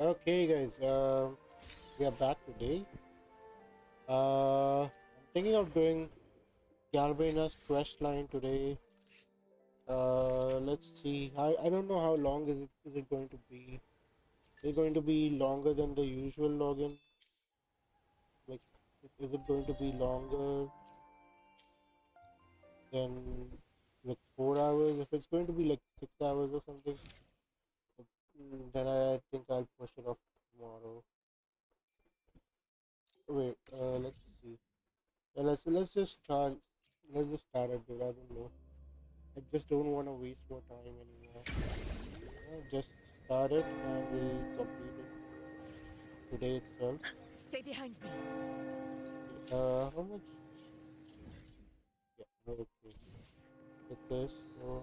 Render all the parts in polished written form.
Okay, guys. We are back today. I'm thinking of doing Galbrena's quest line today. Let's see. I don't know how long is it going to be. Is it going to be longer than the usual login? Like, is it going to be longer than like 4 hours? If it's going to be like 6 hours or something, then I think I'll push it off tomorrow. Wait. Let's see. Let's just start. Let's just start it, dude. I don't know. I just don't want to waste more time anymore. Just start it and we'll complete it today itself. Stay behind me. How much? Yeah, okay. Get this on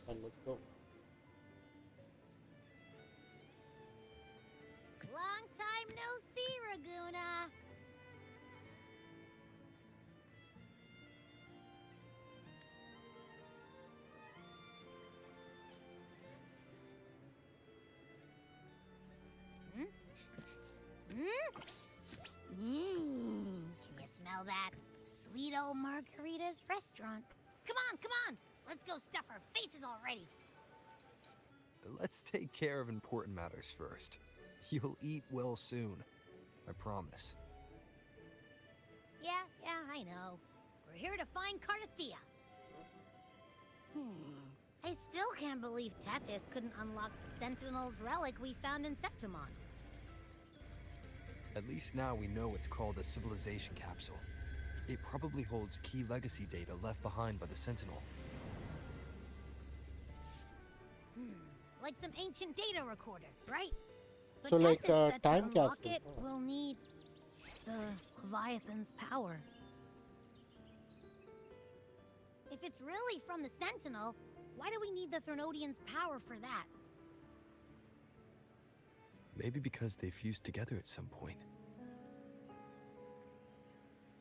and let's go. Long time no see, Raguna. Can you smell that? Sweet old Margarita's restaurant. Come on. Let's go stuff our faces already. Let's take care of important matters first. You'll eat well soon. I promise. Yeah, I know. We're here to find Cardathea. I still can't believe Tethys couldn't unlock the Sentinel's relic we found in Septimon. At least now we know it's called a civilization capsule. It probably holds key legacy data left behind by the Sentinel. Like some ancient data recorder, right? But So like Tethys said time to unlock capsule. it, we'll need the Leviathan's power. If it's really from the Sentinel, why do we need the Threnodian's power for that? Maybe because they fused together at some point.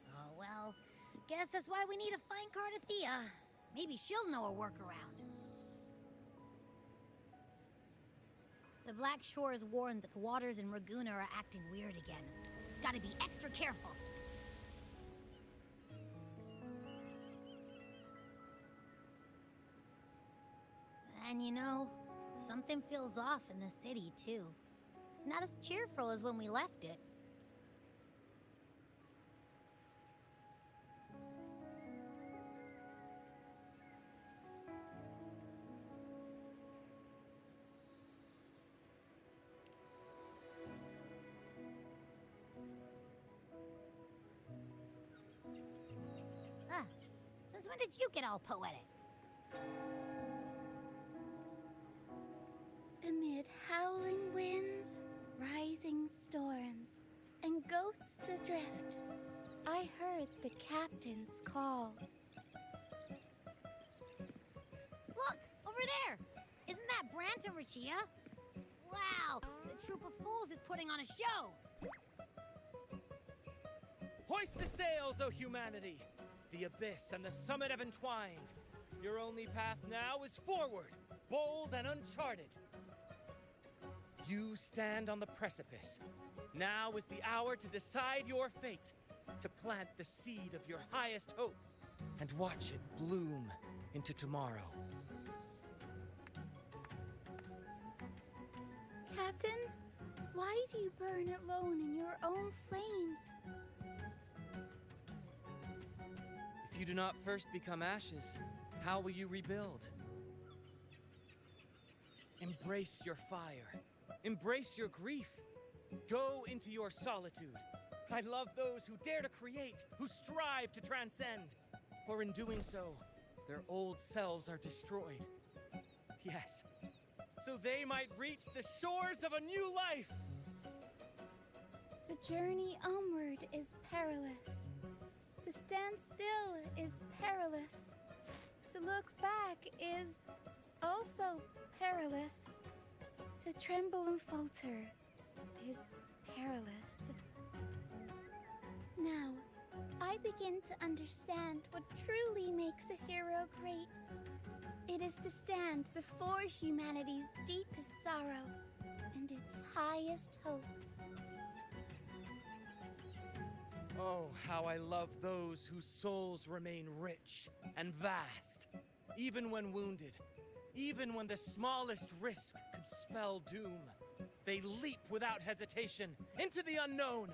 Oh, well, guess that's why we need to find Cardathea. Maybe she'll know a workaround. The Black Shore has warned that the waters in Raguna are acting weird again. Gotta be extra careful. And you know, something feels off in the city, too. It's not as cheerful as when we left it. Since when did you get all poetic? Amid howling winds, rising storms, and ghosts adrift, I heard the captain's call. Look! Over there! Isn't that Brant and Rachia? Wow! The troop of fools is putting on a show! Hoist the sails, O humanity! The abyss and the summit have entwined. Your only path now is forward, bold and uncharted. You stand on the precipice. Now is the hour to decide your fate, to plant the seed of your highest hope, and watch it bloom into tomorrow. Captain, why do you burn alone in your own flames? If you do not first become ashes, how will you rebuild? Embrace your fire. Embrace your grief. Go into your solitude. I love those who dare to create, who strive to transcend. For in doing so, their old selves are destroyed. Yes, so they might reach the shores of a new life. The journey onward is perilous. To stand still is perilous. To look back is also perilous. To tremble and falter is perilous. Now, I begin to understand what truly makes a hero great. It is to stand before humanity's deepest sorrow and its highest hope. Oh, how I love those whose souls remain rich and vast, even when wounded, even when the smallest risk could spell doom. They leap without hesitation into the unknown.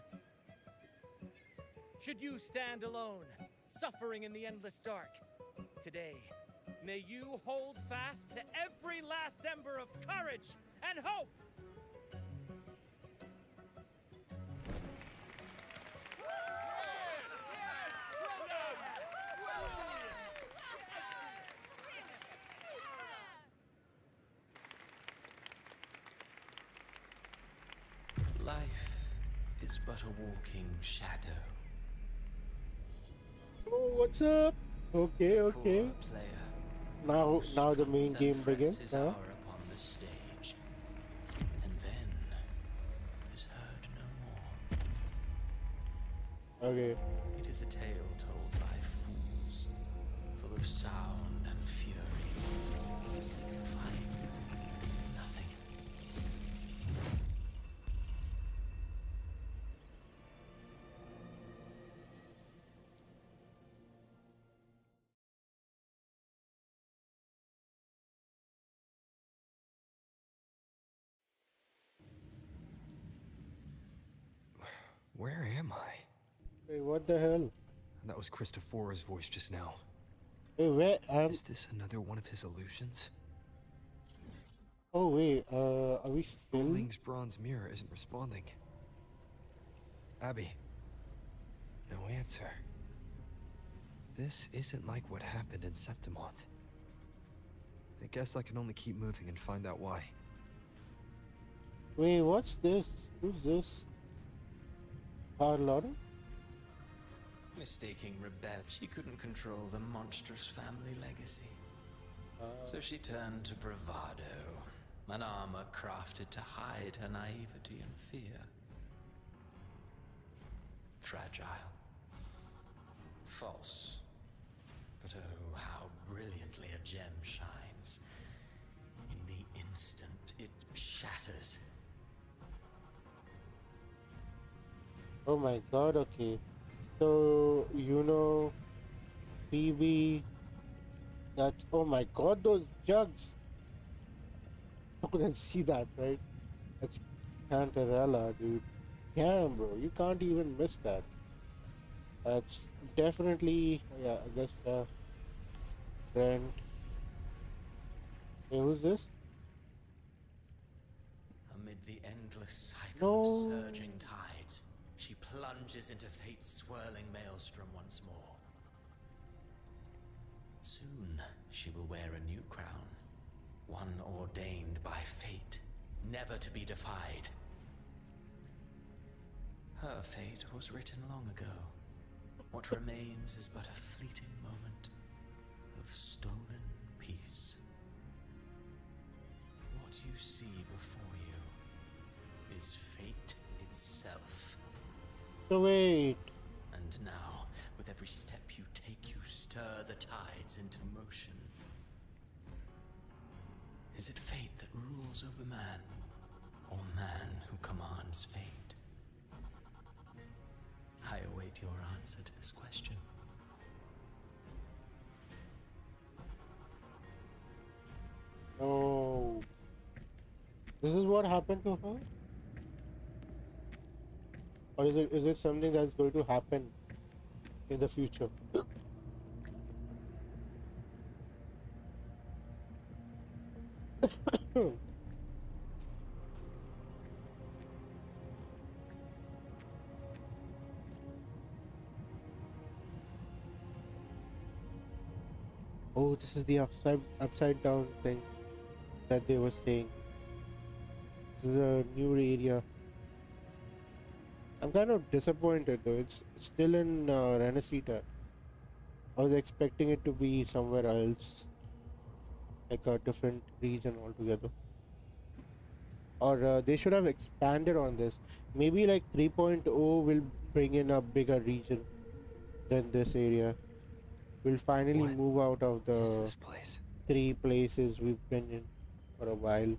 Should you stand alone, suffering in the endless dark, today, may you hold fast to every last ember of courage and hope! Life is but a walking shadow. Oh, what's up? Okay, okay. Poor player. Now who the struts main and game frets begins. his Huh? hour upon the stage, and then is heard no more. Okay. It is a tale told by fools, full of sound and fury, signifying nothing. Where am I? Hey, what the hell? That was Christophora's voice just now. Hey, where Is this another one of his illusions? Oh wait, are we still? Ling's bronze mirror isn't responding. Abby. No answer. This isn't like what happened in Septimont. I guess I can only keep moving and find out why. Wait, what's this? Who's this? Carlotta? Mistaking rebel, she couldn't control the monstrous family legacy. So she turned to bravado, an armor crafted to hide her naivety and fear. Fragile. False. But oh, how brilliantly a gem shines. In the instant it shatters. Oh my god, okay. So, you know, Phoebe, that's, oh my god, those jugs. I couldn't see that, right? That's Cantarella, dude. Damn, bro, you can't even miss that. That's definitely, yeah, I guess, Brent. Hey, who's this? Amid the endless cycle of No. surging tides, she plunges into fate's swirling maelstrom once more. Soon, she will wear a new crown, one ordained by fate, never to be defied. Her fate was written long ago. What remains is but a fleeting moment of stolen peace. What you see before you is fate itself. So wait. And now, with every step you take, you stir the tides into motion. Is it fate that rules over man, or man who commands fate? I await your answer to this question. No. This is what happened to her? Or is it something that's going to happen in the future? Oh, this is the upside down thing that they were saying. This is a new area. I'm kind of disappointed though. It's still in Renacita. I was expecting it to be somewhere else, like a different region altogether. Or they should have expanded on this. Maybe like 3.0 will bring in a bigger region than this area. We'll finally What move out of is the this place? three places we've been in for a while.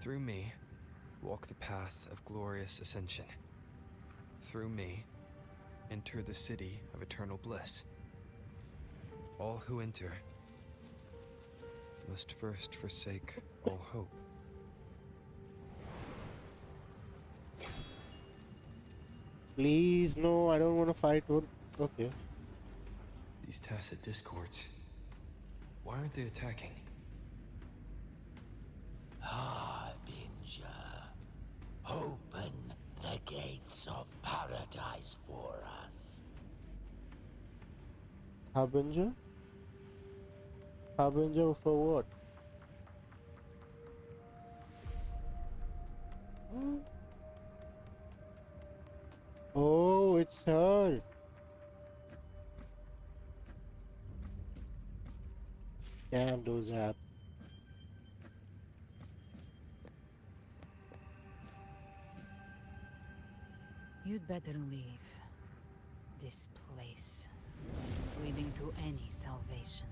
Through me, walk the path of glorious ascension. Through me, enter the city of eternal bliss. All who enter must first forsake all hope. Please, no, I don't want to fight. Okay. These tacit discords, why aren't they attacking? Harbinger, open the gates of paradise for us. Harbinger? Harbinger for what? Oh, it's her. Damn those apps. You'd better leave. This place isn't leading to any salvation.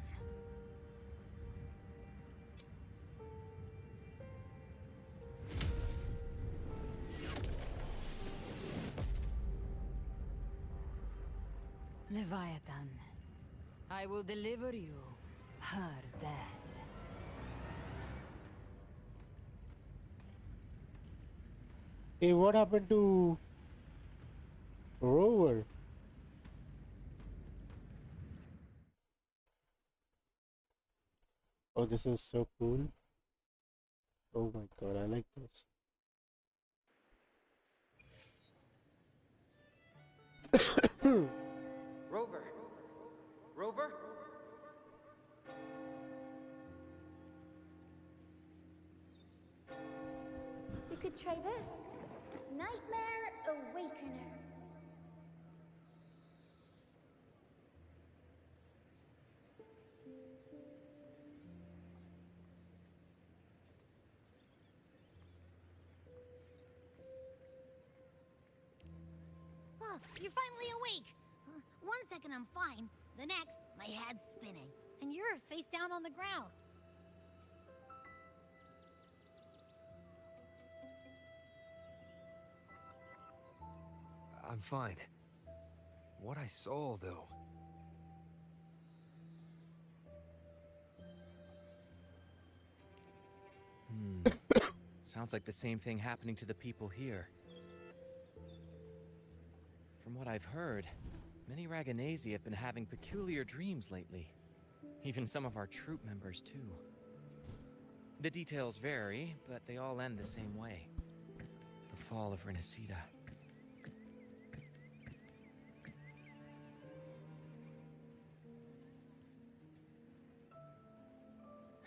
Leviathan, I will deliver you her death. Hey, what happened to Rover? Oh, this is so cool. Oh my god, I like this. Rover! Rover? We could try this. Nightmare Awakener. Oh, you're finally awake. 1 second I'm fine. The next, my head's spinning. And you're face down on the ground. I'm fine. What I saw, though. Sounds like the same thing happening to the people here. From what I've heard, many Raganesi have been having peculiar dreams lately. Even some of our troop members, too. The details vary, but they all end the same way. The fall of Renacida.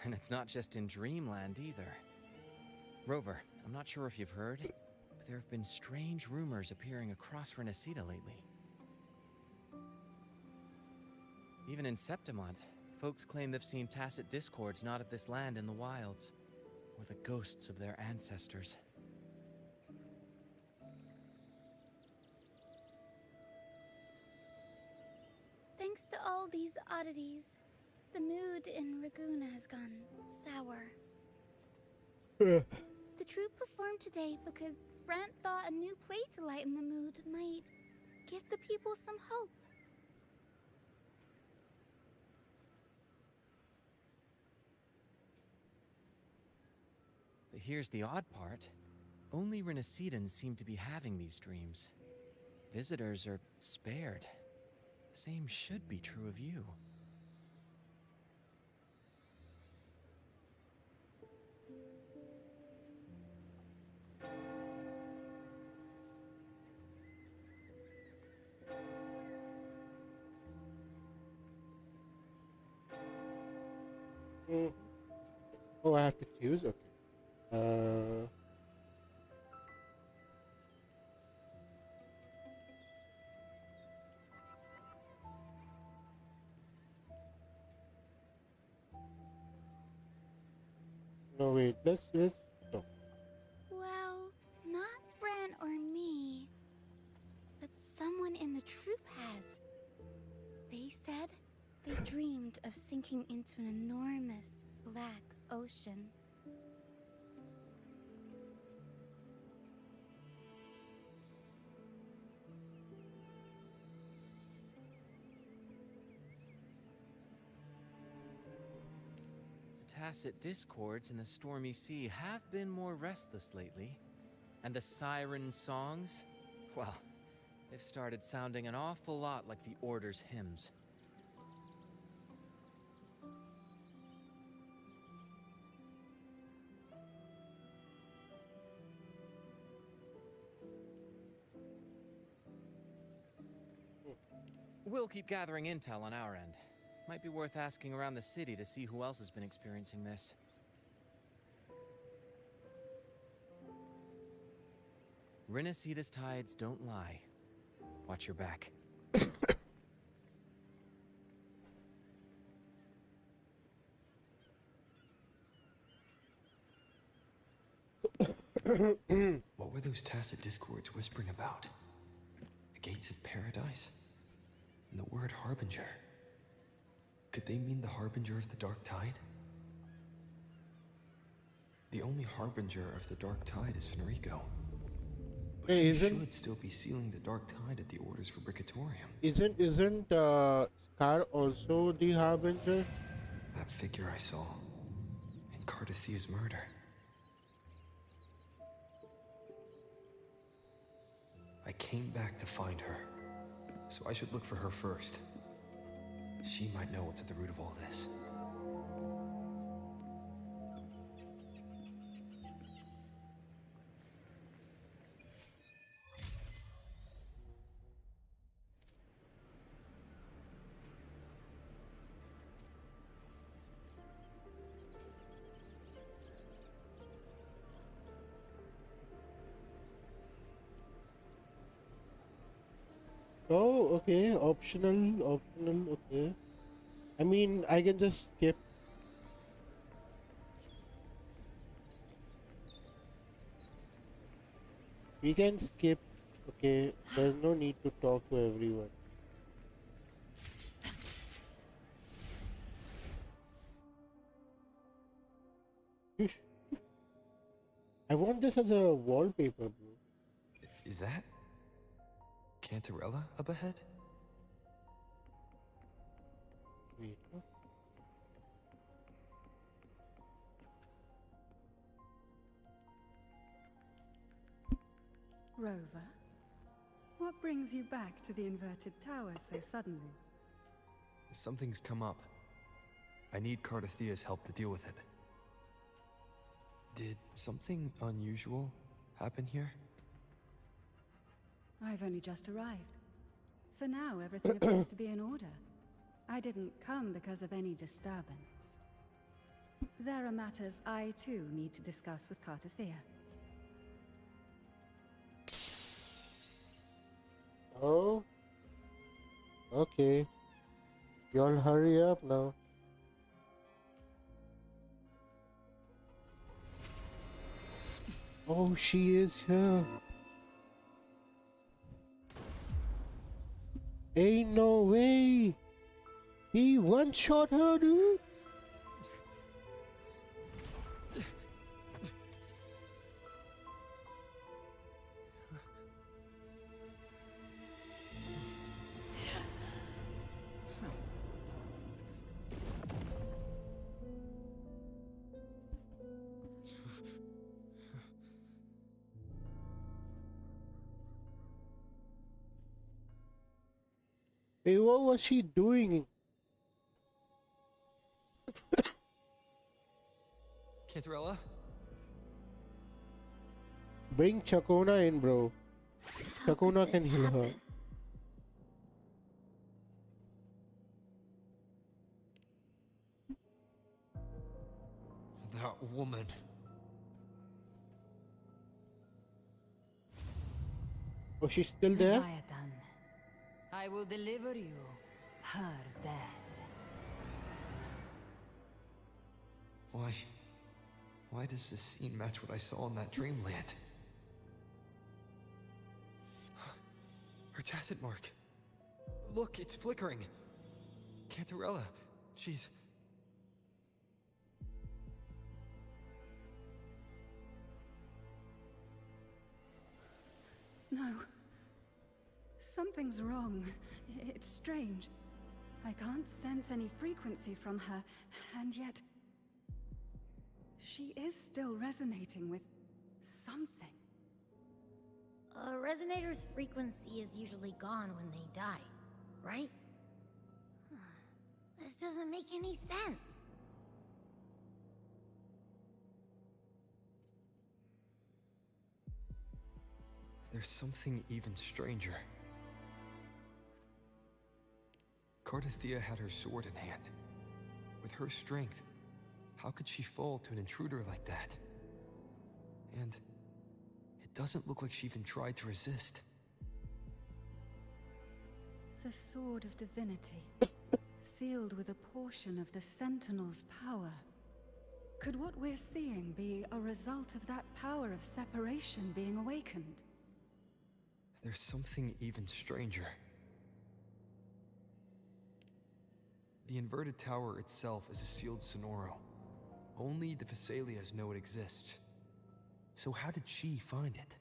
And it's not just in Dreamland either. Rover, I'm not sure if you've heard, but there have been strange rumors appearing across Renacida lately. Even in Septimont, folks claim they've seen tacit discords not of this land in the wilds, or the ghosts of their ancestors. Thanks to all these oddities, the mood in Raguna has gone sour. The troupe performed today because Brant thought a new play to lighten the mood might give the people some hope. But here's the odd part. Only Renacidans seem to be having these dreams. Visitors are spared. The same should be true of you. Oh, I have to choose? Okay. No, wait, let's no. Well, not Brant or me. someone in the troop has. They said they dreamed of sinking into an enormous black ocean. The tacit discords in the stormy sea have been more restless lately. And the siren songs, well, they've started sounding an awful lot like the Order's hymns. We'll keep gathering intel on our end. Might be worth asking around the city to see who else has been experiencing this. Rinasita's tides don't lie. Watch your back. What were those tacit discords whispering about? The gates of paradise? And the word harbinger? Could they mean the harbinger of the dark tide? The only harbinger of the dark tide is Fenrico. But Hey, she should still be sealing the dark tide at the Order's Fabricatorium. Isn't Scar also the harbinger? That figure I saw in Cardathia's murder. I came back to find her, so I should look for her first. She might know what's at the root of all this. Oh, okay. Optional, okay. I mean, I can just skip. We can skip. Okay, there's no need to talk to everyone. I want this as a wallpaper, bro. Is that Cantarella up ahead? Wait, huh? Rover, what brings you back to the inverted tower so suddenly? Something's come up. I need Cardathia's help to deal with it. Did something unusual happen here? I've only just arrived. For now, everything appears to be in order. I didn't come because of any disturbance. There are matters I, too, need to discuss with Cardathia. Oh, okay. Y'all hurry up now. Oh, she is here. Ain't no way. He one-shot her, dude. Hey, what was she doing? Cantarella? Bring Chacona in, bro. Chacona can heal her. That woman. Oh, she's still there? Leviathan, I will deliver you her death. Why does this scene match what I saw in that dreamland? Her tacit mark. Look, it's flickering. Cantarella, she's... No. Something's wrong. It's strange. I can't sense any frequency from her, and yet... she is still resonating with something. A resonator's frequency is usually gone when they die, right? This doesn't make any sense. There's something even stranger. Cardathea had her sword in hand. With her strength, how could she fall to an intruder like that? And it doesn't look like she even tried to resist. The Sword of Divinity, sealed with a portion of the Sentinel's power. Could what we're seeing be a result of that power of separation being awakened? There's something even stranger. The inverted tower itself is a sealed sonoro. Only the Vesalias know it exists. So how did she find it?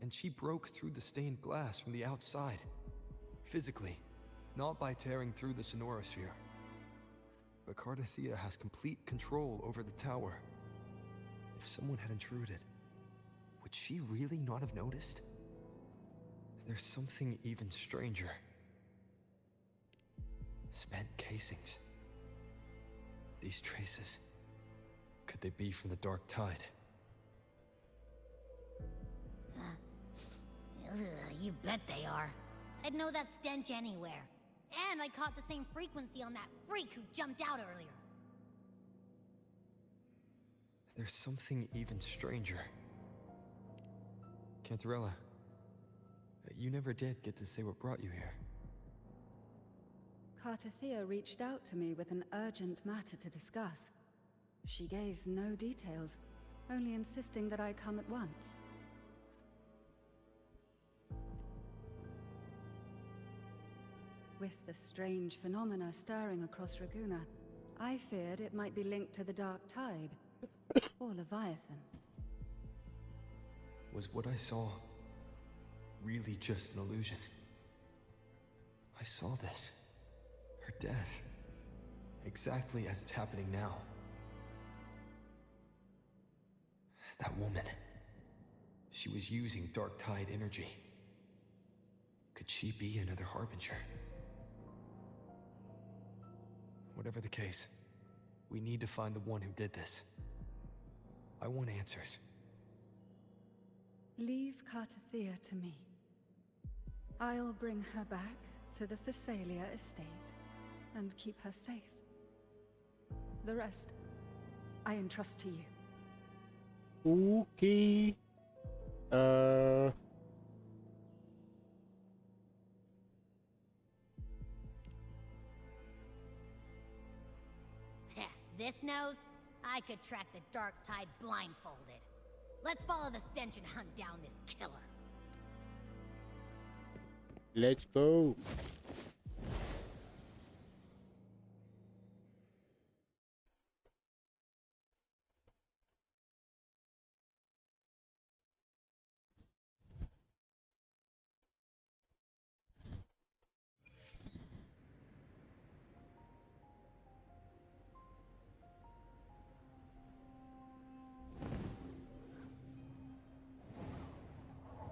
And she broke through the stained glass from the outside. Physically, not by tearing through the sonorosphere. But Cardathea has complete control over the tower. If someone had intruded, would she really not have noticed? There's something even stranger. Spent casings. These traces. Could they be from the Dark Tide? You bet they are. I'd know that stench anywhere. And I caught the same frequency on that freak who jumped out earlier. There's something even stranger. Cantarella, you never did get to say what brought you here. Cardathea reached out to me with an urgent matter to discuss. She gave no details, only insisting that I come at once. With the strange phenomena stirring across Raguna, I feared it might be linked to the Dark Tide, or Leviathan. Was what I saw really just an illusion? I saw this. Her death. Exactly as it's happening now. That woman. She was using Dark Tide energy. Could she be another Harbinger? Whatever the case, we need to find the one who did this. I want answers. Leave Cardathea to me. I'll bring her back to the Phasalia estate and keep her safe. The rest, I entrust to you. Okay. This nose? I could track the Dark Tide blindfolded. Let's follow the stench and hunt down this killer. Let's go.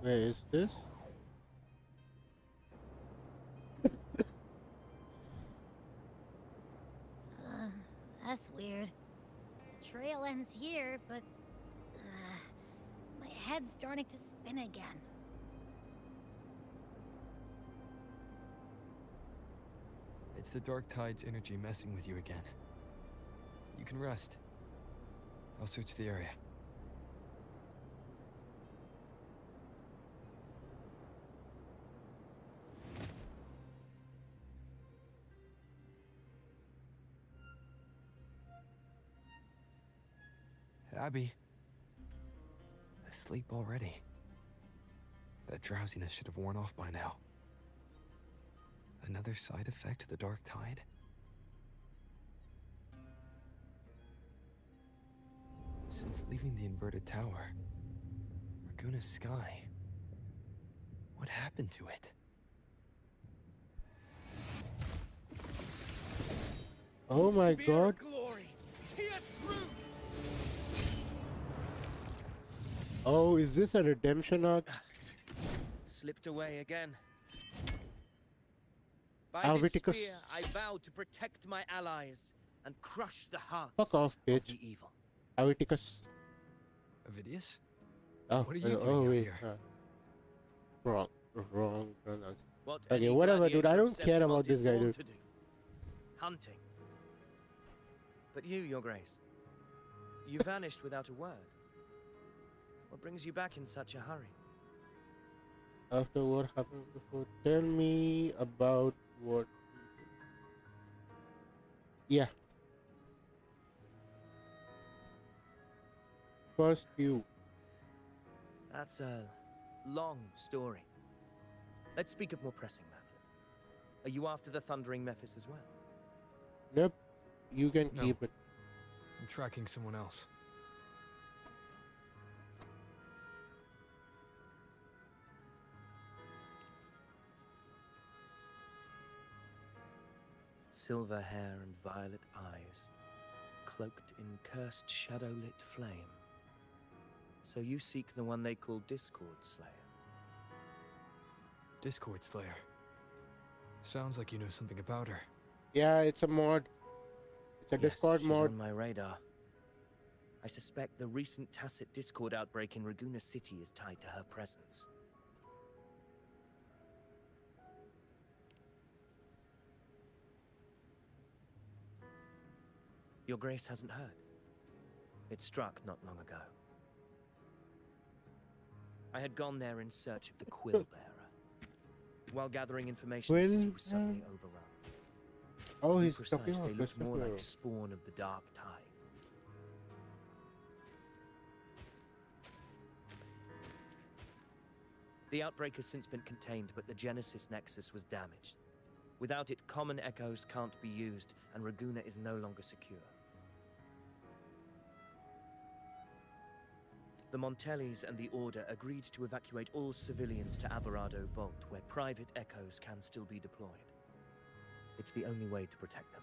Where is this? That's weird. The trail ends here, but... my head's starting to spin again. It's the Dark Tide's energy messing with you again. You can rest. I'll search the area. Abby. Asleep already. That drowsiness should have worn off by now. Another side effect of the Dark Tide? Since leaving the inverted tower, Raguna's sky, what happened to it? Oh my Spear god. of glory, pierce through. Oh, is this a redemption arc? Slipped away again. By this Alviticus. spear, I vow to protect my allies and crush the hearts Fuck off, of bitch. the evil. Aviticus. Avidius? Oh, What are you doing oh out wait. here? Wrong pronunciation. What Okay, any whatever, dude. I gladiator don't of care about Septimont this is guy, born dude. to do. Hunting. But you, Your Grace, you vanished without a word. What brings you back in such a hurry? After what happened before, tell me about what. Yeah. First you. That's a long story. Let's speak of more pressing matters. Are you after the Thundering Mephis as well? Nope. You can No. keep it. I'm tracking someone else. Silver hair and violet eyes, cloaked in cursed shadow-lit flame. So you seek the one they call Discord Slayer. Discord Slayer. Sounds like you know something about her. Yeah, it's a mod. It's a Discord she's mod. on my radar. I suspect the recent tacit Discord outbreak in Raguena City is tied to her presence. Your Grace hasn't heard. It struck not long ago. I had gone there in search of the Quill Bearer. While gathering information, the city was suddenly overrun. Oh, To be he's precise, talking they about looked more like Christopher. spawn of the Dark Tide. The outbreak has since been contained, but the Genesis Nexus was damaged. Without it, common echoes can't be used, and Raguena is no longer secure. The Montellis and the Order agreed to evacuate all civilians to Alvarado Vault, where private echoes can still be deployed. It's the only way to protect them.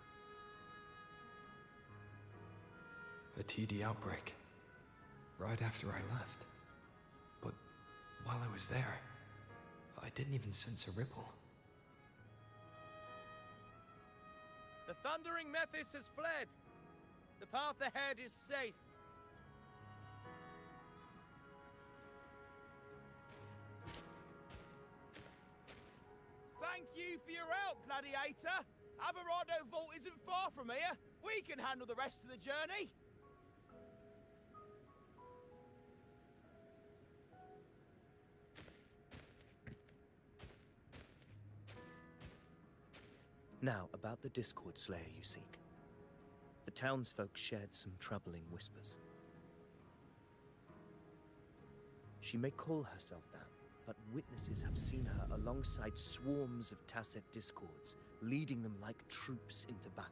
A TD outbreak. Right after I left. But while I was there, I didn't even sense a ripple. The Thundering Mephis has fled. The path ahead is safe. Thank you for your help, Gladiator. Alvarado Vault isn't far from here. We can handle the rest of the journey. Now, about the Discord Slayer you seek. The townsfolk shared some troubling whispers. She may call herself that, but witnesses have seen her alongside swarms of tacit discords, leading them like troops into battle.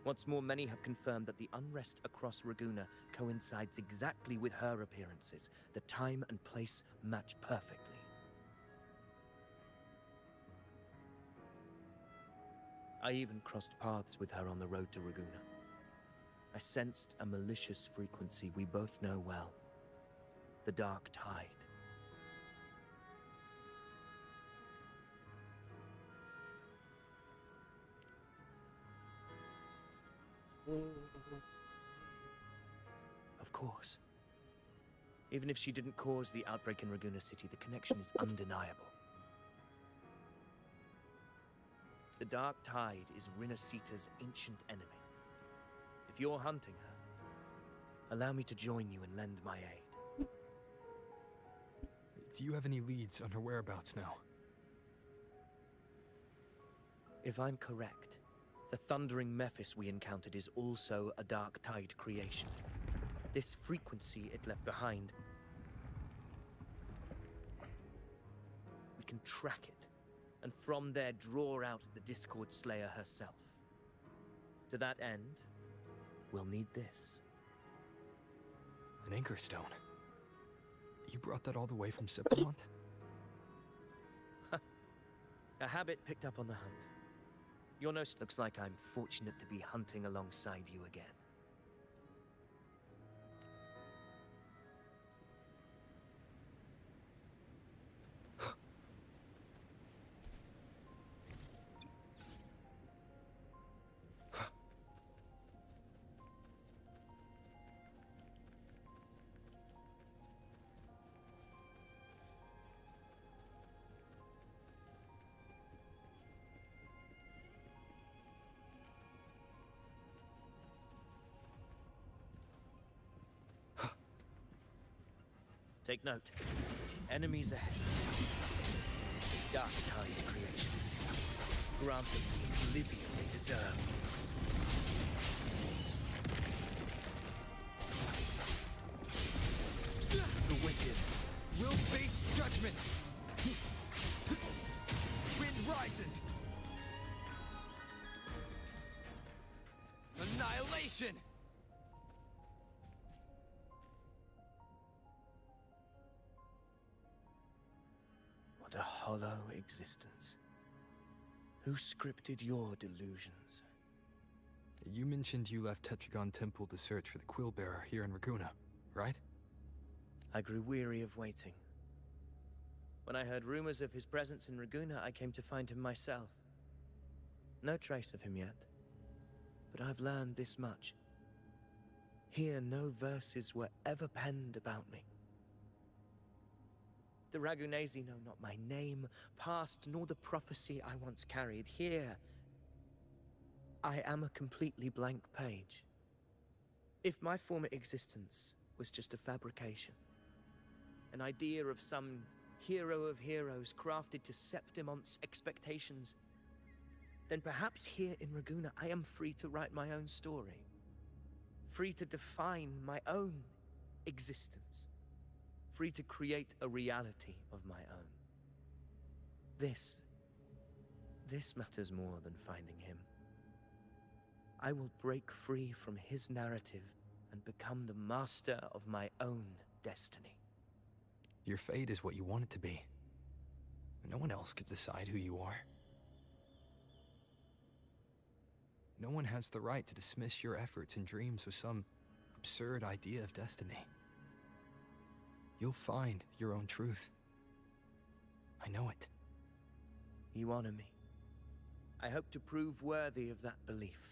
What's more, many have confirmed that the unrest across Raguena coincides exactly with her appearances. The time and place match perfectly. I even crossed paths with her on the road to Raguena. I sensed a malicious frequency we both know well. The Dark Tide. Of course. Even if she didn't cause the outbreak in Raguena City, the connection is undeniable. The Dark Tide is Rinasita's ancient enemy. If you're hunting her, allow me to join you and lend my aid. Do you have any leads on her whereabouts now? If I'm correct, the Thundering Mephis we encountered is also a Dark Tide creation. This frequency it left behind can track it, and from there draw out the Discord Slayer herself. To that end, we'll need this. An anchor stone. You brought that all the way from Sephiroth? A habit picked up on the hunt. Your nose looks like I'm fortunate to be hunting alongside you again. Take note. Enemies ahead. Dark Tide creations. Grant them the oblivion they deserve. The wicked will face judgment. Wind rises. Annihilation. What a hollow existence. Who scripted your delusions? You mentioned you left Tetragon Temple to search for the Quill Bearer here in Raguna, right? I grew weary of waiting. When I heard rumors of his presence in Raguna, I came to find him myself. No trace of him yet, but I've learned this much. Here, no verses were ever penned about me. The Ragunesi know not my name, past, nor the prophecy I once carried. Here, I am a completely blank page. If my former existence was just a fabrication, an idea of some hero of heroes crafted to Septimon's expectations, then perhaps here in Raguna I am free to write my own story. Free to define my own existence. Free to create a reality of my own. This matters more than finding him. I will break free from his narrative and become the master of my own destiny. Your fate is what you want it to be. No one else could decide who you are. No one has the right to dismiss your efforts and dreams with some absurd idea of destiny. You'll find your own truth. I know it. You honor me. I hope to prove worthy of that belief.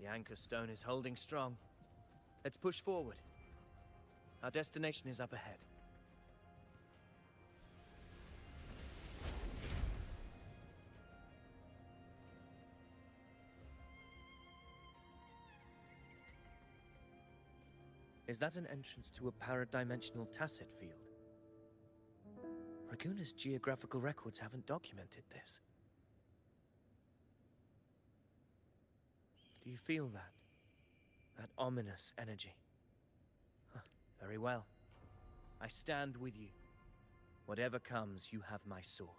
The anchor stone is holding strong. Let's push forward. Our destination is up ahead. Is that an entrance to a paradimensional tacit field? Raguna's geographical records haven't documented this. Do you feel that? That ominous energy? Huh, very well. I stand with you. Whatever comes, you have my sword.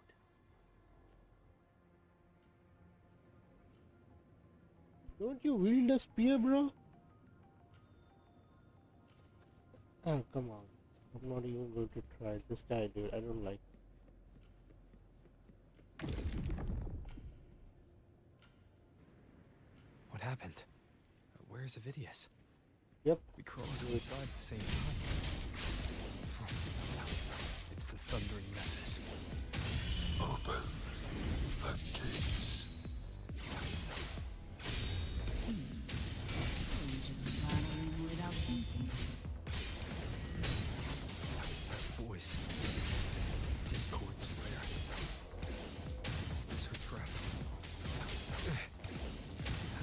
Don't you wield a spear, bro? Oh, come on. I'm not even going to try. This guy, dude, I don't like. What happened? Where's Avidius? Yep. We crossed inside at the same time. It's the thundering Memphis. Open the gates. Just battling without thinking. That voice. Discord Slayer. Is this her threat?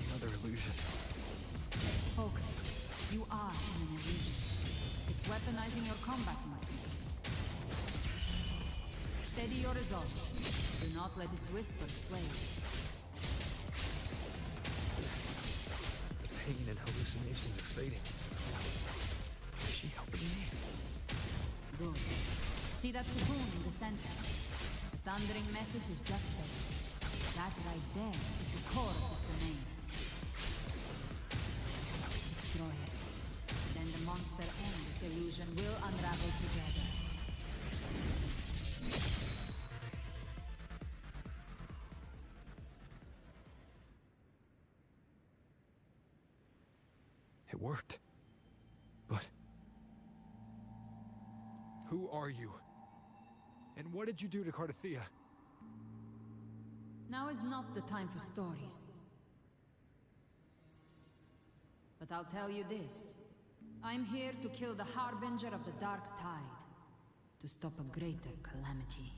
Another illusion. combat instincts. Steady your resolve. Do not let its whispers sway you. The pain and hallucinations are fading. Is she helping me? Good. See that cocoon in the center? The Thundering Mephis is just there. That right there is the core of this domain. Destroy it. Then the monster and this illusion will unravel together. It worked. But... who are you? And what did you do to Cardathea? Now is not the time for stories. But I'll tell you this. I'm here to kill the Harbinger of the Dark Tide. To stop a greater calamity.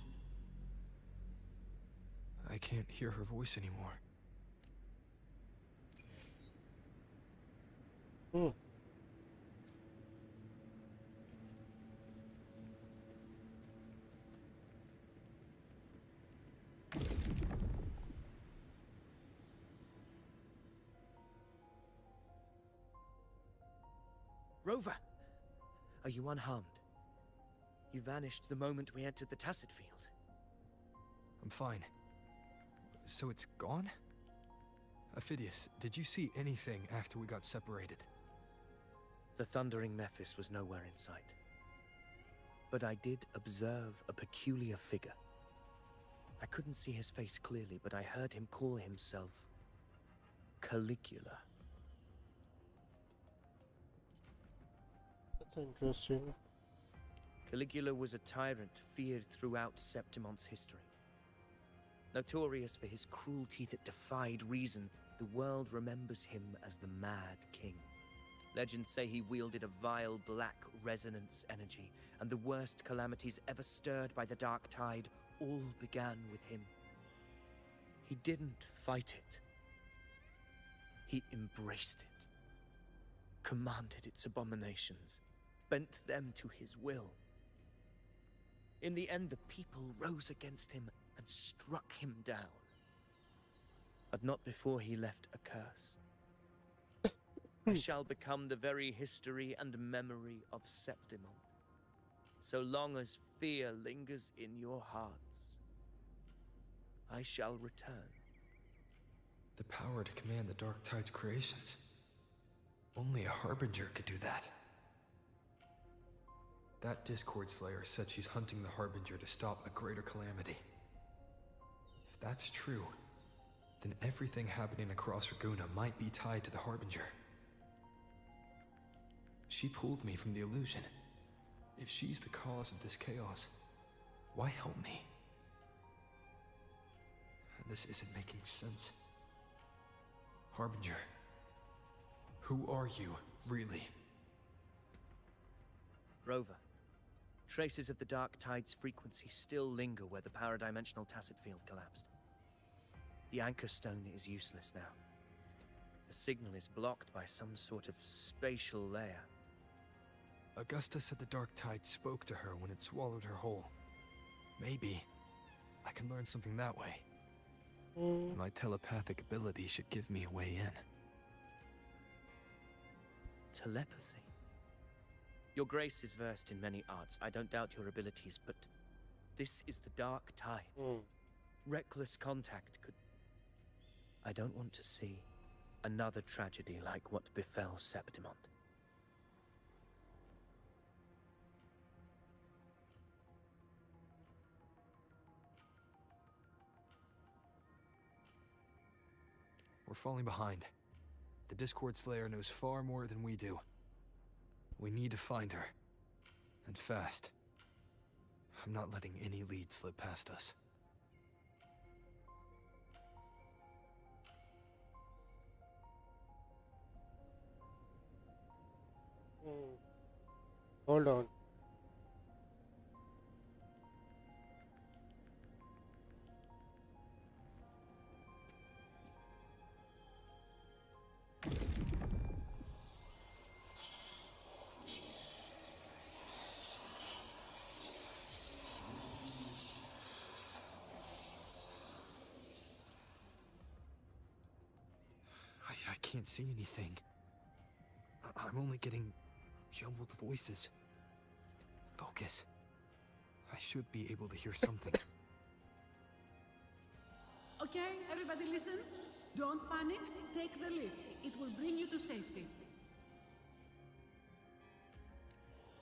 I can't hear her voice anymore. Rover, are you unharmed? You vanished the moment we entered the Tacit Field. I'm fine. So it's gone? Ophidius, did you see anything after we got separated? The Thundering Mephis was nowhere in sight. But I did observe a peculiar figure. I couldn't see his face clearly, but I heard him call himself Caligula. That's interesting. Caligula was a tyrant feared throughout Septimon's history. Notorious for his cruelty that defied reason, the world remembers him as the Mad King. Legends say he wielded a vile black resonance energy, and the worst calamities ever stirred by the Dark Tide all began with him. He didn't fight it. He embraced it, commanded its abominations, bent them to his will. In the end, the people rose against him and struck him down. But not before he left a curse. I shall become the very history and memory of Septimon. So long as fear lingers in your hearts, I shall return. The power to command the Dark Tide's creations. Only a Harbinger could do that. That Discord Slayer said she's hunting the Harbinger to stop a greater calamity. If that's true, then everything happening across Raguna might be tied to the Harbinger. She pulled me from the illusion. If she's the cause of this chaos, why help me? This isn't making sense. Harbinger, who are you, really? Rover, traces of the Dark Tide's frequency still linger where the paradimensional Tacit Field collapsed. The Anchor Stone is useless now. The signal is blocked by some sort of spatial layer. Augusta said the Dark Tide spoke to her when it swallowed her whole. Maybe I can learn something that way. My telepathic ability should give me a way in. Telepathy? Your Grace is versed in many arts. I don't doubt your abilities, but this is the Dark Tide. Reckless contact could... I don't want to see another tragedy like what befell Septimon. We're falling behind. The Discord Slayer knows far more than we do. We need to find her. And fast. I'm not letting any lead slip past us. Hold on. can't see anything. I'm only getting jumbled voices. Focus. I should be able to hear something. Okay, everybody listen. Don't panic. Take the lift. It will bring you to safety.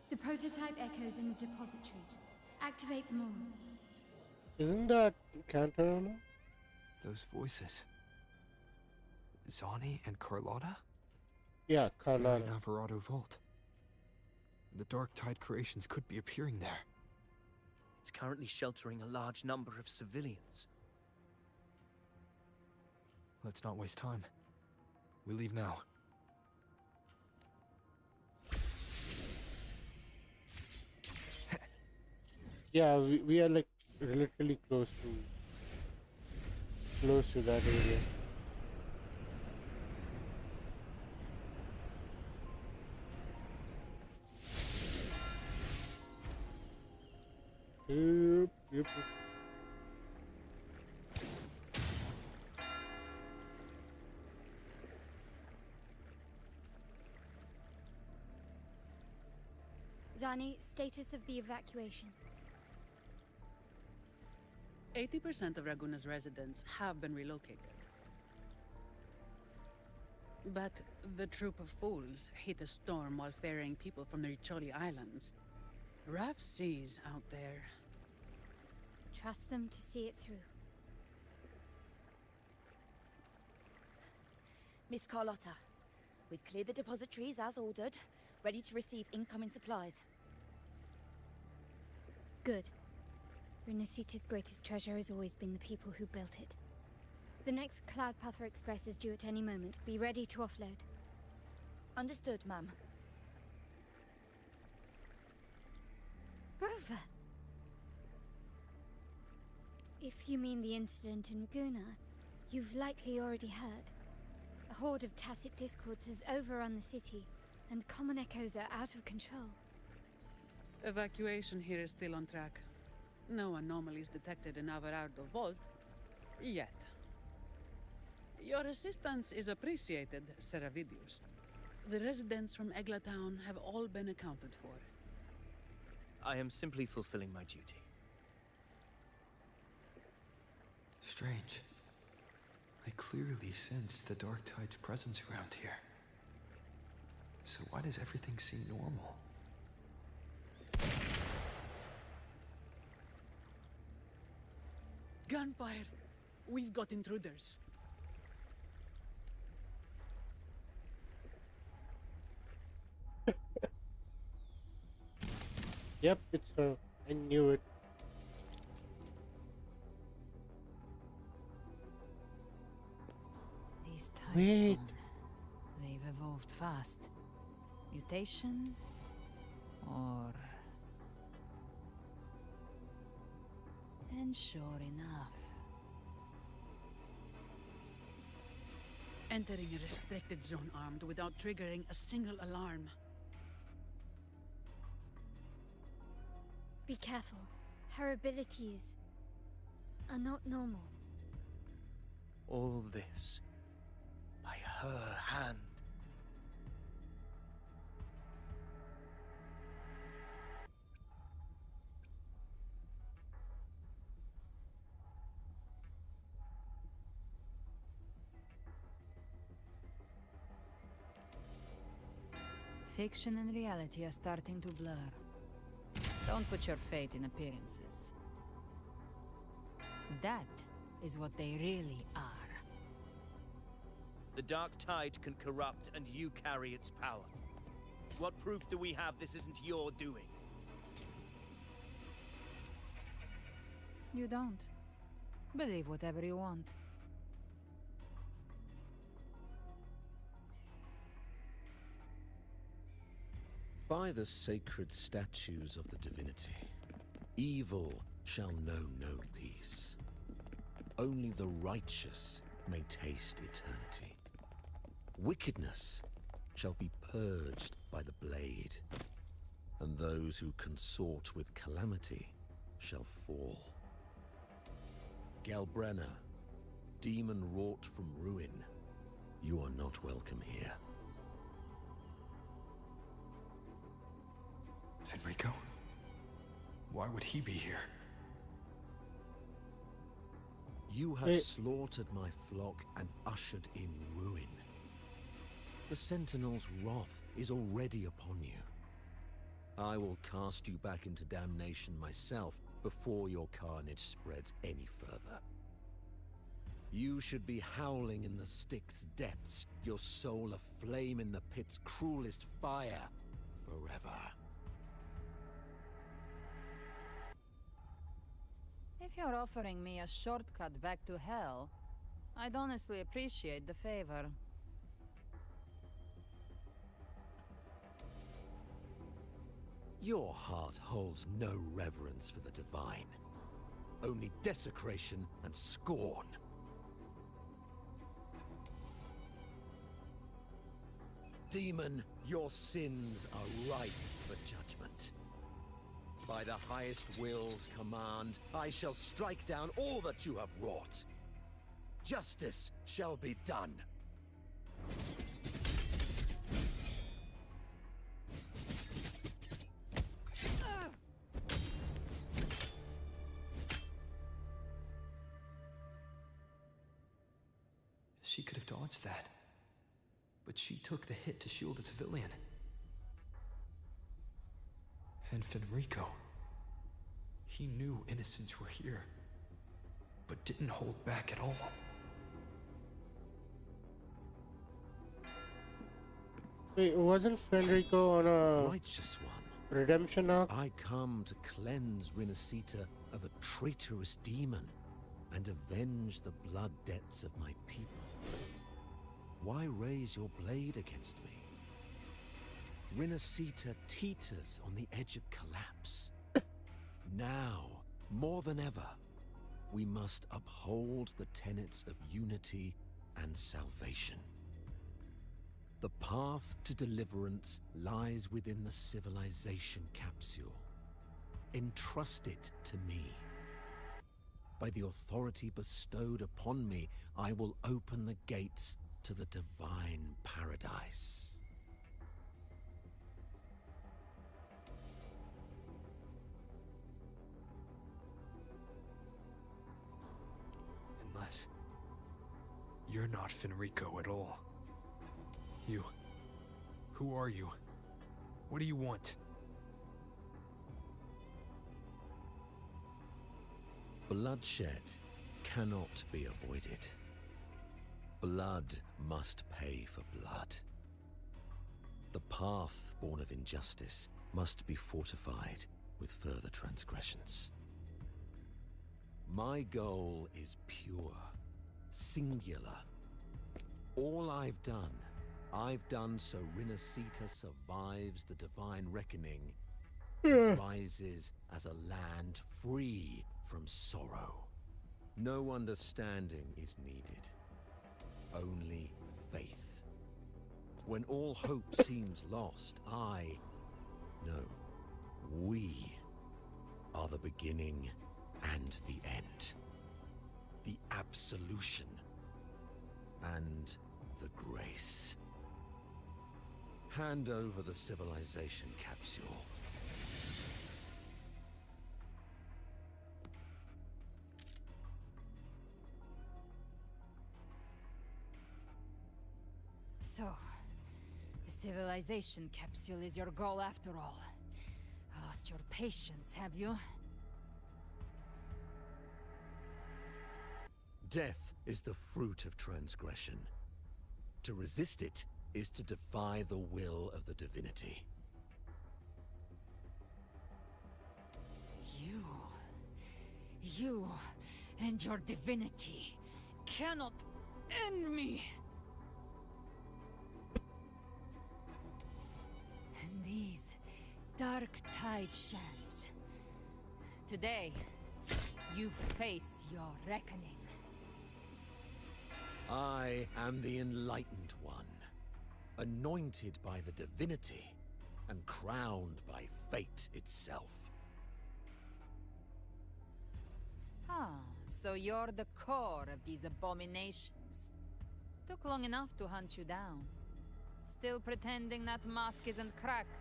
The prototype echoes in the depositories. Activate them all. Isn't that Cantarola? Those voices. Zani and Carlotta? Yeah, They're in Carlotta. Alvarado Vault. The Dark Tide creations could be appearing there. It's currently sheltering a large number of civilians. Let's not waste time. We leave now. Yeah, we are like literally close to that area. Yep. Zani, status of the evacuation. 80% of Raguna's residents have been relocated. But the troop of fools hit a storm while ferrying people from the Riccioli Islands. Rough seas out there. Trust them to see it through. Miss Carlotta, we've cleared the depositories as ordered, ready to receive incoming supplies. Good. Renacita's greatest treasure has always been the people who built it. The next Cloudpather Express is due at any moment. Be ready to offload. Understood, ma'am. Rover! If you mean the incident in Raguna, you've likely already heard. A horde of Tacit Discords has overrun the city, and common echoes are out of control. Evacuation here is still on track. No anomalies detected in Alvarado Vault. Yet. Your assistance is appreciated, Seravidius. The residents from Eglatown have all been accounted for. I am simply fulfilling my duty. Strange. I clearly sensed the Dark Tide's presence around here. So why does everything seem normal? Gunfire! We've got intruders. Yep, it's her. I knew it. These types, Wait. they've evolved fast. Mutation? Or... And sure enough. Entering a restricted zone armed without triggering a single alarm. Be careful. Her abilities are not normal. All this by her hand. Fiction and reality are starting to blur. Don't put your faith in appearances. That is what they really are. The Dark Tide can corrupt, and you carry its power. What proof do we have this isn't your doing? You don't. Believe whatever you want. By the sacred statues of the divinity, evil shall know no peace. Only the righteous may taste eternity. Wickedness shall be purged by the blade, and those who consort with calamity shall fall. Galbrena, demon wrought from ruin, You are not welcome here. Fenrico? Why would he be here? You have Wait. slaughtered my flock and ushered in ruin. The Sentinel's wrath is already upon you. I will cast you back into damnation myself before your carnage spreads any further. You should be howling in the Styx's depths, your soul aflame in the pit's cruelest fire, forever. If you're offering me a shortcut back to hell, I'd honestly appreciate the favor. Your heart holds no reverence for the divine, only desecration and scorn. Demon, your sins are ripe for judgment. By the highest will's command, I shall strike down all that you have wrought. Justice shall be done. She could have dodged that. But she took the hit to shield a civilian. And Fenrico. He knew innocents were here, but didn't hold back at all. Wait, wasn't Fenrico on a Righteous one, redemption arc? I come to cleanse Rinascita of a traitorous demon and avenge the blood debts of my people. Why raise your blade against me? Rinascita teeters on the edge of collapse. Now, more than ever, we must uphold the tenets of unity and salvation. The path to deliverance lies within the civilization capsule. Entrust it to me. By the authority bestowed upon me, I will open the gates to the divine paradise. Unless you're not Fenrico at all. Who are you? What do you want? Bloodshed cannot be avoided. Blood must pay for blood. The path born of injustice must be fortified with further transgressions. My goal is pure, singular. All I've done so Rinascita survives the divine reckoning, rises as a land free from sorrow. No understanding is needed, only faith. When all hope seems lost, we are the beginning and the end. The absolution and the grace. Hand over the civilization capsule. So, the civilization capsule is your goal after all. Lost your patience, have you? Death is the fruit of transgression. To resist it is to defy the will of the divinity. You and your divinity cannot end me. And these dark tide shams. Today, you face your reckoning. I am the enlightened one, anointed by the divinity and crowned by fate itself. Ah, so you're the core of these abominations. Took long enough to hunt you down. Still pretending that mask isn't cracked.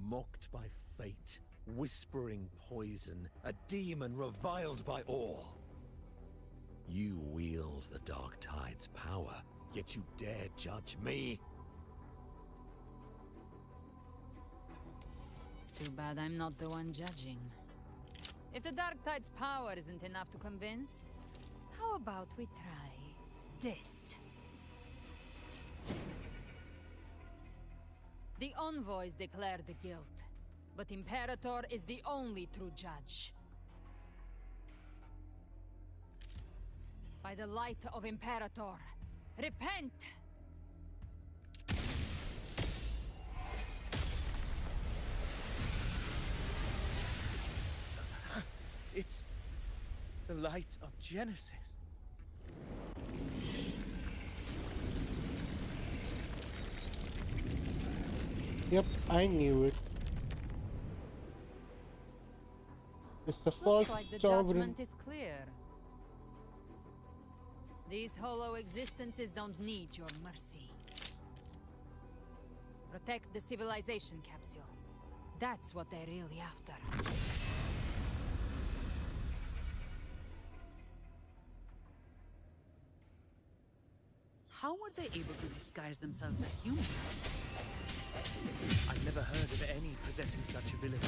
Mocked by fate, whispering poison, a demon reviled by all. You wield the Dark Tide's power, yet you dare judge me? It's too bad I'm not the one judging. If the Dark Tide's power isn't enough to convince, how about we try this? The envoys declare the guilt, but Imperator is the only true judge. By the light of Imperator, repent! It's the light of Genesis. Yep, I knew it. It's the false Looks like the sovereign. judgment is clear. These hollow existences don't need your mercy. Protect the civilization capsule. That's what they're really after. How were they able to disguise themselves as humans? I've never heard of any possessing such ability.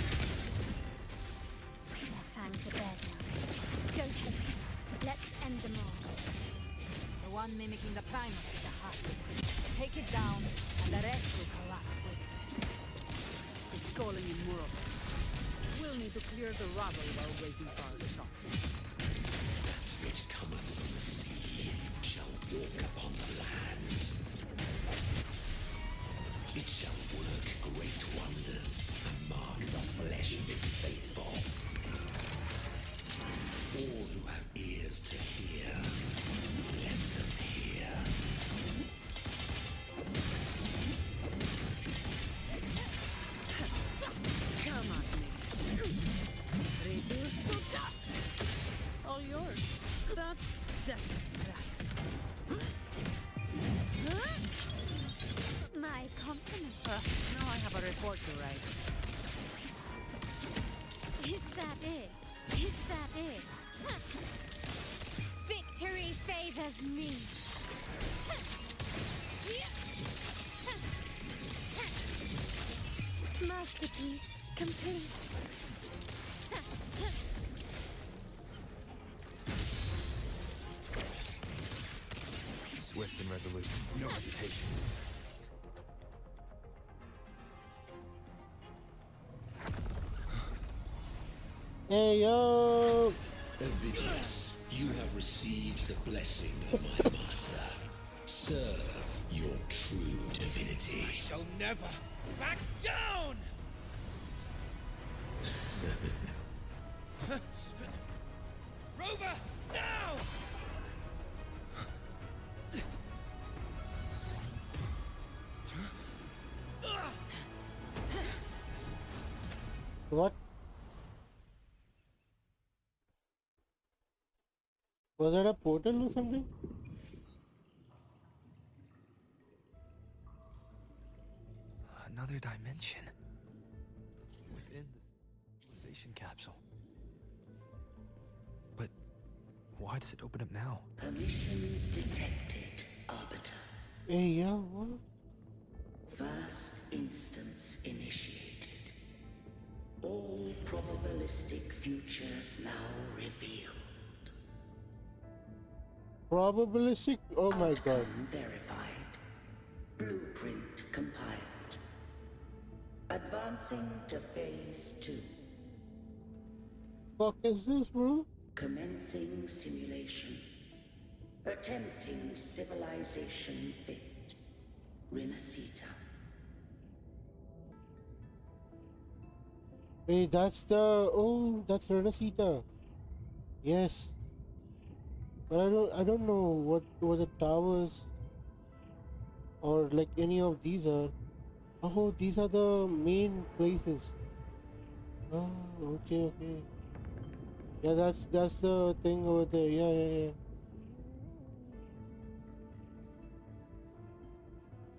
Their fangs are bared now. Don't hesitate. Let's end them all. The one mimicking the Primus is the heart. Take it down, and the rest will collapse with it. It's calling in more of them. We'll need to clear the rubble while waiting for our shot. That which cometh from the sea shall walk upon the land. It shall work great wonders and mark the flesh of its faithful. All who have ears to hear, let them hear. Come on, me. Reduce to dust. All yours. That's just a scratch. My compliments. Now I have a report to write. Is that it? Is that it? Victory favors me. Masterpiece complete. Swift and resolute, no hesitation. Hey yo! Ovidius, you have received the blessing of my master. Serve your true divinity. I shall never back down! Rover, now! What? Was that a portal or something? Another dimension. Within the civilization capsule. But why does it open up now? Permissions detected, Arbiter. Hey yo, what? First instance initiated. All probabilistic futures now revealed. Probabilistic? Oh my god. Verified. Blueprint compiled. Advancing to phase 2. Fuck is this, bro? Commencing simulation. Attempting civilization fit. Renacita. Hey, that's the... Oh, that's Renacita. Yes. But I don't know what the towers or like any of these are. Oh, these are the main places. Oh, okay. Yeah, that's the thing over there. Yeah.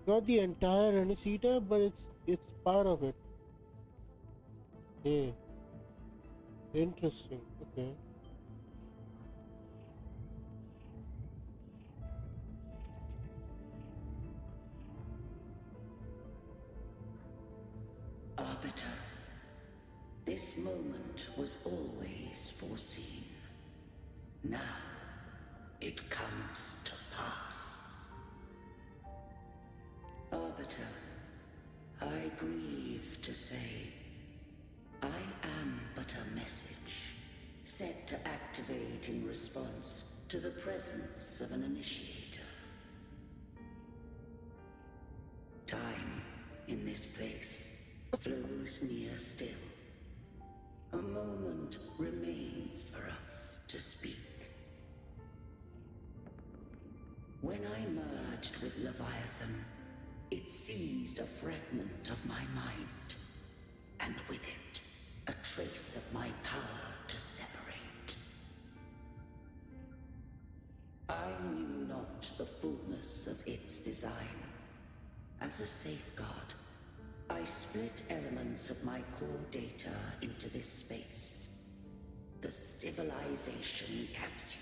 Not the entire Renesita, but it's part of it. Yeah. Interesting. Okay. Arbiter, this moment was always foreseen. Now, it comes to pass. Arbiter, I grieve to say, I am but a message, set to activate in response to the presence of an initiator. Time, in this place, flows near still. A moment remains for us to speak. When I merged with Leviathan, it seized a fragment of my mind, and with it, a trace of my power to separate. I knew not the fullness of its design. As a safeguard, I split elements of my core data into this space. The civilization capsule.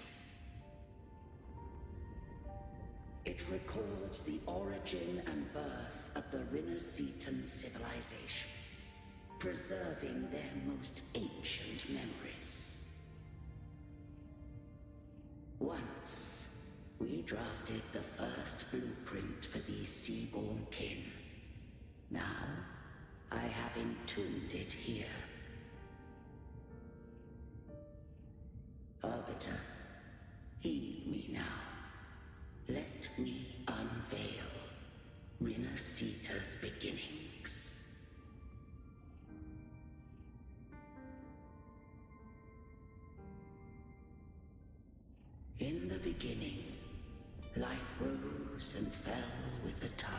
It records the origin and birth of the Renescitan civilization, preserving their most ancient memories. Once, we drafted the first blueprint for these seaborn kin. Now, I have entombed it here. Arbiter, heed me now. Let me unveil Renescita's beginnings. In the beginning, life rose and fell with the tide.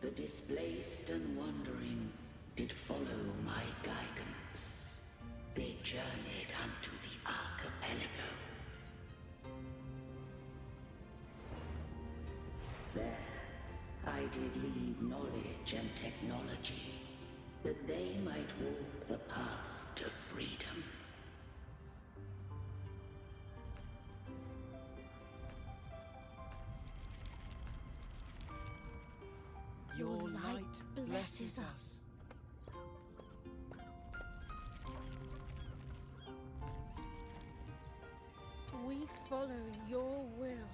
The displaced and wandering did follow my guidance. They journeyed unto the archipelago. There, I did leave knowledge and technology, that they might walk the path to freedom. Your light blesses us. We follow your will.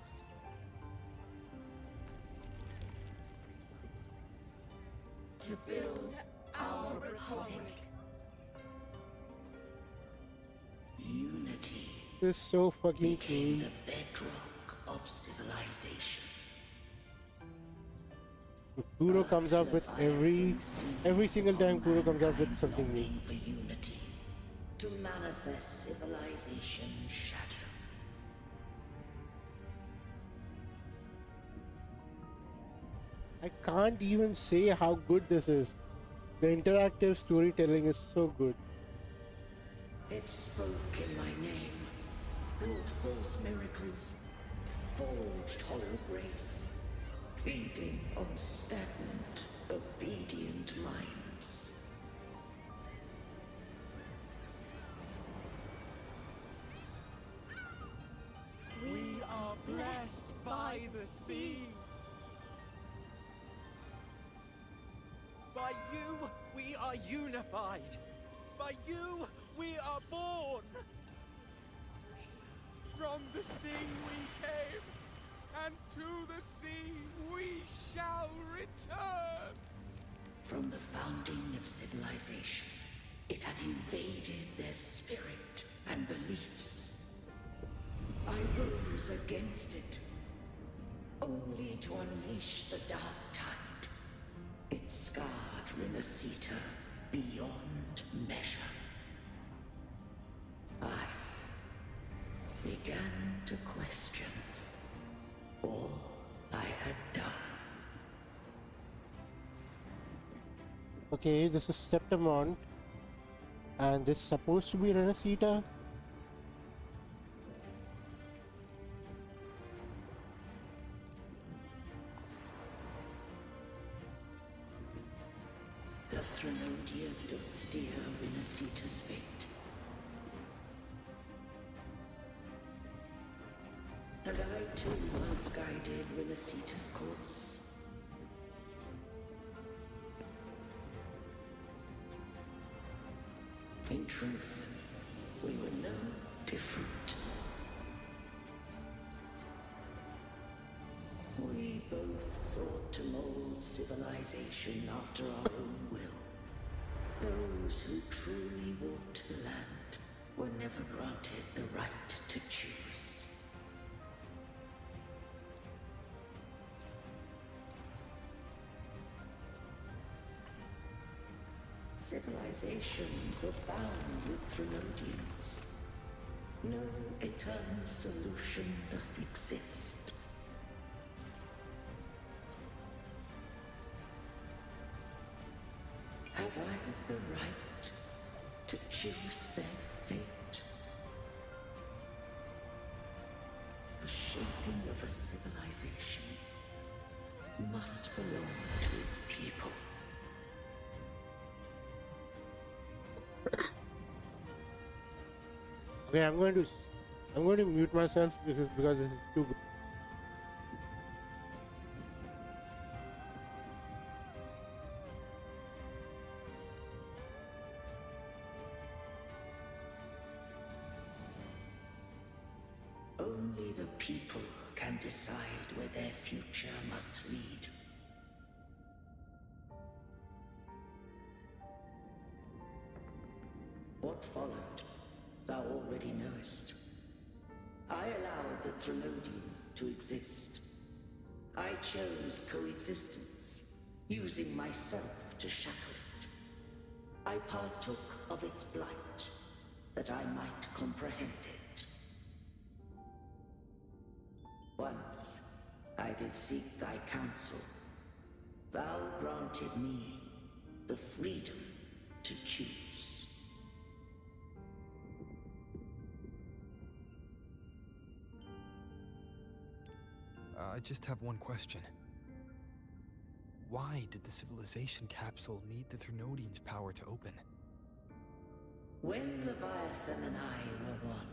To build our republic. Unity This is so fucking became cool. the bedrock of civilization. Kuro comes up with every single time Kuro comes up with something new. Longing for unity, to manifest civilization's shadow. I can't even say how good this is. The interactive storytelling is so good. It spoke in my name, wrought false miracles, forged hollow grace, feeding on stagnant, obedient minds. We are blessed by the sea. By you, we are unified. By you, we are born. From the sea we came, and to the sea we shall return. From the founding of civilization, it had invaded their spirit and beliefs. I rose against it, only to unleash the dark tide. It scarred Renescita beyond measure. I began to question all I had done. Okay, this is Septimont, and this is supposed to be Renacita. The Threnodian doth steer Renacita's fate. And I too once guided Renacita's course. In truth, we were no different. We both sought to mold civilization after our own will. Those who truly walked the land were never granted the right to choose. Civilizations abound with Threnodians. No eternal solution doth exist. Have I the right to choose their fate? The shaping of a civilization must belong to its people. Okay, I'm going to mute myself because this is too good. Only the people can decide where their future must lead. What followed, thou already knowest. I allowed the Threnodian to exist. I chose coexistence, using myself to shackle it. I partook of its blight, that I might comprehend it. Once, I did seek thy counsel. Thou granted me the freedom to choose. I just have one question. Why did the civilization capsule need the Threnodian's power to open? When Leviathan and I were one,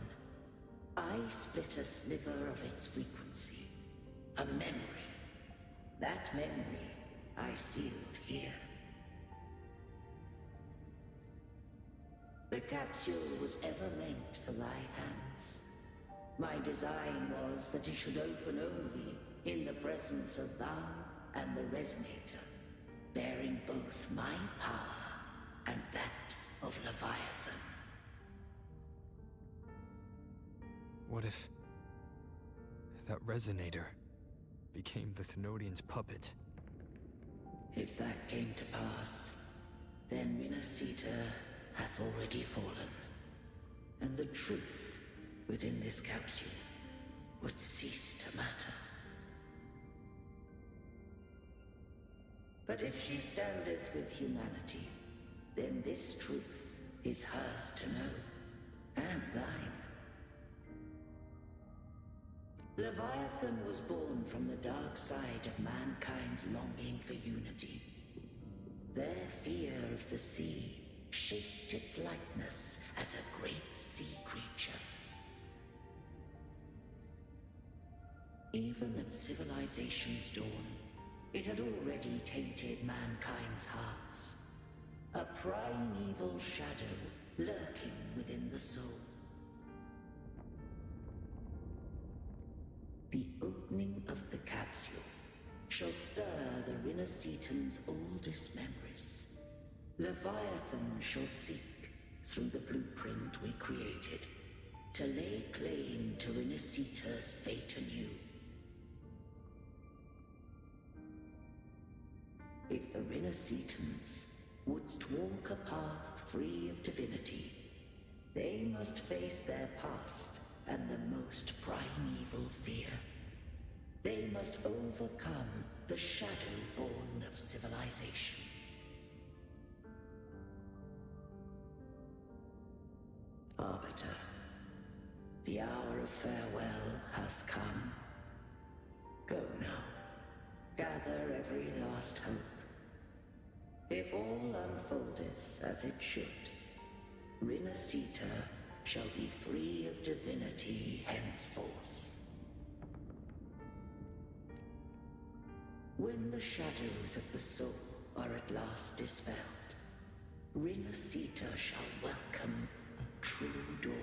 I split a sliver of its frequency. A memory. That memory I sealed here. The capsule was ever meant for thy hands. My design was that it should open only in the presence of thou and the Resonator, bearing both my power and that of Leviathan. What if that Resonator became the Thenodian's puppet? If that came to pass, then Renacita hath already fallen, and the truth within this capsule would cease to matter. But if she standeth with humanity, then this truth is hers to know, and thine. Leviathan was born from the dark side of mankind's longing for unity. Their fear of the sea shaped its likeness as a great sea creature. Even at civilization's dawn, it had already tainted mankind's hearts. A primeval shadow lurking within the soul. The opening of the capsule shall stir the Renacetan's oldest memories. Leviathan shall seek, through the blueprint we created, to lay claim to Renacita's fate anew. If the Renacitans wouldst walk a path free of divinity, they must face their past and the most primeval fear. They must overcome the shadow born of civilization. Arbiter, the hour of farewell hath come. Go now. Gather every last hope. If all unfoldeth as it should, Rinasita shall be free of divinity henceforth. When the shadows of the soul are at last dispelled, Rinasita shall welcome a true dawn,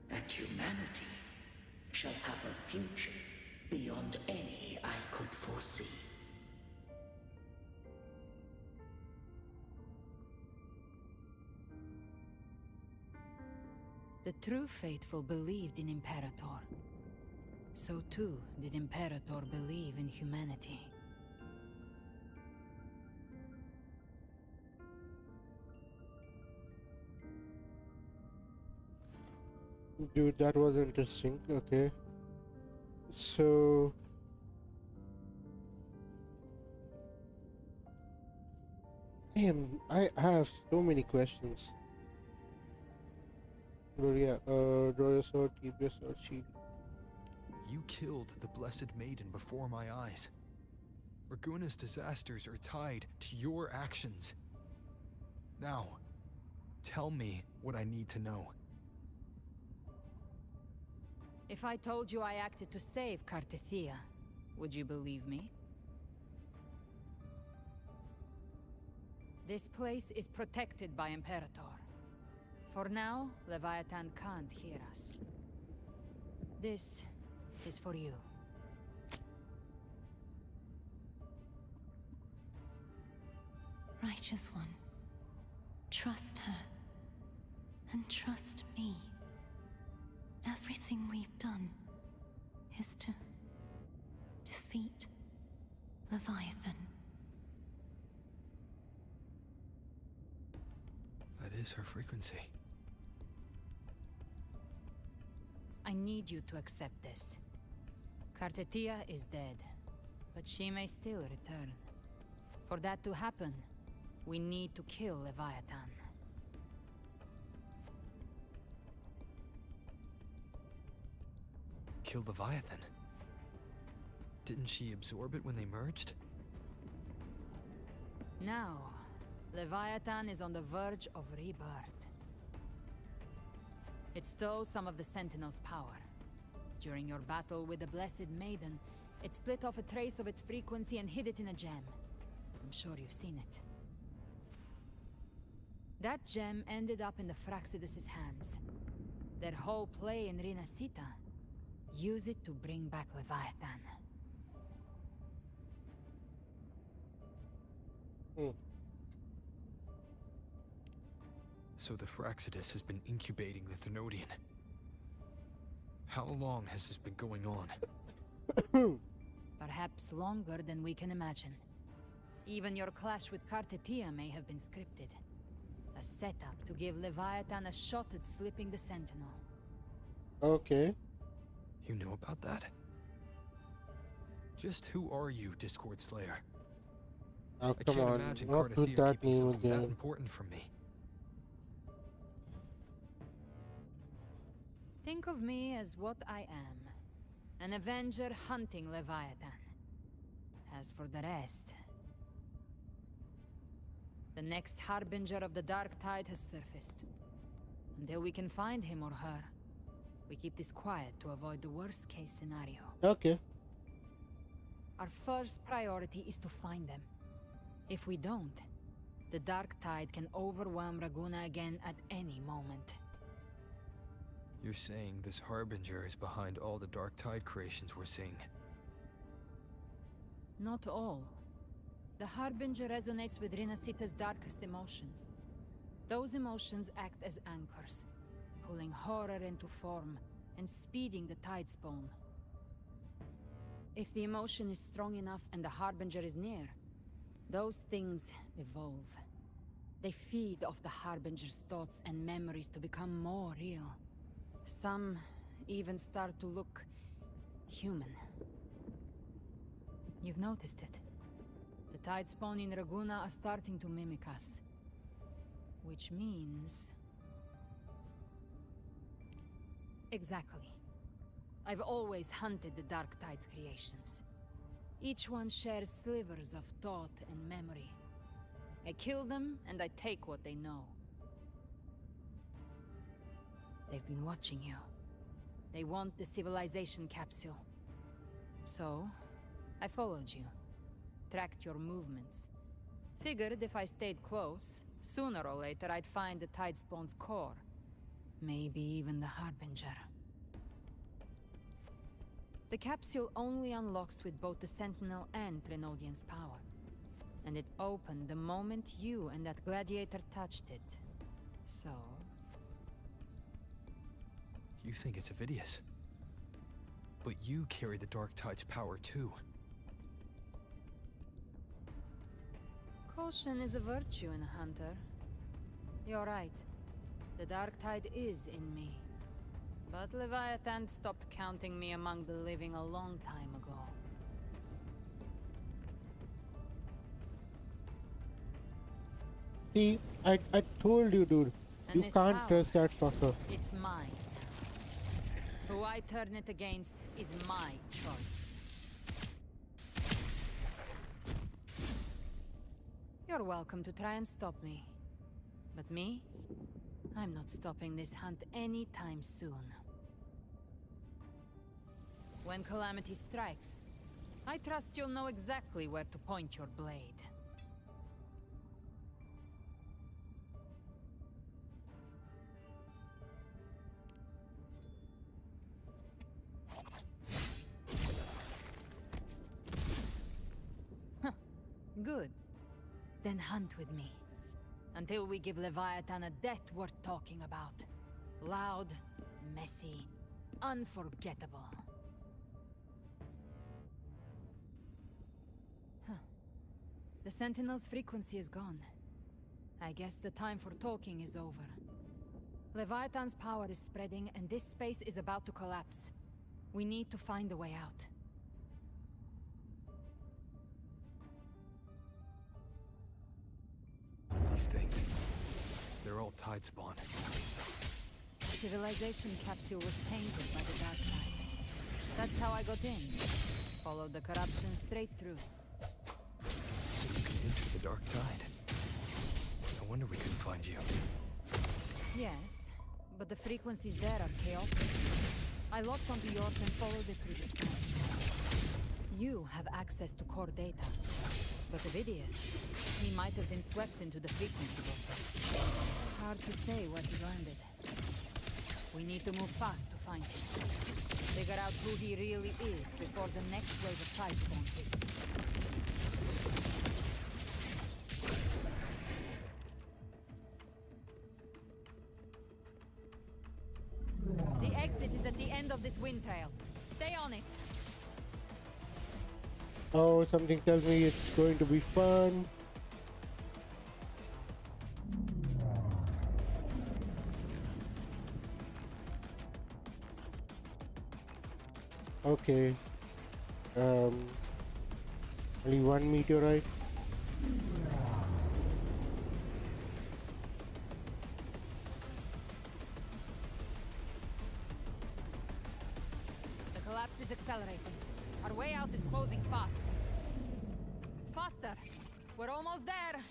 and humanity shall have a future beyond any I could foresee. The true faithful believed in Imperator. So too did Imperator believe in humanity. Dude, that was interesting. Okay. So... I have so many questions. But yeah, draw your sword, keep your sword shield. You killed the Blessed Maiden before my eyes. Raguna's disasters are tied to your actions. Now, tell me what I need to know. If I told you I acted to save Cartethia, would you believe me? This place is protected by Imperator. For now, Leviathan can't hear us. This is for you. Righteous One, trust her, and trust me. Everything we've done is to defeat Leviathan. That is her frequency. I need you to accept this. Cartethia is dead, but she may still return. For that to happen, we need to kill Leviathan. Kill Leviathan? Didn't she absorb it when they merged? Now, Leviathan is on the verge of rebirth. It stole some of the Sentinel's power. During your battle with the Blessed Maiden, it split off a trace of its frequency and hid it in a gem. I'm sure you've seen it. That gem ended up in the Fraxidus' hands. Their whole play in Rinasita, use it to bring back Leviathan. So the Fraxidus has been incubating the Thenodian. How long has this been going on? Perhaps longer than we can imagine. Even your clash with Cartethia may have been scripted. A setup to give Leviathan a shot at slipping the Sentinel. Okay. You know about that? Just who are you, Discord Slayer? Oh, I come can't on, imagine not with Cartethia that keeping name something that again. important from me. Think of me as what I am. An Avenger hunting Leviathan. As for the rest... The next Harbinger of the Dark Tide has surfaced. Until we can find him or her, we keep this quiet to avoid the worst-case scenario. Okay. Our first priority is to find them. If we don't, the Dark Tide can overwhelm Raguna again at any moment. You're saying this Harbinger is behind all the Dark Tide creations we're seeing? Not all. The Harbinger resonates with Rinasita's darkest emotions. Those emotions act as anchors, pulling horror into form and speeding the tide spawn. If the emotion is strong enough and the Harbinger is near, those things evolve. They feed off the Harbinger's thoughts and memories to become more real. Some even start to look human. You've noticed it. The tide spawn in Raguna are starting to mimic us. Which means... Exactly. I've always hunted the Dark Tide's creations. Each one shares slivers of thought and memory. I kill them, and I take what they know. They've been watching you. They want the civilization capsule. So, I followed you. Tracked your movements. Figured if I stayed close, sooner or later I'd find the Tidespawn's core. Maybe even the Harbinger. The capsule only unlocks with both the Sentinel and Trinodian's power. And it opened the moment you and that gladiator touched it. So... You think it's Avidius. But you carry the Dark Tide's power too. Caution is a virtue in a hunter. You're right. The Dark Tide is in me. But Leviathan stopped counting me among the living a long time ago. See, I told you, dude. And You this can't power, trust that fucker. it's mine. Who I turn it against is my choice. You're welcome to try and stop me. But me? I'm not stopping this hunt anytime soon. When calamity strikes, I trust you'll know exactly where to point your blade. Huh. Good. Then hunt with me. Until we give Leviathan a death worth talking about. Loud, messy, unforgettable. Huh. The Sentinel's frequency is gone. I guess the time for talking is over. Leviathan's power is spreading, and this space is about to collapse. We need to find a way out. These things, they're all Tidespawn. The civilization capsule was tainted by the Dark Tide. That's how I got in. Followed the corruption straight through. So you can enter the Dark Tide. No wonder we couldn't find you. Yes, but the frequencies there are chaotic. I locked onto yours and followed it through the sky. You have access to core data. But Avidius, he might have been swept into the frequency vortex. Hard to say where he landed. We need to move fast to find him. Figure out who he really is before the next wave of Tidespawn hits. The exit is at the end of this wind trail. Stay on it. Oh, something tells me it's going to be fun. Okay. Only one meteorite. The collapse is accelerating. Our way out is closing fast. Faster! We're almost there!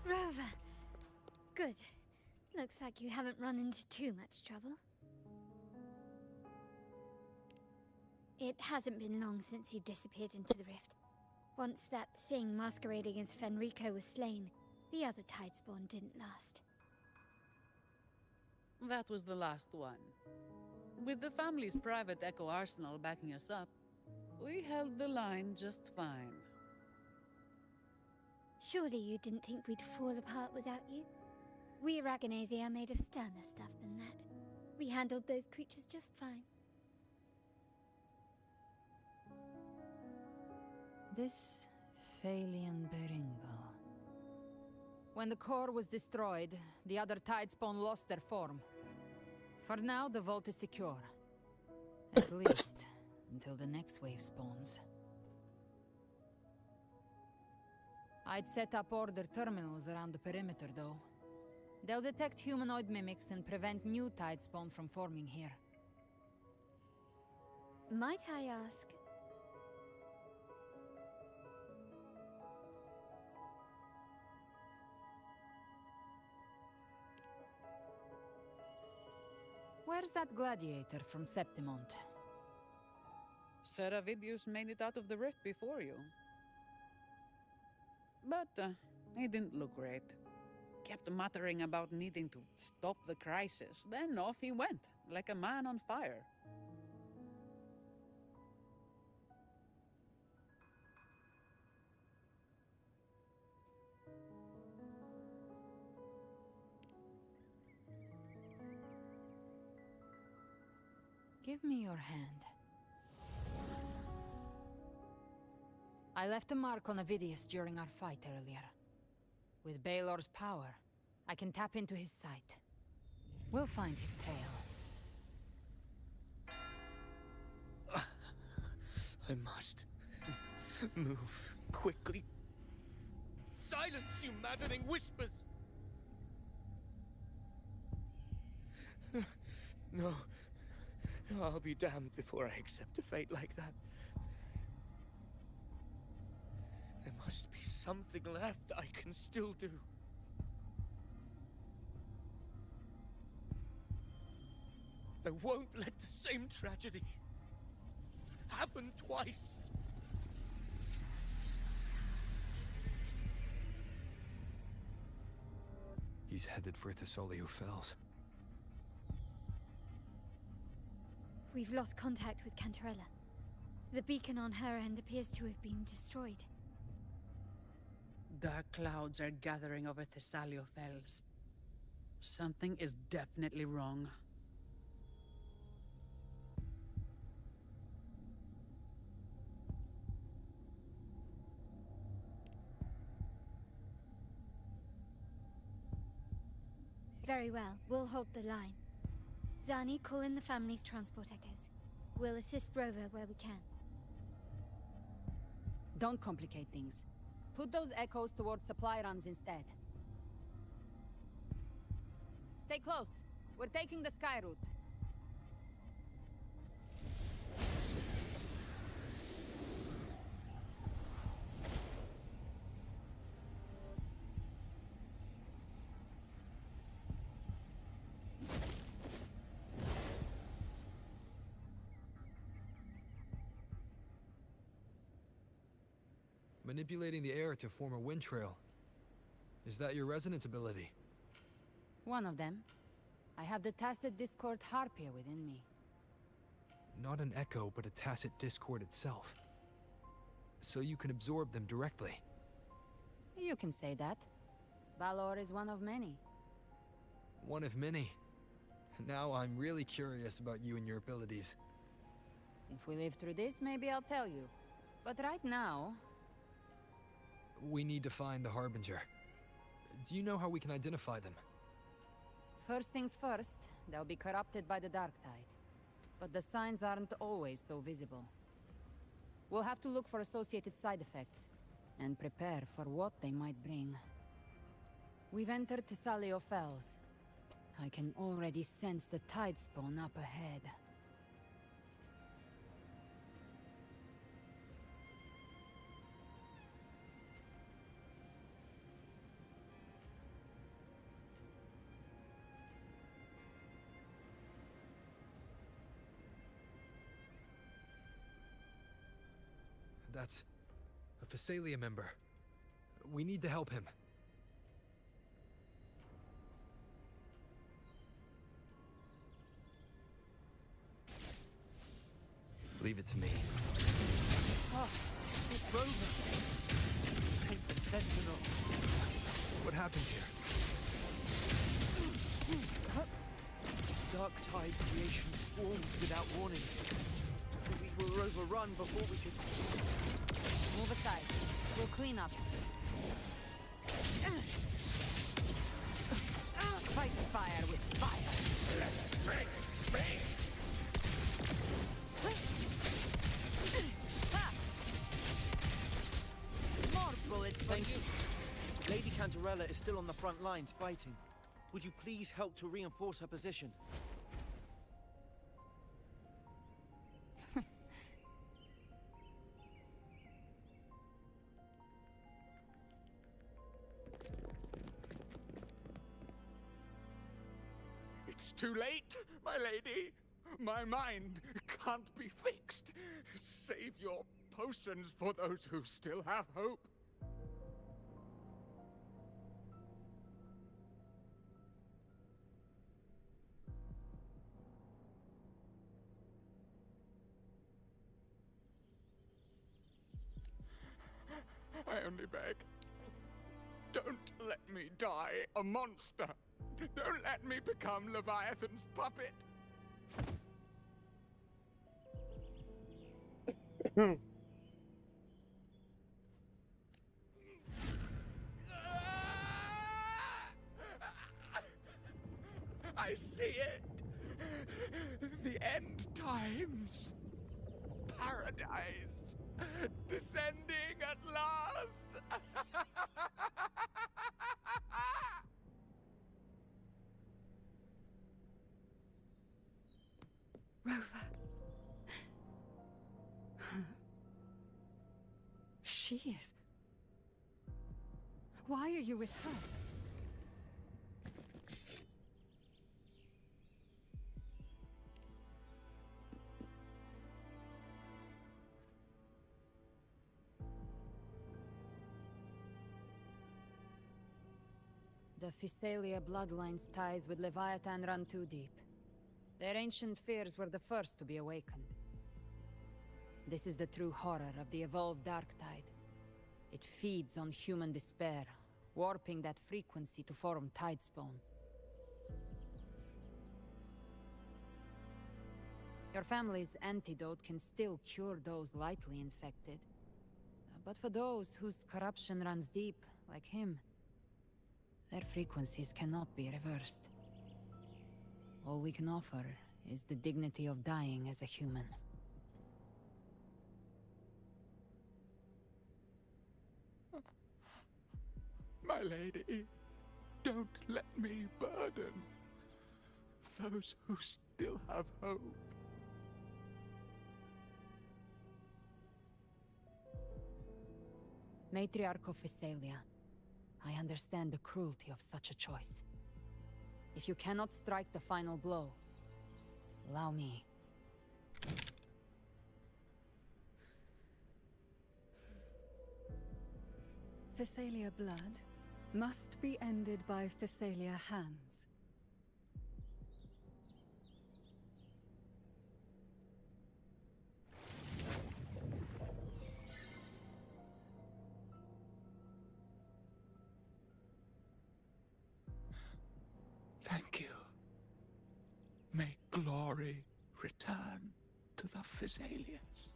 Rover. Good. Looks like you haven't run into too much trouble. It hasn't been long since you disappeared into the rift. Once that thing masquerading as Fenrico was slain, the other Tidespawn didn't last. That was the last one. With the family's private Echo arsenal backing us up, we held the line just fine. Surely you didn't think we'd fall apart without you? We Aragonese are made of sterner stuff than that. We handled those creatures just fine. This Phalian Beringo. When the core was destroyed, the other Tidespawn lost their form. For now, the vault is secure. At least, until the next wave spawns. I'd set up order terminals around the perimeter, though. They'll detect humanoid mimics and prevent new Tidespawn from forming here. Might I ask? Where's that gladiator from Septimont? Seravidius made it out of the rift before you. But he didn't look great. Kept muttering about needing to stop the crisis, then off he went, like a man on fire. Give me your hand. I left a mark on Avidius during our fight earlier. With Baelor's power, I can tap into his sight. We'll find his trail. I must move quickly. Silence, you maddening whispers! No. I'll be damned before I accept a fate like that. There must be something left I can still do. I won't let the same tragedy happen twice. He's headed for Thessalio Fells. We've lost contact with Cantarella. The beacon on her end appears to have been destroyed. Dark clouds are gathering over Thessalio Fells. Something is definitely wrong. Very well, we'll hold the line. Zani, call in the family's transport echoes. We'll assist Rover where we can. Don't complicate things. Put those echoes towards supply runs instead. Stay close. We're taking the sky route. Manipulating the air to form a wind trail. Is that your resonance ability? One of them. I have the Tacit Discord Harpia within me. Not an echo, but a Tacit Discord itself. So you can absorb them directly. You can say that. Balor is one of many. One of many. Now I'm really curious about you and your abilities. If we live through this, maybe I'll tell you. But right now... We need to find the Harbinger. Do you know how we can identify them? First things first, they'll be corrupted by the Dark Tide. But the signs aren't always so visible. We'll have to look for associated side effects, and prepare for what they might bring. We've entered Thessalio Fells. I can already sense the Tidespawn up ahead. That's A Phasalia member. We need to help him. Leave it to me. Oh, it's Rover. And the Sentinel. What happened here? Dark Tide creation swarmed without warning. We were overrun before we could... Move aside. We'll clean up. Fight fire with fire. Let's break me. More bullets for Thank you. Lady Cantarella is still on the front lines fighting. Would you please help to reinforce her position? It's too late, my lady. My mind can't be fixed. Save your potions for those who still have hope. I only beg. Don't let me die a monster. Don't let me become Leviathan's puppet. I see it. The end times. Paradise. Descending at last. Rover. She is. Why are you with her? The Phasalia bloodline's ties with Leviathan run too deep. Their ancient fears were the first to be awakened. This is the true horror of the evolved Dark Tide. It feeds on human despair, warping that frequency to form Tidespawn. Your family's antidote can still cure those lightly infected. But for those whose corruption runs deep, like him, their frequencies cannot be reversed. All we can offer is the dignity of dying as a human. My lady, don't let me burden those who still have hope. Matriarch of Phasalia, I understand the cruelty of such a choice. If you cannot strike the final blow, allow me. Phasalia blood must be ended by Phasalia hands. Thank you. May glory return to the Phasalias.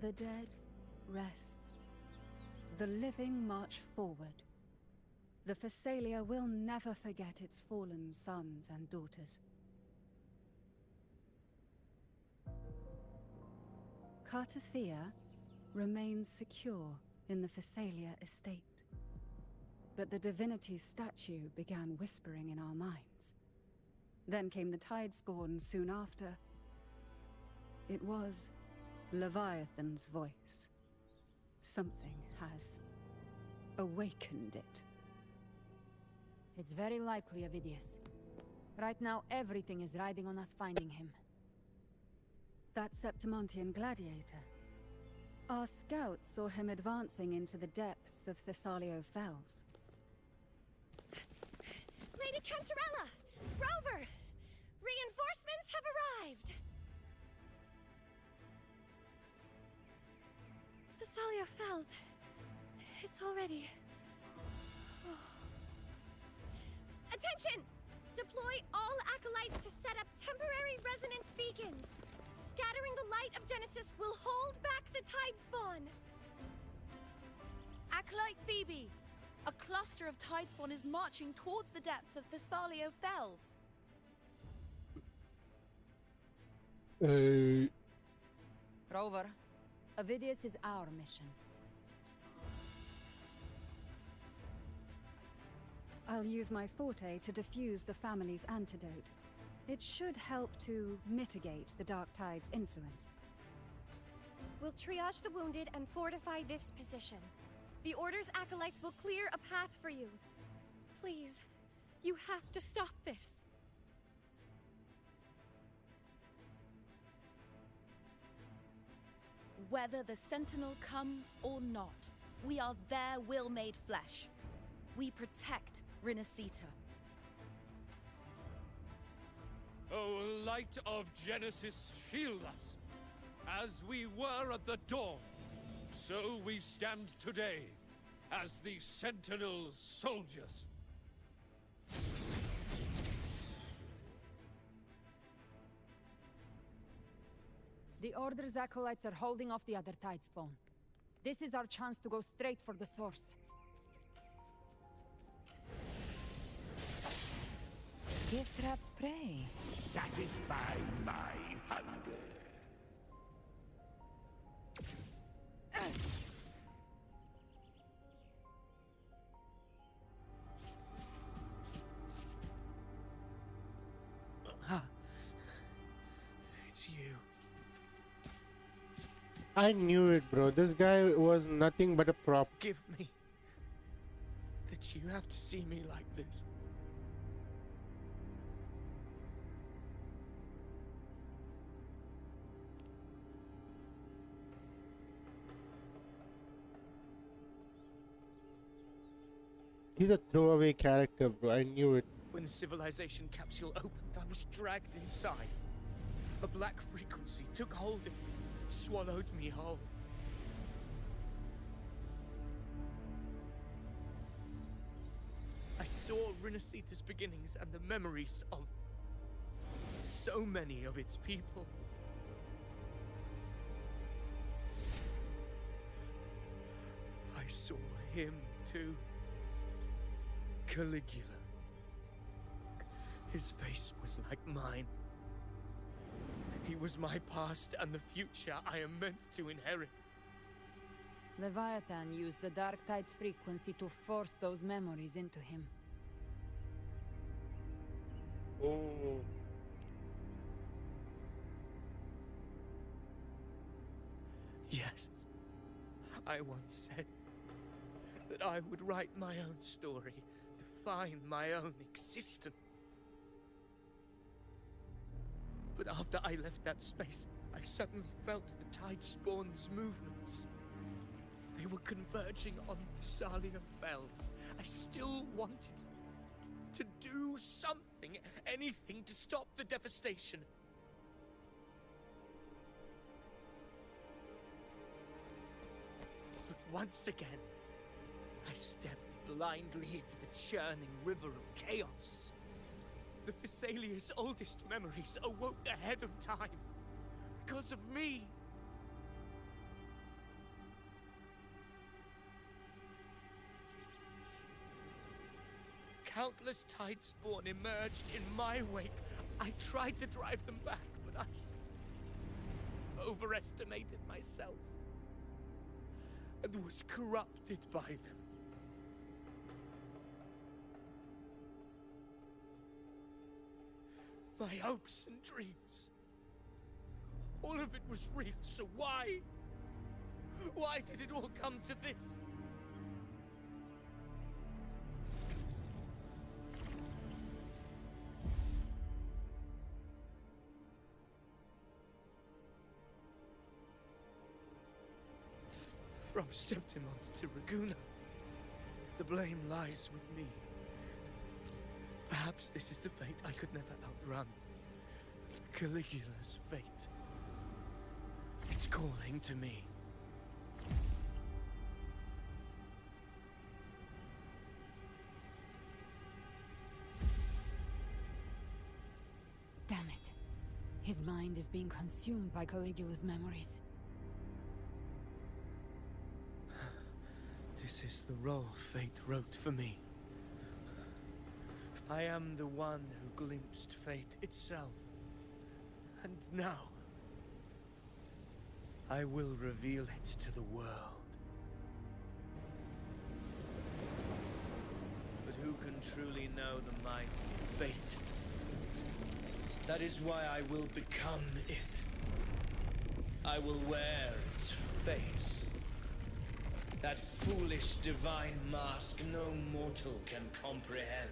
The dead rest. The living march forward. The Phasalia will never forget its fallen sons and daughters. Cartathea remains secure in the Phasalia estate. but the divinity's statue began whispering in our minds. Then came the Tidespawn soon after. It was Leviathan's voice. Something has awakened it. It's very likely, Avidius. Right now, everything is riding on us finding him. That Septimontian gladiator. Our scouts saw him advancing into the depths of Thessalio Fells. Lady Cantarella! Rover! Reinforcements have arrived! Thessalio Fells. It's already... Attention! Deploy all acolytes to set up temporary resonance beacons. Scattering the light of Genesis will hold back the Tidespawn. Acolyte Phoebe, a cluster of Tidespawn is marching towards the depths of Thessalio Fells. Rover, Avidius is our mission. I'll use my forte to defuse the family's antidote. It should help to mitigate the Dark Tide's influence. We'll triage the wounded and fortify this position. The Order's acolytes will clear a path for you. Please, you have to stop this. Whether the Sentinel comes or not, we are their will made flesh. We protect Rinasita. O light of Genesis, shield us. As we were at the dawn, so we stand today as the Sentinel's soldiers. The Order's acolytes are holding off the other Tidespawn. This is our chance to go straight for the source. Gift-wrapped prey. Satisfy my hunger. It's you. I knew it, bro. This guy was nothing but a prop. Give me that you have to see me like this. He's a throwaway character, bro. I knew it. When the civilization capsule opened, I was dragged inside. A black frequency took hold of me, swallowed me whole. I saw Rinasita's beginnings and the memories of so many of its people. I saw him too. Caligula. His face was like mine. He was my past and the future I am meant to inherit. Leviathan used the Dark Tide's frequency to force those memories into him. Oh. Yes. I once said that I would write my own story, define my own existence. But after I left that space, I suddenly felt the Tidespawn's movements. They were converging on Thessalio Fells. I still wanted to do something, anything to stop the devastation. But once again, I stepped blindly into the churning river of chaos. The Thessalia's oldest memories awoke ahead of time. Because of me. Countless Tidespawn emerged in my wake. I tried to drive them back, but I overestimated myself and was corrupted by them. My hopes and dreams. All of it was real, so why? Why did it all come to this? From Septimont to Raguna, the blame lies with me. Perhaps this is the fate I could never outrun. Caligula's fate. It's calling to me. Damn it. His mind is being consumed by Caligula's memories. This is the role fate wrote for me. I am the one who glimpsed fate itself. And now, I will reveal it to the world. But who can truly know the mind of fate? That is why I will become it. I will wear its face. That foolish divine mask no mortal can comprehend.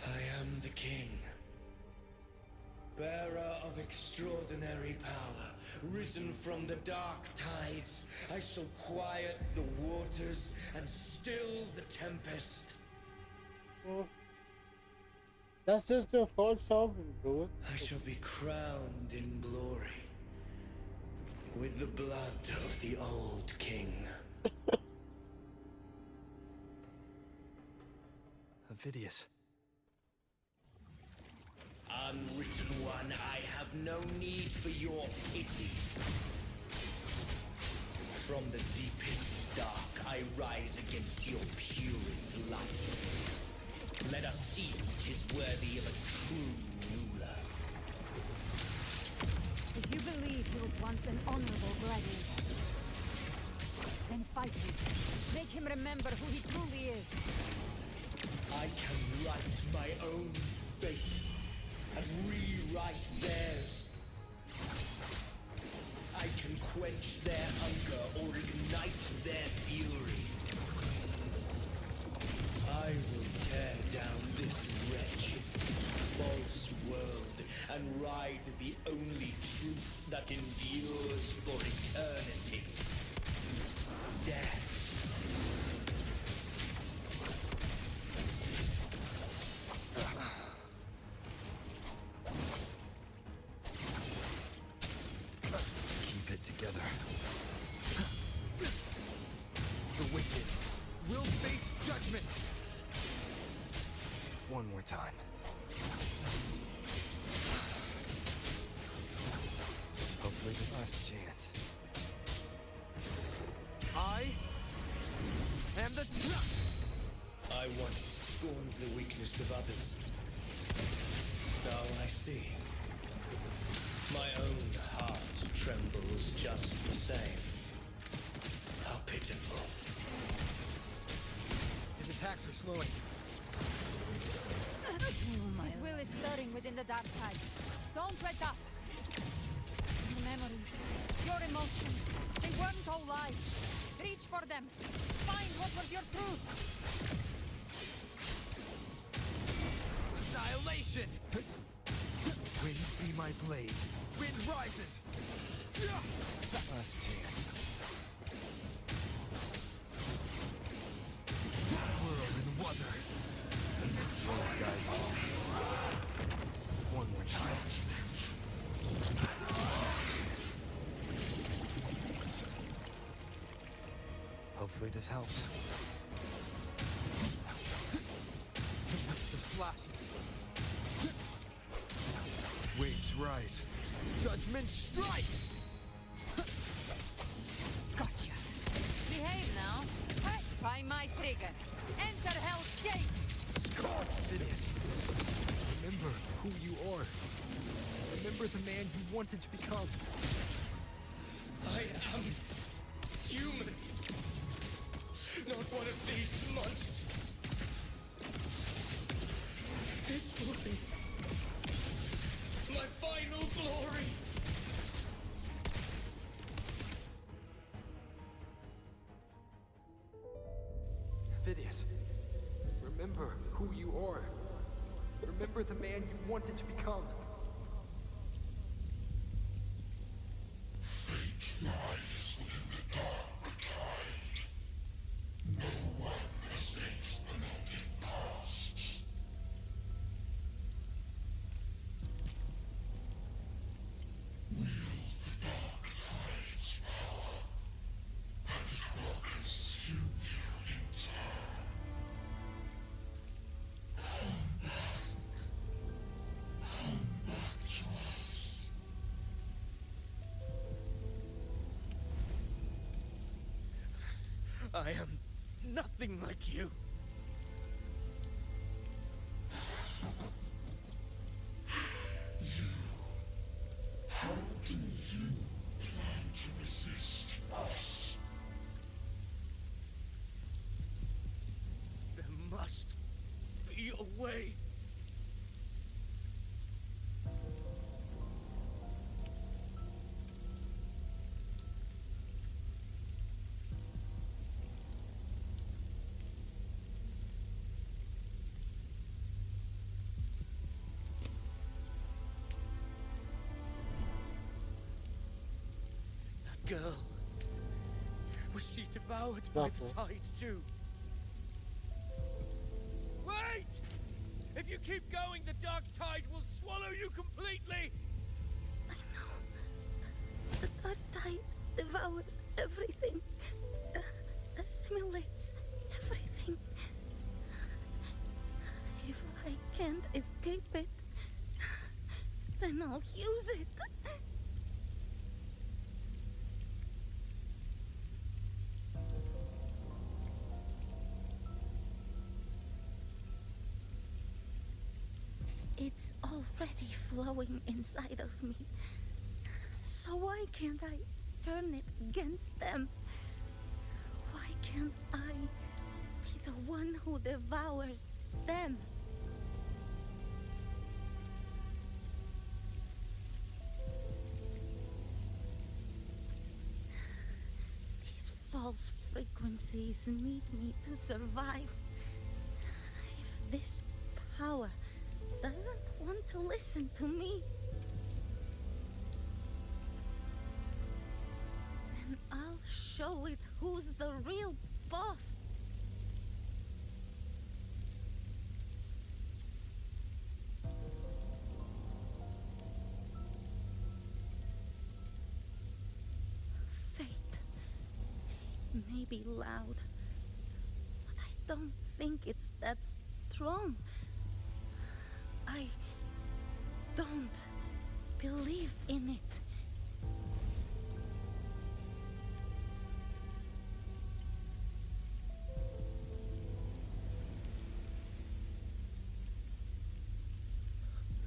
I am the king, bearer of extraordinary power, risen from the dark tides. I shall quiet the waters and still the tempest. That's just a false sovereign, bro. I shall be crowned in glory with the blood of the old king. Avidius. Unwritten one, I have no need for your pity. From the deepest dark, I rise against your purest light. Let us see which is worthy of a true ruler. If you believe he was once an honorable gladiator, then fight him. Make him remember who he truly is. I can write my own fate and rewrite theirs. I can quench their hunger or ignite their fury. I will tear down this wretched, false world and ride the only truth that endures for eternity. Death. Keep it together. The wicked will face judgment. One more time. Hopefully the last chance. I am the I once scorned the weakness of others. Now I see. My own heart trembles just the same. How pitiful. His attacks are slowing. His will is stirring within the dark tide. Don't let up. Your memories, your emotions, they weren't all lies. Reach for them. Find what was your truth. Annihilation! Wind be my blade. Wind rises! Last chance. Whirl and wuther. Won't guide me. One more time. Last chance. Hopefully this helps. Tempest of slashes. Waves rise. Judgment strikes! Gotcha. Behave now. By my trigger. Enter Hell's Gate! Scorched Sidious! Remember who you are. Remember the man you wanted to become. I am human. Not one of these monsters. This will be my final glory. Phidias, remember who you are. Remember the man you wanted to become. Fate lies within the dark tide. No one escapes the melting costs. Wield the dark tide's power, and it will consume you in turn. Come back. Come back to us. I am nothing like you. How do you plan to resist us? There must be a way. Girl, was she devoured by the tide too? Wait! If you keep going, the dark tide will swallow you completely! I know. The dark tide devours everything. Assimilates everything. If I can't escape it, then I'll use it. It's already flowing inside of me. So why can't I turn it against them? Why can't I be the one who devours them? These false frequencies need me to survive. If this power doesn't want to listen to me, then I'll show it who's the real boss. Fate may be loud, but I don't think it's that strong. I don't believe in it.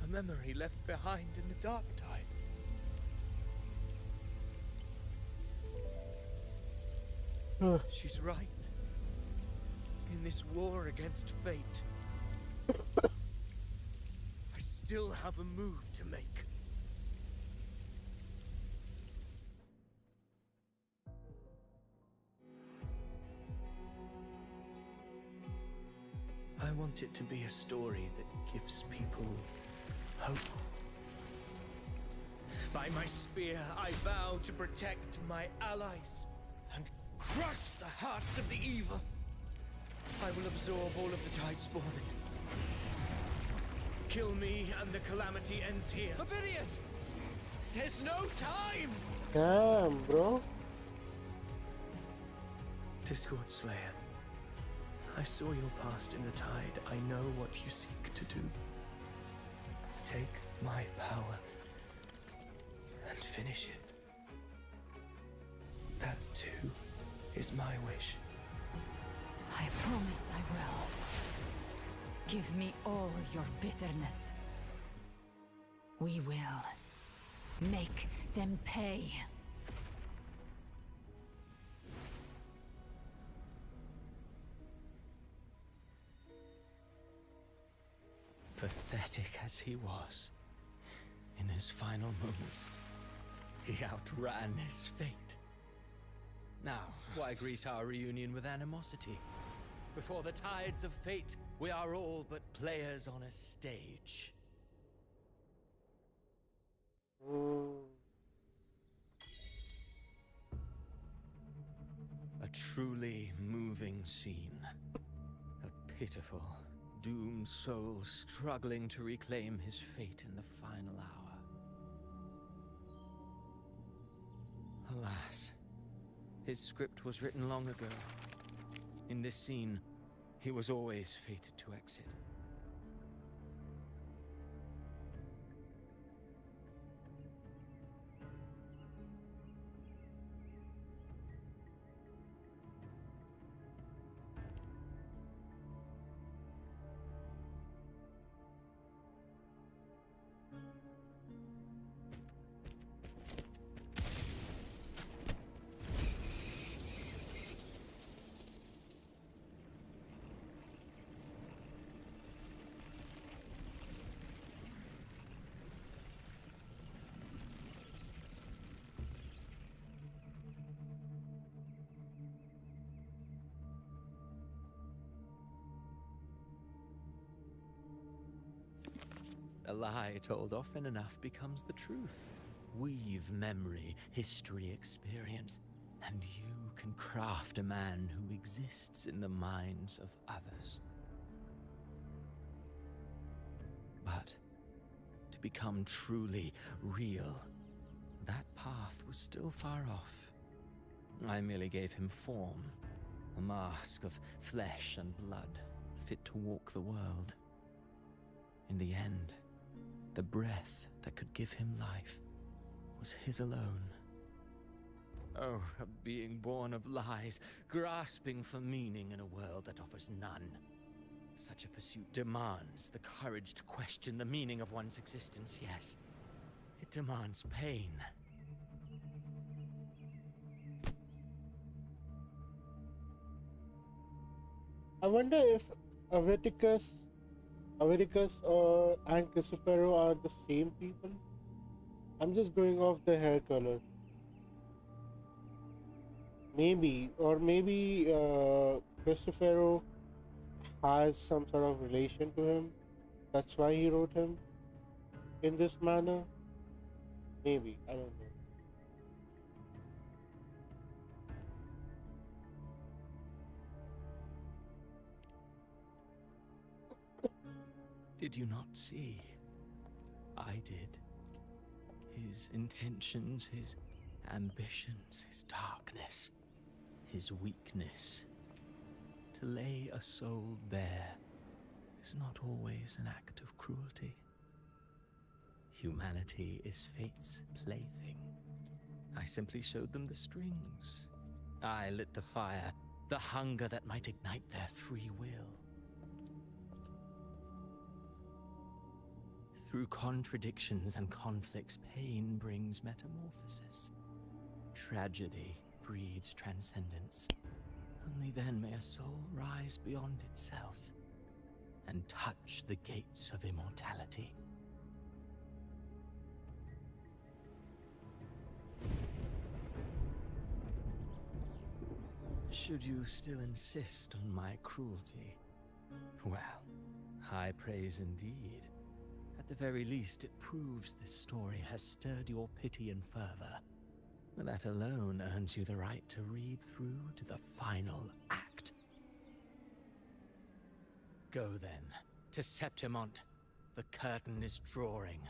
A memory left behind in the dark tide. She's right. In this war against fate, I still have a move to make. I want it to be a story that gives people hope. By my spear, I vow to protect my allies and crush the hearts of the evil. I will absorb all of the tide spawn. Kill me and the calamity ends here. Phidias! There's no time! Damn, bro. Discord Slayer, I saw your past in the tide. I know what you seek to do. Take my power and finish it. That too is my wish. I promise I will. Give me all your bitterness. We will make them pay. Pathetic as he was, in his final moments, he outran his fate. Now, why greet our reunion with animosity? Before the tides of fate, we are all but players on a stage. A truly moving scene. A pitiful, doomed soul struggling to reclaim his fate in the final hour. Alas, his script was written long ago. In this scene, he was always fated to exit. A lie told often enough becomes the truth. Weave memory, history, experience, and you can craft a man who exists in the minds of others. But to become truly real, that path was still far off. I merely gave him form, a mask of flesh and blood, fit to walk the world. In the end, the breath that could give him life was his alone. Oh, a being born of lies, grasping for meaning in a world that offers none. Such a pursuit demands the courage to question the meaning of one's existence, yes. It demands pain. I wonder if Aviticus and Crucifero are the same people. I'm just going off the hair color. Maybe, or maybe Crucifero has some sort of relation to him. That's why he wrote him in this manner. Maybe, I don't know. Did you not see? I did. His intentions, his ambitions, his darkness, his weakness. To lay a soul bare is not always an act of cruelty. Humanity is fate's plaything. I simply showed them the strings. I lit the fire, the hunger that might ignite their free will. Through contradictions and conflicts, pain brings metamorphosis. Tragedy breeds transcendence. Only then may a soul rise beyond itself and touch the gates of immortality. Should you still insist on my cruelty? Well, high praise indeed. At the very least, it proves this story has stirred your pity and fervor. That alone earns you the right to read through to the final act. Go then, to Septimont. The curtain is drawing.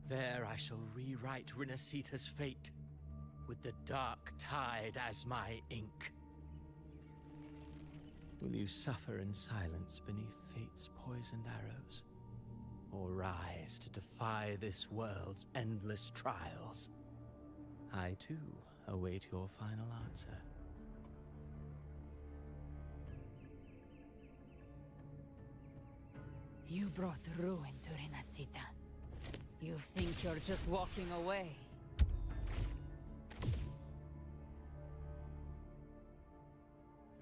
There I shall rewrite Rinasita's fate, with the dark tide as my ink. Will you suffer in silence beneath fate's poisoned arrows? Or rise to defy this world's endless trials? I, too, await your final answer. You brought ruin to Rinasita. You think you're just walking away?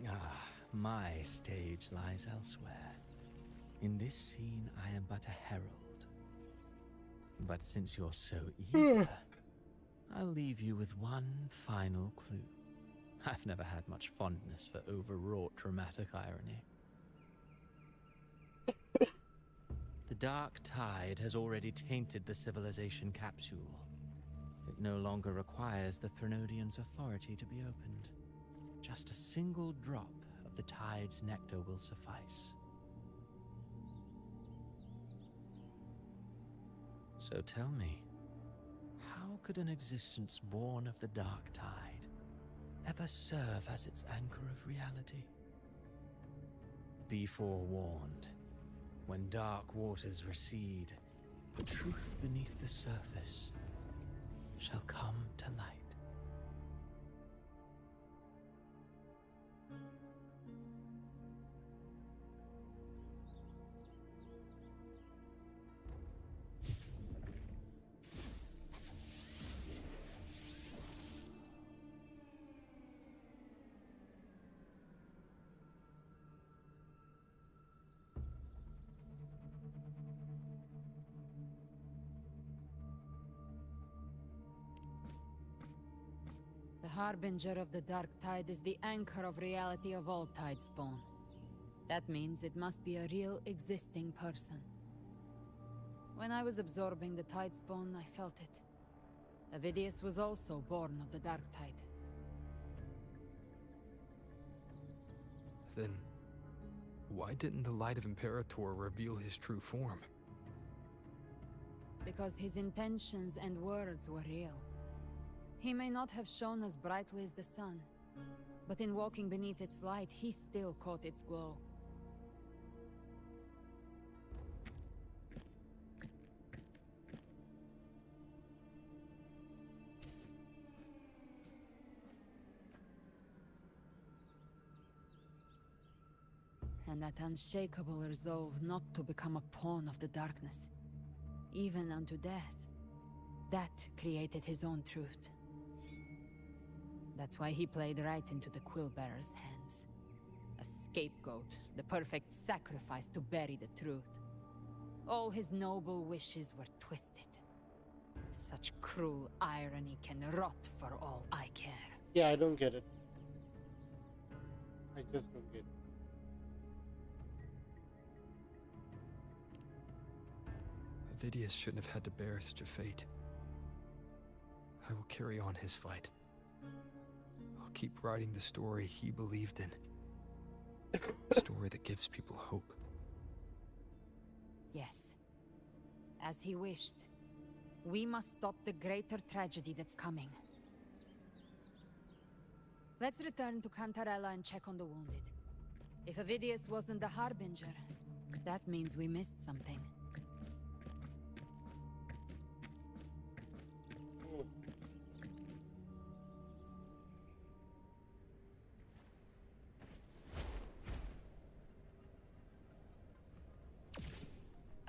Ah, my stage lies elsewhere. In this scene, I am but a herald. But since you're so eager, I'll leave you with one final clue. I've never had much fondness for overwrought dramatic irony. The dark tide has already tainted the civilization capsule. It no longer requires the Threnodians' authority to be opened. Just a single drop of the tide's nectar will suffice. So tell me, how could an existence born of the dark tide ever serve as its anchor of reality? Be forewarned. When dark waters recede, the truth beneath the surface shall come to light. The Harbinger of the Dark Tide is the anchor of reality of all Tidespawn. That means it must be a real existing person. When I was absorbing the Tidespawn, I felt it. Avidius was also born of the Dark Tide. Then, why didn't the Light of Imperator reveal his true form? Because his intentions and words were real. He may not have shone as brightly as the sun, but in walking beneath its light, he still caught its glow. And that unshakable resolve not to become a pawn of the darkness, even unto death, that created his own truth. That's why he played right into the Quillbearer's hands. A scapegoat, the perfect sacrifice to bury the truth. All his noble wishes were twisted. Such cruel irony can rot for all I care. Yeah, I don't get it. I just don't get it. Avidius shouldn't have had to bear such a fate. I will carry on his fight. I'll keep writing the story he believed in. A story that gives people hope. Yes. As he wished. We must stop the greater tragedy that's coming. Let's return to Cantarella and check on the wounded. If Avidius wasn't the Harbinger, that means we missed something.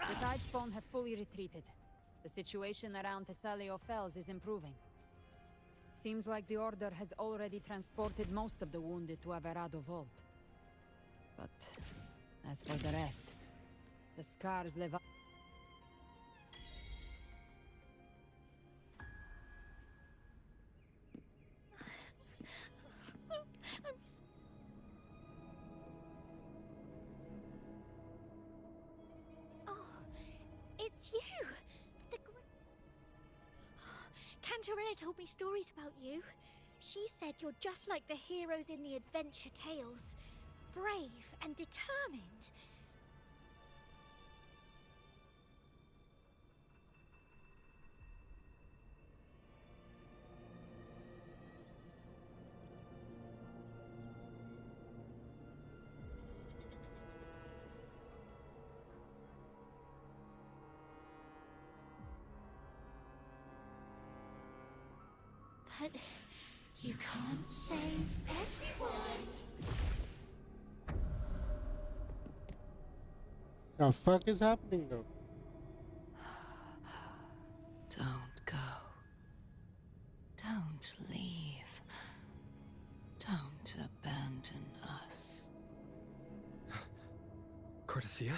The Tidespawn have fully retreated. The situation around Thessalio Fells is improving. Seems like the Order has already transported most of the wounded to Averado Vault. But as for the rest, the scars live up. It's you! Cantarella told me stories about you. She said you're just like the heroes in the adventure tales. Brave and determined. But you can't save everyone. The fuck is happening though? Don't go. Don't leave. Don't abandon us. Cardathia?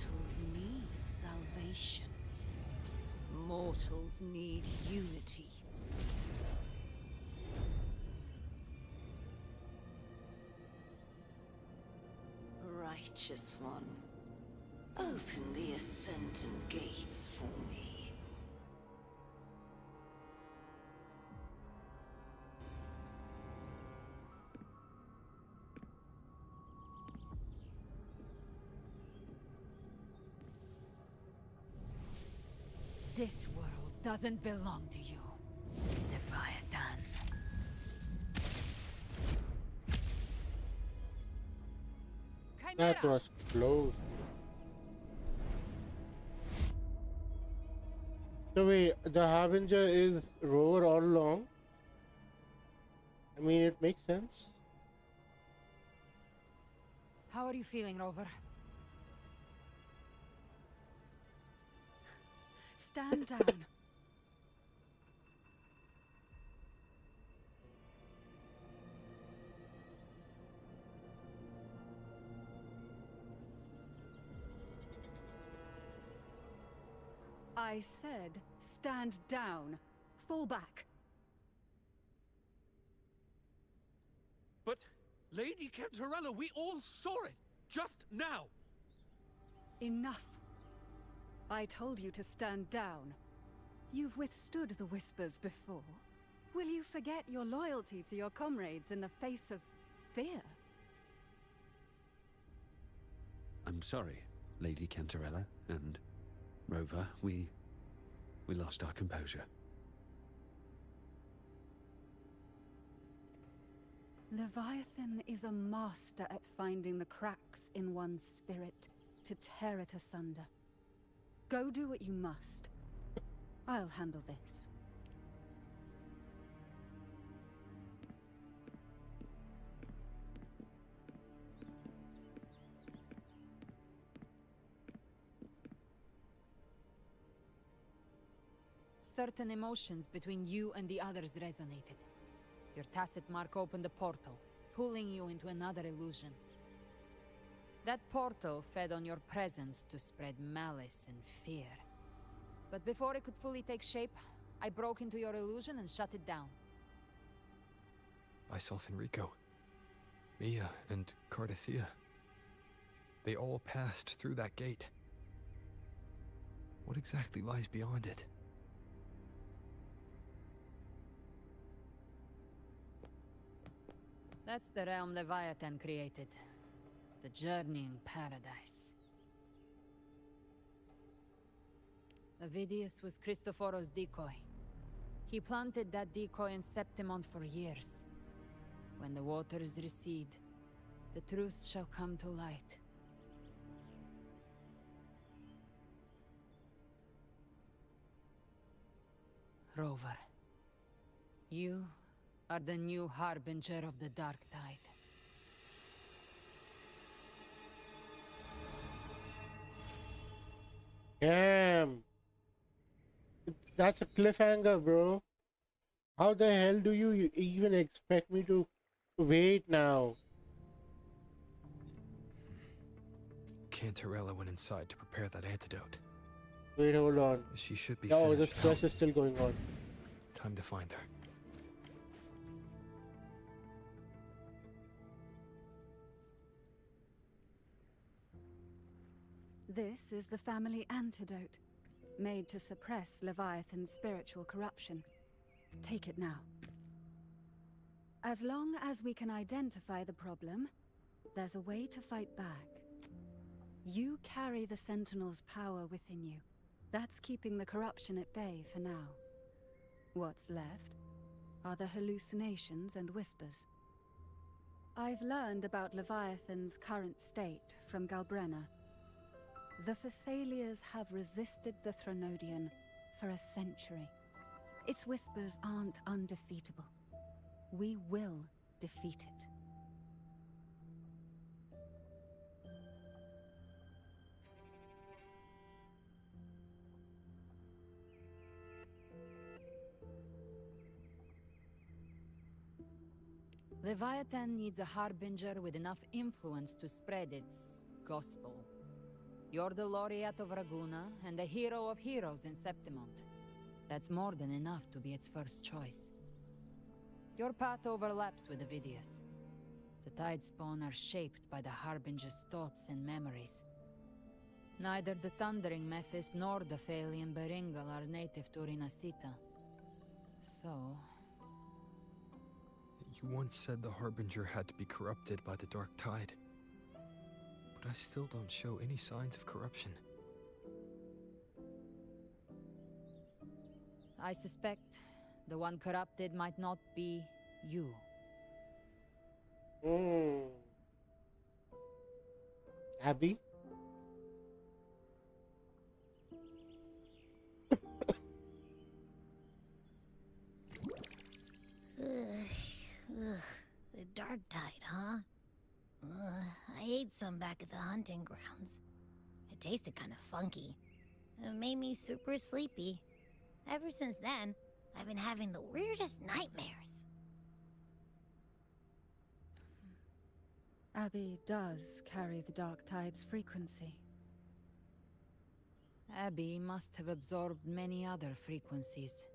Mortals need salvation. Mortals need unity. Righteous One, open the Ascendant gates for me. This world doesn't belong to you, Leviathan. That was close. So wait, the Harbinger is Rover all along? I mean, it makes sense. How are you feeling, Rover? Stand down. I said, stand down. Fall back. But, Lady Cantarella, we all saw it! Just now! Enough. I told you to stand down. You've withstood the whispers before. Will you forget your loyalty to your comrades in the face of fear? I'm sorry, Lady Cantarella and Rover. We lost our composure. Leviathan is a master at finding the cracks in one's spirit to tear it asunder. Go do what you must. I'll handle this. Certain emotions between you and the others resonated. Your tacit mark opened a portal, pulling you into another illusion. That portal fed on your presence to spread malice and fear. But before it could fully take shape, I broke into your illusion and shut it down. I saw Fenrico, Mia, and Cardathea. They all passed through that gate. What exactly lies beyond it? That's the realm Leviathan created. The journeying paradise. Avidius was Cristoforo's decoy. He planted that decoy in Septimont for years. When the waters recede, the truth shall come to light. Rover, you are the new harbinger of the Dark Tide. Damn. That's a cliffhanger, bro. How the hell do you even expect me to wait now? Cantarella went inside to prepare that antidote. Wait, hold on. She should be Oh, this finished. quest is still going on. Time to find her. This is the family antidote, made to suppress Leviathan's spiritual corruption. Take it now. As long as we can identify the problem, there's a way to fight back. You carry the Sentinel's power within you. That's keeping the corruption at bay for now. What's left are the hallucinations and whispers. I've learned about Leviathan's current state from Galbrena. The Thessalians have resisted the Thronodian for a century. Its whispers aren't undefeatable. We will defeat it. Leviathan needs a harbinger with enough influence to spread its gospel. You're the laureate of Raguna and the hero of heroes in Septimont. That's more than enough to be its first choice. Your path overlaps with Ovidius. The Tidespawn are shaped by the Harbinger's thoughts and memories. Neither the Thundering Mephis nor the Phalian Beringal are native to Rinasita. So... You once said the Harbinger had to be corrupted by the Dark Tide. But I still don't show any signs of corruption. I suspect the one corrupted might not be you. Abby? The Dark Tide, huh? I ate some back at the hunting grounds. It tasted kind of funky. It made me super sleepy. Ever since then, I've been having the weirdest nightmares. Abby does carry the Dark Tide's frequency. Abby must have absorbed many other frequencies.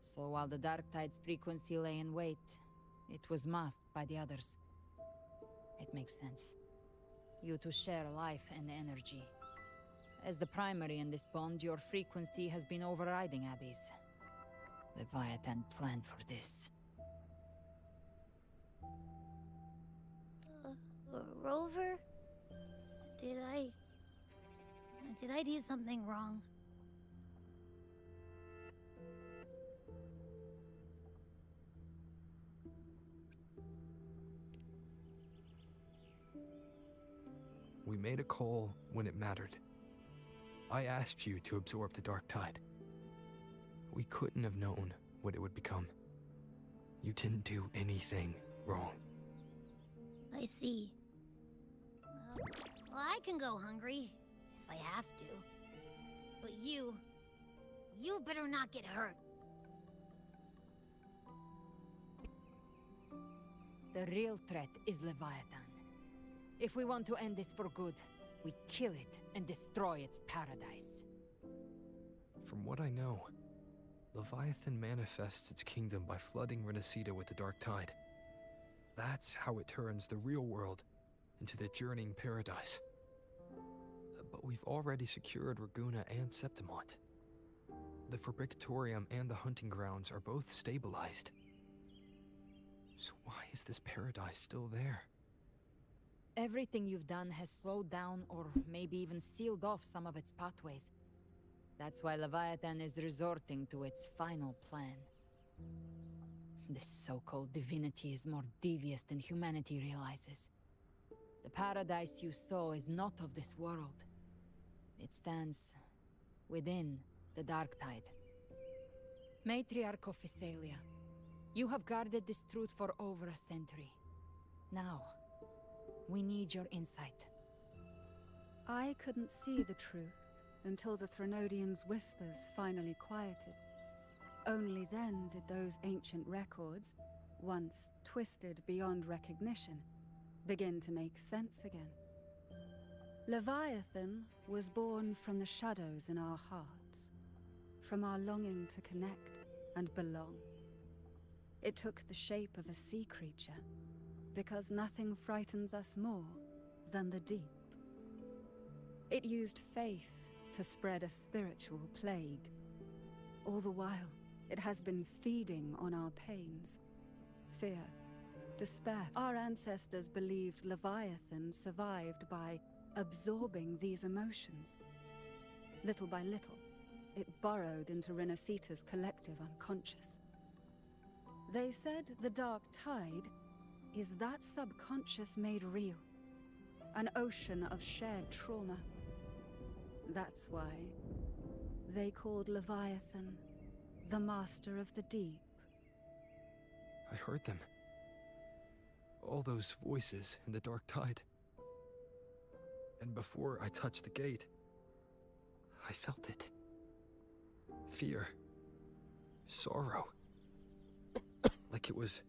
So while the Dark Tide's frequency lay in wait, it was masked by the others. It makes sense. You two share life and energy. As the primary in this bond, your frequency has been overriding Abby's. Leviathan planned for this. Rover? Did I do something wrong? We made a call when it mattered. I asked you to absorb the Dark Tide. We couldn't have known what it would become. You didn't do anything wrong. I see. Well, I can go hungry, if I have to. But you better not get hurt. The real threat is Leviathan. If we want to end this for good, we kill it and destroy its paradise. From what I know, Leviathan manifests its kingdom by flooding Rinasita with the Dark Tide. That's how it turns the real world into the journeying paradise. But we've already secured Raguna and Septimont. The Fabricatorium and the hunting grounds are both stabilized. So why is this paradise still there? Everything you've done has slowed down or maybe even sealed off some of its pathways. That's why Leviathan is resorting to its final plan. This so-called divinity is more devious than humanity realizes. The paradise you saw is not of this world. It stands within the Dark Tide. Matriarch of Physalia, you have guarded this truth for over a century. Now, we need your insight. I couldn't see the truth until the Threnodians' whispers finally quieted. Only then did those ancient records, once twisted beyond recognition, begin to make sense again. Leviathan was born from the shadows in our hearts, from our longing to connect and belong. It took the shape of a sea creature, because nothing frightens us more than the deep. It used faith to spread a spiritual plague. All the while, it has been feeding on our pains. Fear, despair. Our ancestors believed Leviathan survived by absorbing these emotions. Little by little, it burrowed into Rinasita's collective unconscious. They said the Dark Tide is that subconscious made real. An ocean of shared trauma. That's why they called Leviathan the Master of the Deep. I heard them. All those voices in the Dark Tide. And before I touched the gate, I felt it. Fear. Sorrow. Like it was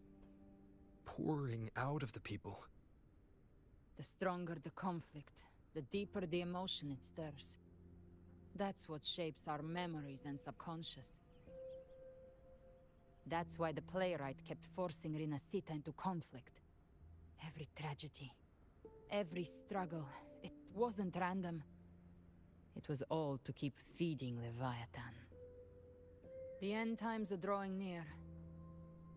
pouring out of the people. The stronger the conflict, the deeper the emotion it stirs. That's what shapes our memories and subconscious. That's why the playwright kept forcing Rinascita into conflict. Every tragedy, every struggle, it wasn't random. It was all to keep feeding Leviathan. The end times are drawing near.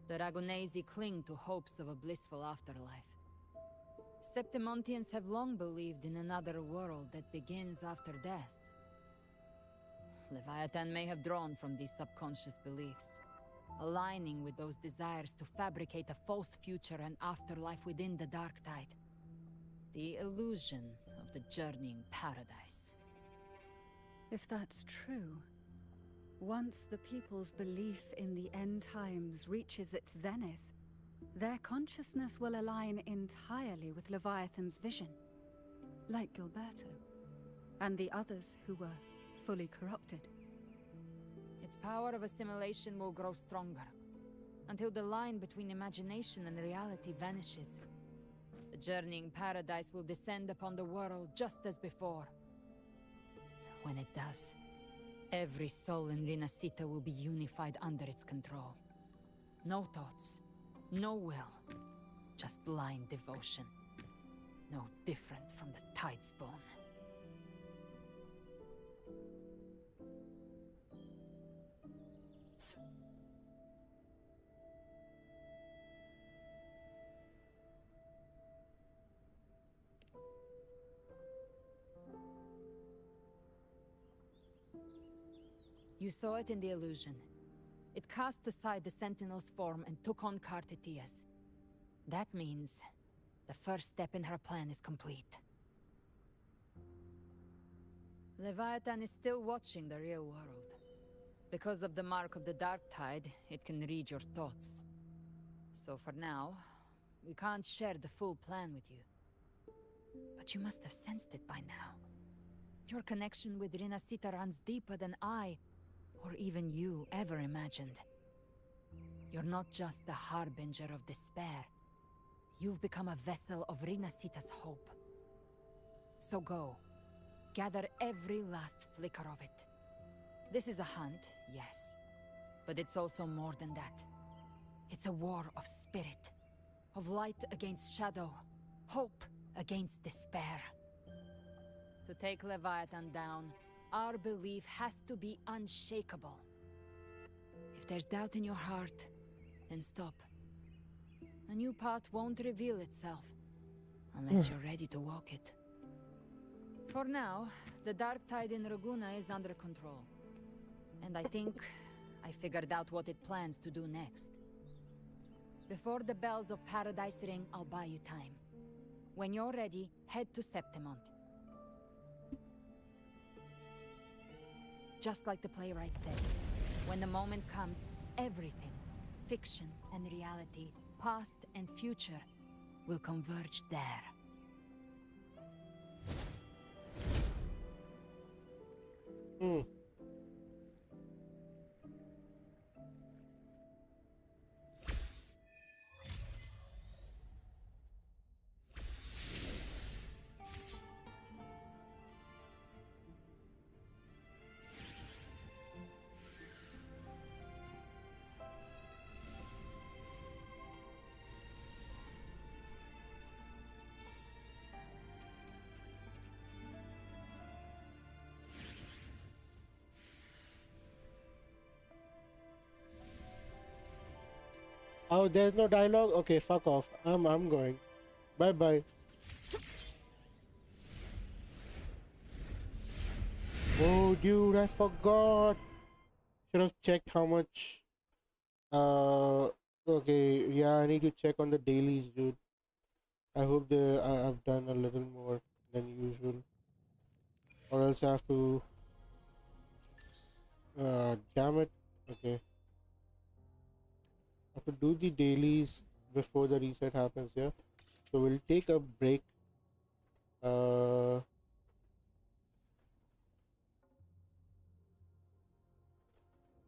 The Ragonesi cling to hopes of a blissful afterlife. Septimontians have long believed in another world that begins after death. Leviathan may have drawn from these subconscious beliefs, aligning with those desires to fabricate a false future and afterlife within the Dark Tide. The illusion of the journeying paradise. If that's true, once the people's belief in the end times reaches its zenith, their consciousness will align entirely with Leviathan's vision, like Gilberto, and the others who were fully corrupted. Its power of assimilation will grow stronger, until the line between imagination and reality vanishes. The journeying paradise will descend upon the world just as before. When it does, every soul in Rinascita will be unified under its control. No thoughts, no will, just blind devotion. No different from the Tidespawn. You saw it in the illusion. It cast aside the Sentinel's form and took on Cartitia's. That means the first step in her plan is complete. Leviathan is still watching the real world. Because of the mark of the Dark Tide, it can read your thoughts. So for now, we can't share the full plan with you. But you must have sensed it by now. Your connection with Rinascita runs deeper than I, or even you, ever imagined. You're not just the harbinger of despair. You've become a vessel of Rinascita's hope. So go. Gather every last flicker of it. This is a hunt, yes. But it's also more than that. It's a war of spirit. Of light against shadow. Hope against despair. To take Leviathan down, our belief has to be unshakable. If there's doubt in your heart, then stop. A new path won't reveal itself, unless you're ready to walk it. For now, the Dark Tide in Raguna is under control. And I think I figured out what it plans to do next. Before the bells of Paradise ring, I'll buy you time. When you're ready, head to Septimont. Just like the playwright said, when the moment comes, everything, fiction and reality, past and future, will converge there. Oh, there's no dialogue? Okay, fuck off. I'm going. Bye bye. Oh, dude, I forgot. Should have checked how much. Okay, yeah, I need to check on the dailies, dude. I hope I've done a little more than usual, or else I have to. Damn it. Okay. I have to do the dailies before the reset happens, yeah? So we'll take a break.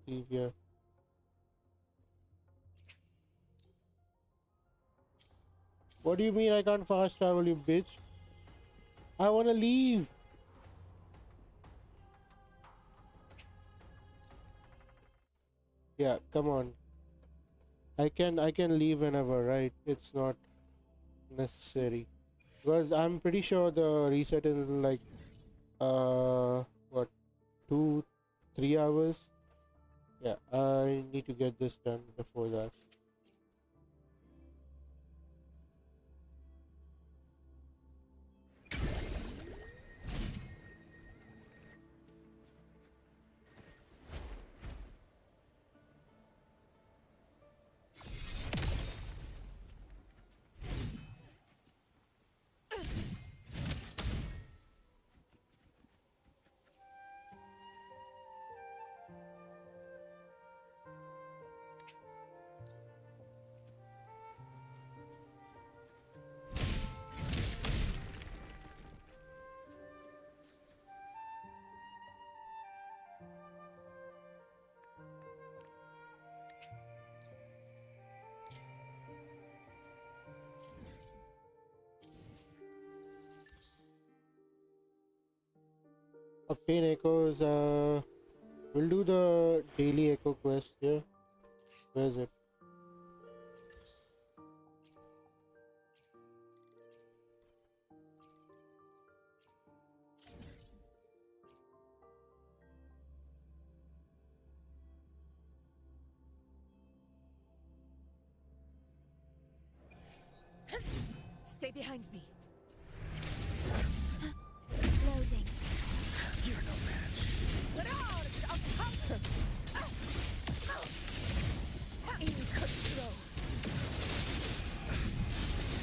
Leave here. What do you mean I can't fast travel, you bitch? I wanna leave. Yeah, come on. I can leave whenever, right? It's not necessary. Because I'm pretty sure the reset is in like what 2-3 hours. Yeah, I need to get this done before that. Obtain echoes. We'll do the daily echo quest here. Where is it? Stay behind me. Loading. You're no match. Roars of hunger. In control.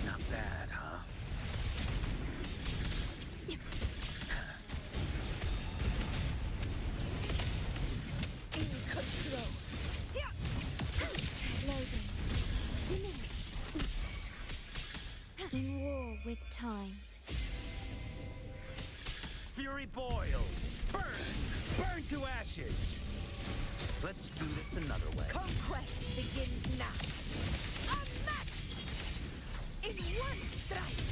Not bad, huh? In control. Loading. Diminish. In war with time. Fury boils! Burn! Burn to ashes! Let's do this another way. Conquest begins now. Unmatched! In one strike!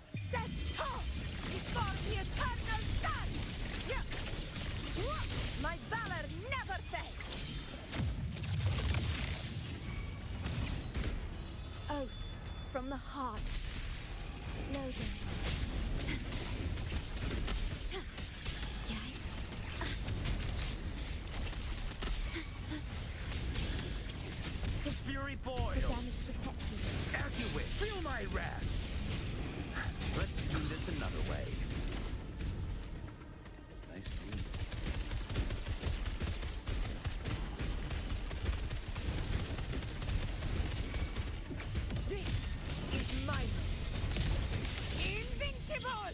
Stand tall before the eternal sun! My valor never fails! Oath from the heart. Loading. Fury The boils! damage detected. As you wish. Feel my wrath! Let's do this another way. Nice view. This is my moment. Invincible!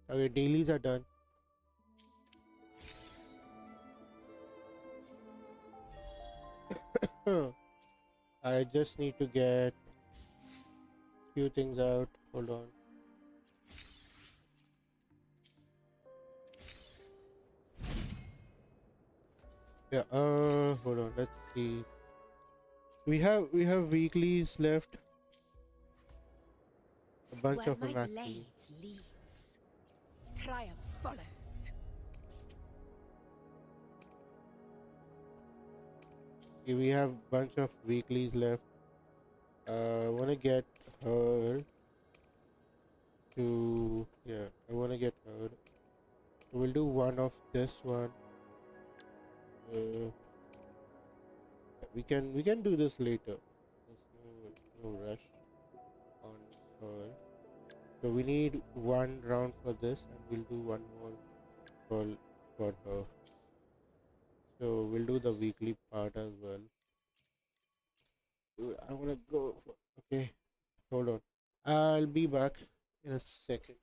Okay, dailies are done. I just need to get few things out. Hold on. Yeah, hold on, let's see. We have weeklies left. A bunch Where of them my actually. blade leads, triumph follows. Okay, we have bunch of weeklies left. I wanna get her to I wanna get her. So we'll do one of this one. Uh, we can do this later. There's no rush on her. So we need one round for this, and we'll do one more for her. So we'll do the weekly part as well. I wanna go for, okay. Hold on. I'll be back in a second.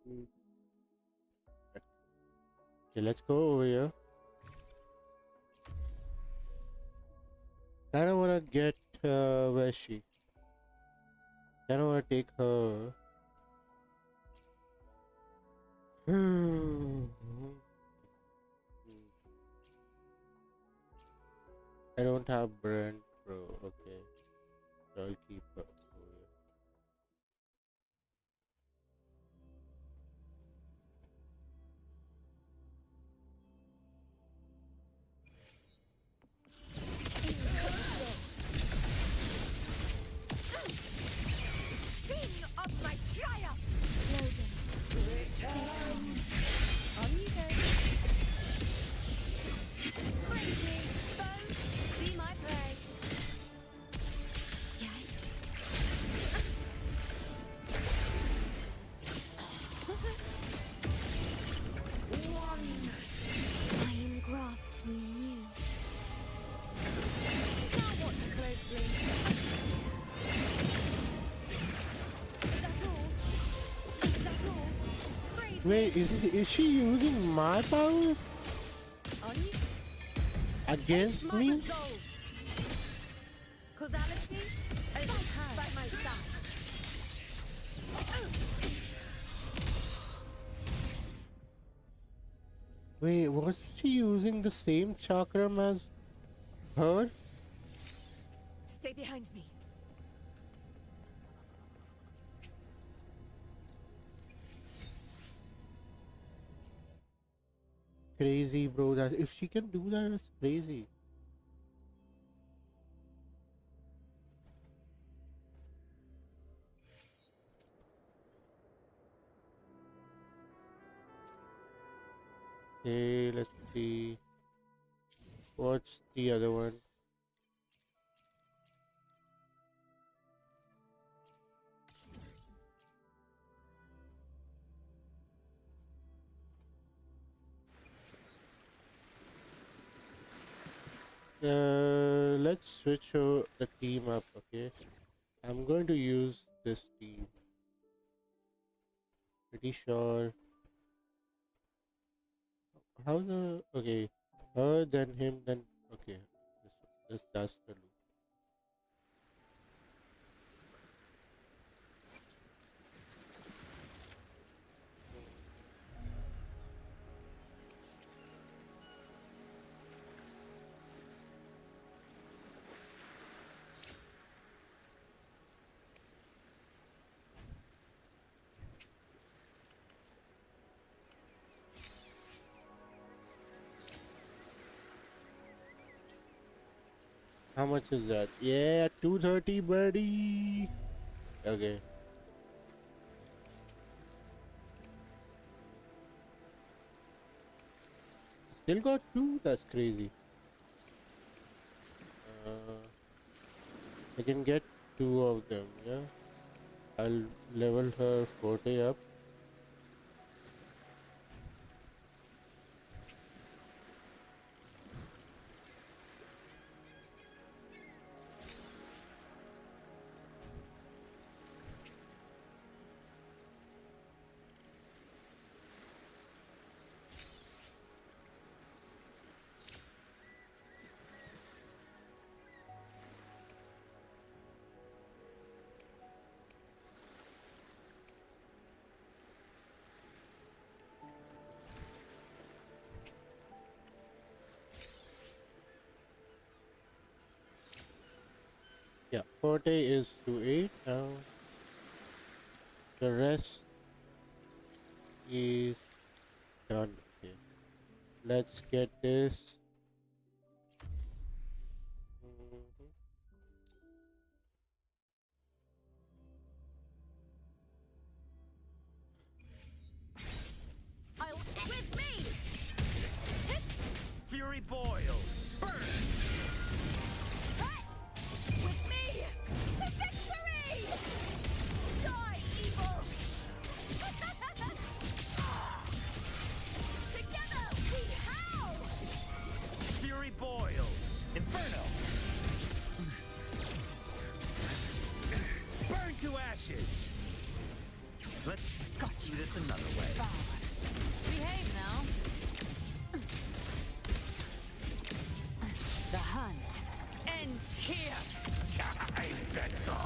Mm. Okay, let's go over here. I don't wanna get where is she? I don't wanna take her. I don't have brand pro. Okay, so I'll keep her over here. Sing of my triumph! Logan, stay calm. On you go. Praise me, foe, be my prey. Yay. I am grafting you. Now watch closely. That's all. Praise Wait, is she using my powers on you. against My me? resolve. Causality is by my side. Wait, was she using the same chakram as her? Stay behind me. Crazy, bro. That if she can do that, it's crazy. Okay, let's see. What's the other one? Let's switch the team up, okay? I'm going to use this team. Pretty sure. How the okay? Her, then him, then okay. That's the loop. How much is that? Yeah, 230, buddy. Okay. Still got two? That's crazy. I can get 2 of them, yeah. I'll level her forte up. Yeah, forte is to 8 now. The rest is done. Okay, let's get this. Mhm. I'll with me. Fury boils. Burn! With me to victory! Die, evil! Together we howl! Fury boils. Inferno! Burn to ashes! Let's do this another way. Behave now. The hunt ends here. Time to go!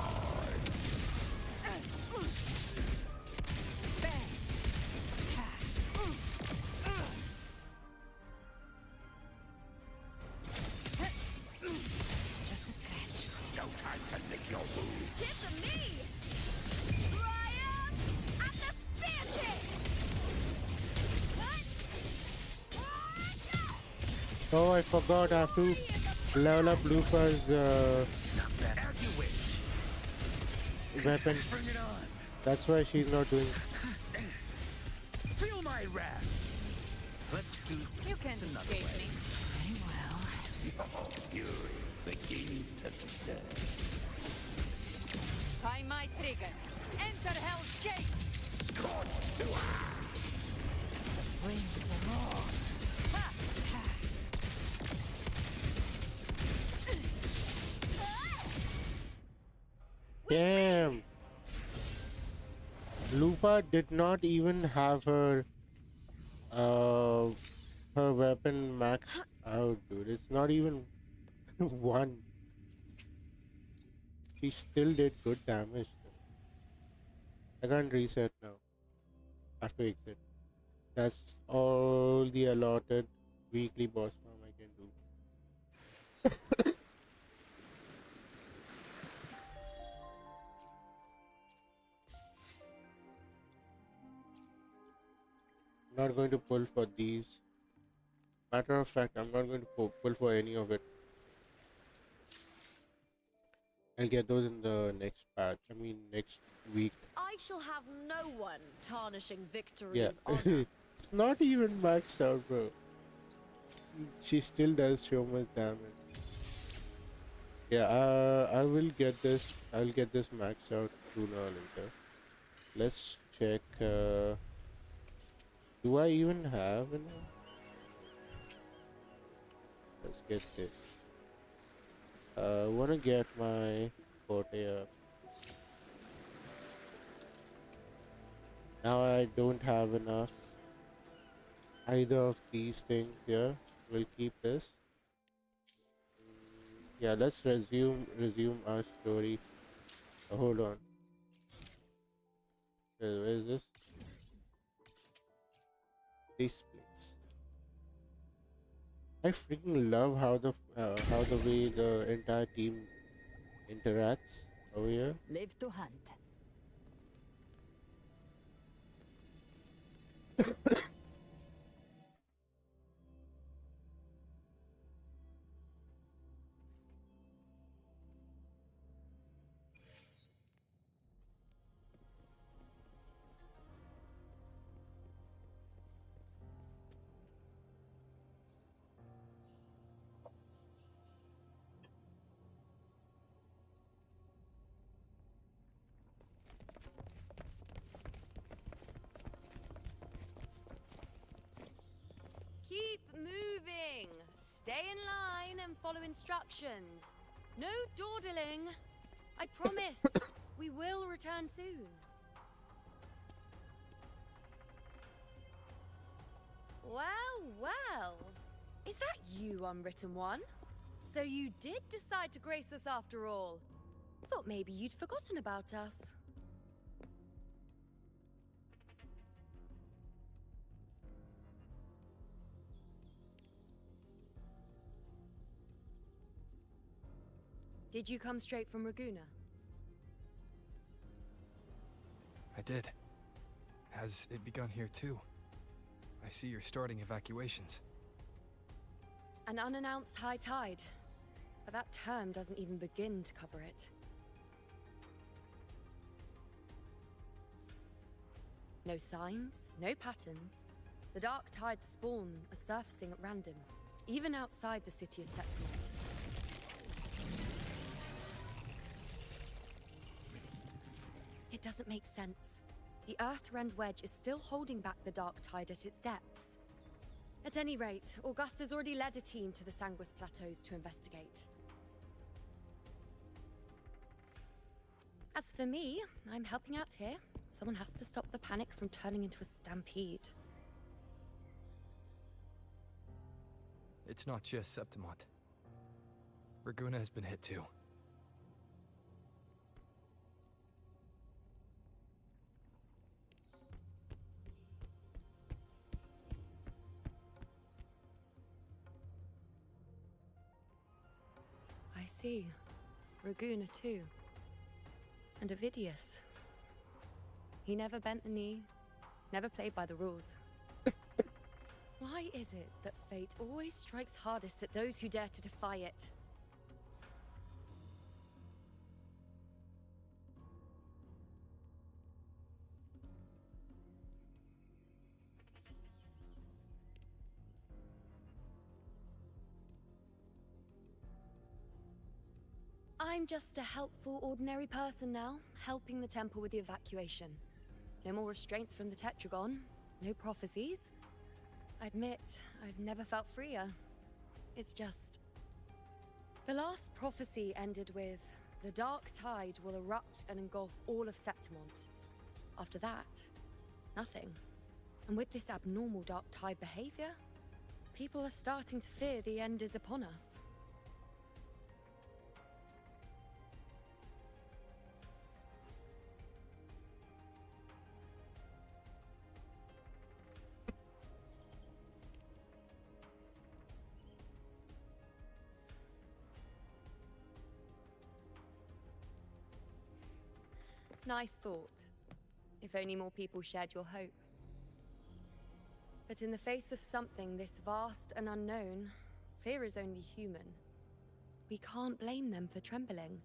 Just a scratch. No time to lick your wounds. Tip to me! Triumph at the spear tip! Oh, I forgot. I have to level up Lufa's As you wish. weapon. Bring it on. That's why she's not doing. Feel my wrath. Let's do You can't this another escape way. me. Very well. Your fury begins to stir. By my trigger. Enter Hell's Gate. Scorched to The flames are raw. Ha! Ha! Damn. Lupa did not even have her her weapon maxed out, dude. It's not even one. She still did good damage though. I can't reset now. I have to exit. That's all the allotted weekly boss farm I can do. I'm not going to pull for these. Matter of fact, I'm not going to pull for any of it. I'll get those in the next patch. I mean, next week. I shall have no one tarnishing Yeah. victory's honor. It's not even maxed out, bro. She still does so much damage. Yeah, I will get this. I'll get this maxed out sooner or later. Let's check. Do I even have enough? Let's get this. Wanna get my forte up. Now I don't have enough. Either of these things here. We'll keep this. Yeah, let's resume our story. Hold on. Where is this? This place. I freaking love how the way the entire team interacts over here. Live to hunt. Stay in line and follow instructions. No dawdling. I promise. We will return soon. Well, well. Is that you, Unwritten One? So you did decide to grace us after all. Thought maybe you'd forgotten about us. Did you come straight from Raguna? I did. Has it begun here too? I see you're starting evacuations. An unannounced high tide. But that term doesn't even begin to cover it. No signs, no patterns. The dark tide's spawn are surfacing at random, even outside the city of Septimont. It doesn't make sense. The Earthrend Wedge is still holding back the dark tide at its depths. At any rate, Augusta's already led a team to the Sanguis Plateaus to investigate. As for me, I'm helping out here. Someone has to stop the panic from turning into a stampede. It's not just Septimont. Raguna has been hit too. I see. Raguna too. And Ovidius. He never bent the knee, never played by the rules. Why is it that fate always strikes hardest at those who dare to defy it? I'm just a helpful, ordinary person now, helping the temple with the evacuation. No more restraints from the Tetragon, no prophecies. I admit, I've never felt freer. It's just... The last prophecy ended with, the dark tide will erupt and engulf all of Septimont. After that, nothing. And with this abnormal dark tide behavior, people are starting to fear the end is upon us. Nice thought. If only more people shared your hope. But in the face of something this vast and unknown, fear is only human. We can't blame them for trembling.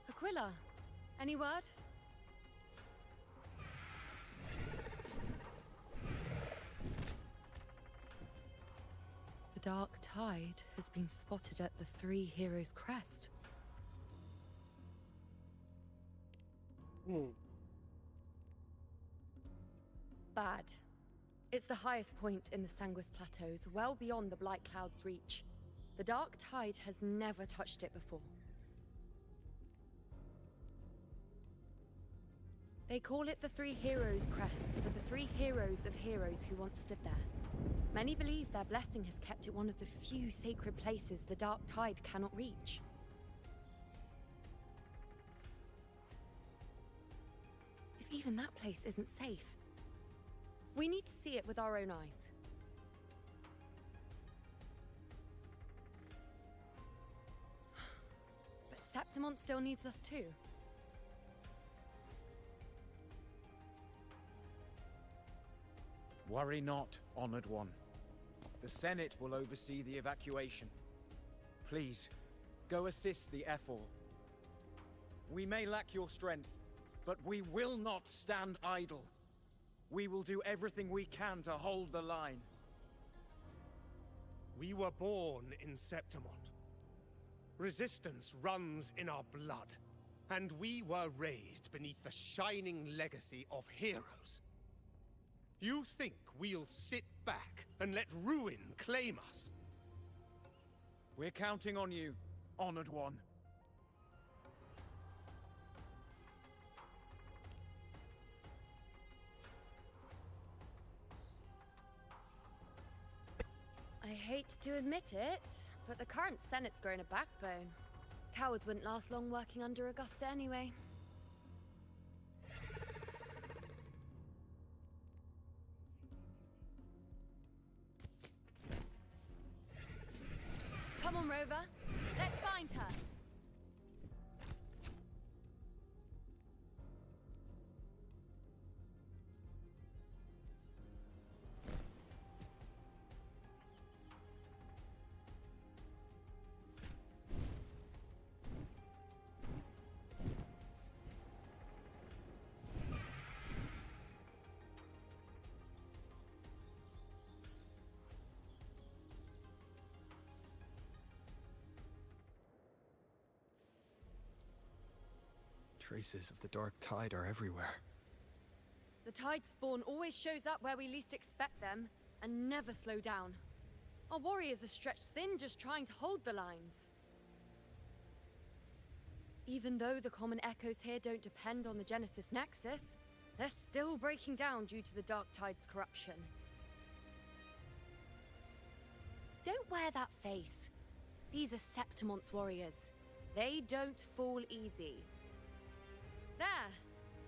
Aquila, any word? The dark tide has been spotted at the Three Heroes' Crest. Bad. It's the highest point in the Sanguis Plateaus, well beyond the Blight Cloud's reach. The dark tide has never touched it before. They call it the Three Heroes' Crest for the three heroes of heroes who once stood there. Many believe their blessing has kept it one of the few sacred places the dark tide cannot reach. If even that place isn't safe, we need to see it with our own eyes. But Septimont still needs us too. Worry not, Honored One. The Senate will oversee the evacuation. Please, go assist the Ephor. We may lack your strength, but we will not stand idle. We will do everything we can to hold the line. We were born in Septimont. Resistance runs in our blood. And we were raised beneath the shining legacy of heroes. You think we'll sit back and let ruin claim us? We're counting on you, Honored One. I hate to admit it, but the current Senate's grown a backbone. Cowards wouldn't last long working under Augusta anyway. Come on, Rover. Let's find her. Traces of the dark tide are everywhere. The tide spawn always shows up where we least expect them, and never slow down. Our warriors are stretched thin just trying to hold the lines. Even though the common echoes here don't depend on the Genesis Nexus, they're still breaking down due to the dark tide's corruption. Don't wear that face. These are Septimont's warriors. They don't fall easy. There!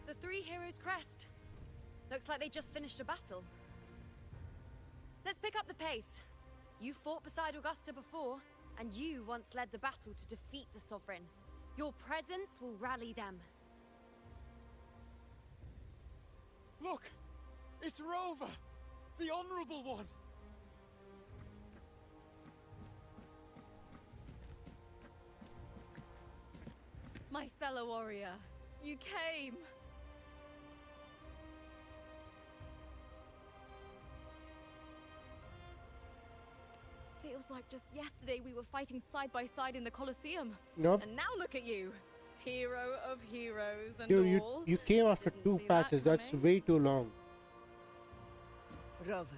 The three heroes' crest. Looks like they just finished a battle. Let's pick up the pace. You fought beside Augusta before, and you once led the battle to defeat the Sovereign. Your presence will rally them. Look! It's Rover! The Honorable One! My fellow warrior, you came! Feels like just yesterday we were fighting side by side in the Colosseum. Nope. And now look at you. Hero of heroes and all. You came after Didn't two see that patches. That's coming. way too long. Rover,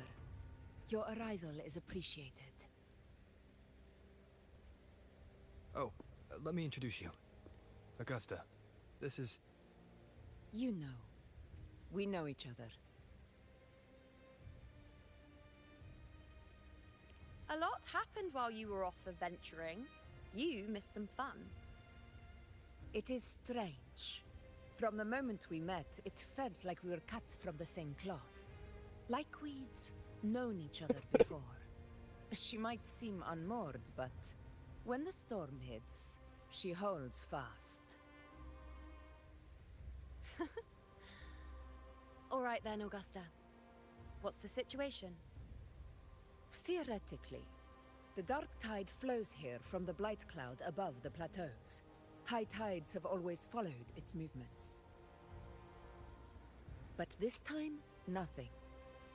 your arrival is appreciated. Oh, let me introduce you. Augusta, this is... You know. We know each other. A lot happened while you were off adventuring. You missed some fun. It is strange. From the moment we met, it felt like we were cut from the same cloth. Like we'd known each other before. She might seem unmoored, but when the storm hits, she holds fast. All right then, Augusta. What's the situation? Theoretically, the dark tide flows here from the blight cloud above the plateaus. High tides have always followed its movements. But this time, nothing.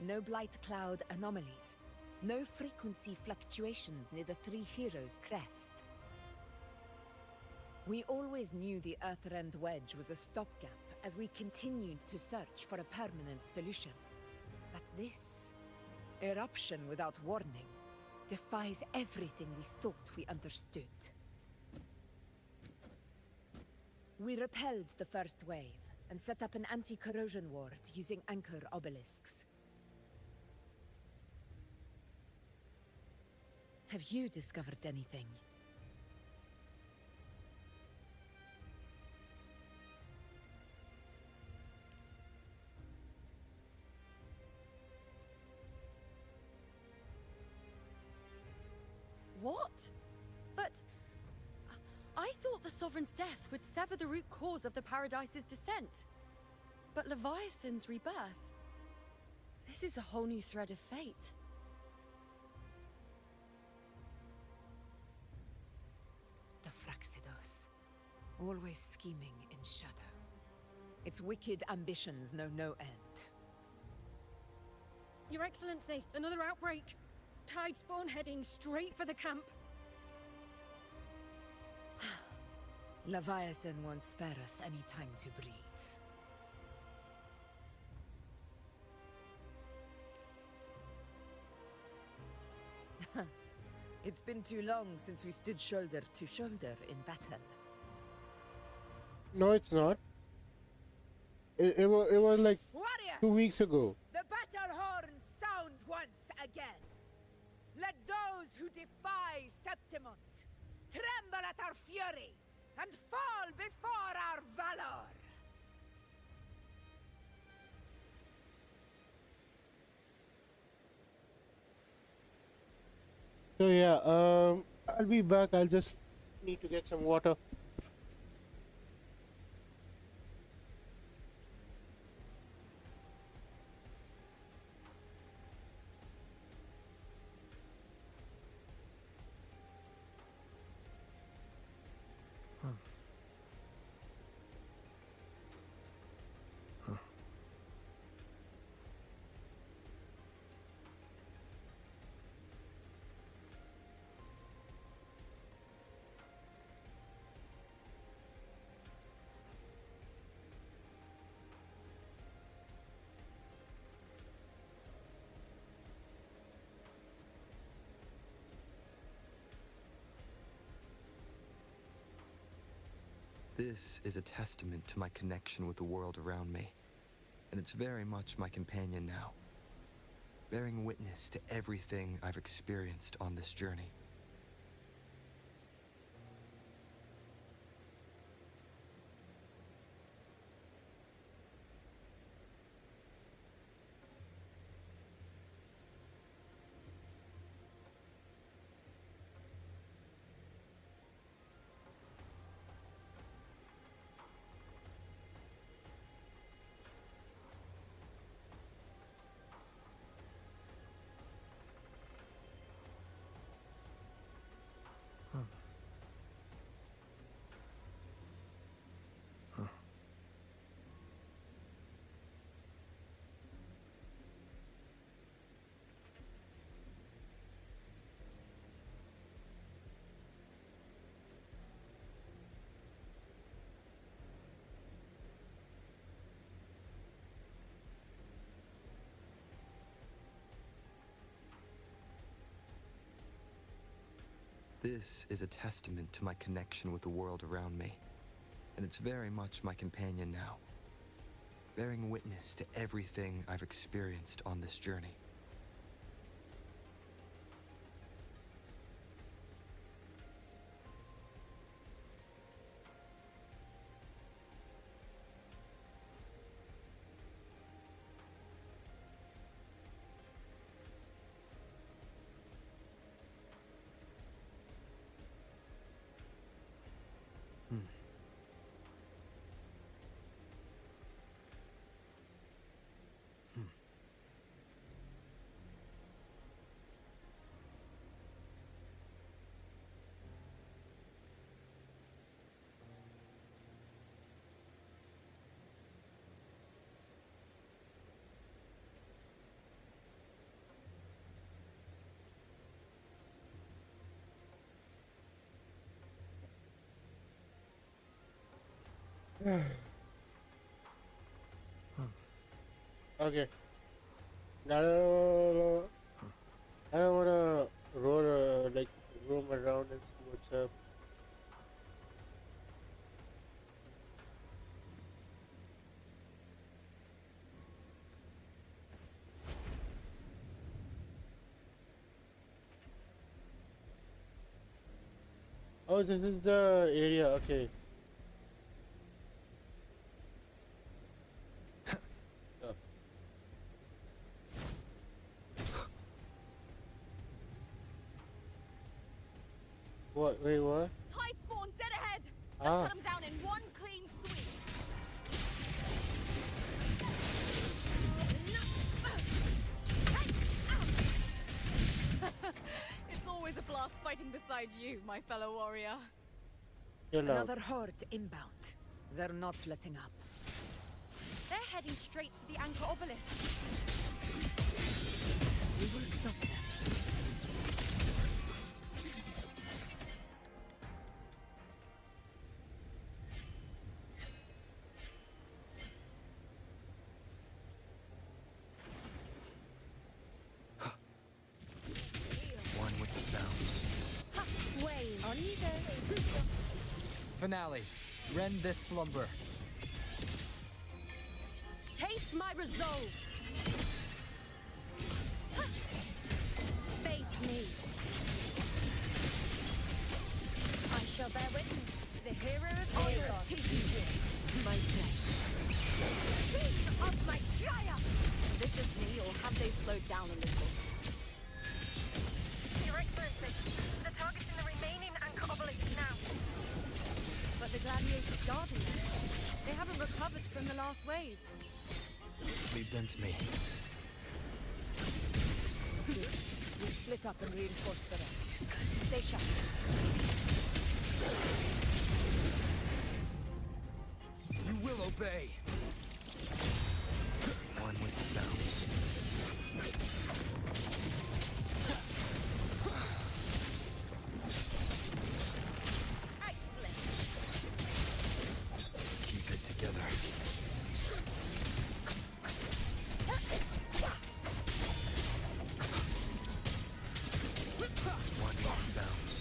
No blight cloud anomalies. No frequency fluctuations near the Three Heroes' crest. We always knew the Earthrend Wedge was a stopgap as we continued to search for a permanent solution. But this eruption without warning defies everything we thought we understood. We repelled the first wave and set up an anti-corrosion ward using anchor obelisks. Have you discovered anything? What? But I thought the Sovereign's death would sever the root cause of the Paradise's descent. But Leviathan's rebirth... This is a whole new thread of fate. The Fraxidos. Always scheming in shadow. Its wicked ambitions know no end. Your Excellency, another outbreak. Tidespawn heading straight for the camp. Leviathan won't spare us any time to breathe. It's been too long since we stood shoulder to shoulder in battle. No, it's not. It was like Warriors! 2 weeks ago. The battle horns sound once again. Let those who defy Septimont tremble at our fury and fall before our valor. So yeah, I'll be back. I'll just need to get some water. This is a testament to my connection with the world around me, and it's very much my companion now, bearing witness to everything I've experienced on this journey. This is a testament to my connection with the world around me, and it's very much my companion now, bearing witness to everything I've experienced on this journey. Okay. I don't wanna roam around and see what's up. Oh, this is the area. Okay. What? Wait, what? Tidespawn dead ahead! Let's cut them down in one clean sweep! It's always a blast fighting beside you, my fellow warrior. Another horde inbound. They're not letting up. They're heading straight for the Anchor Obelisk. We will stop them. Finale. Rend this slumber. Taste my resolve! Face me! I shall bear witness to the hero of honor to you, my friend. Scene of my triumph! Is it just me, or have they slowed down a little? Your Excellency, the target's in the remaining anchor obelisk now. But the gladiators guarding them, they haven't recovered from the last wave. Leave them to me. We split up and reinforce the rest. Stay sharp. You will obey. One with the sounds. Keep it together. One with the sounds.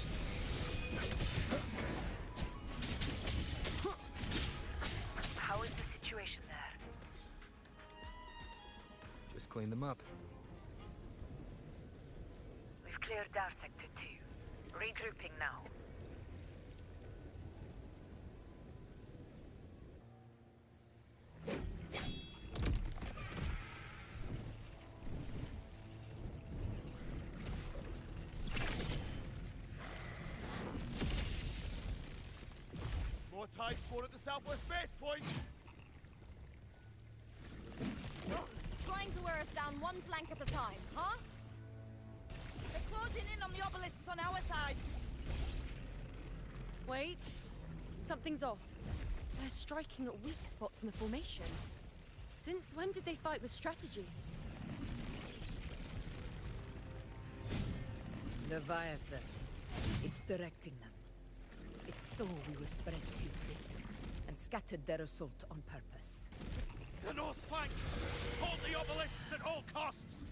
How is the situation there? Just clean them up. We've cleared our sector 2. Regrouping now. More tide spawn at the southwest base point! Trying to wear us down one flank at a time, huh? They're closing in on the obelisks on our side. Wait. Something's off. They're striking at weak spots in the formation. Since when did they fight with strategy? Leviathan. It's directing them. It saw we were spread too thin, and scattered their assault on purpose. The north flank! Hold the obelisks at all costs!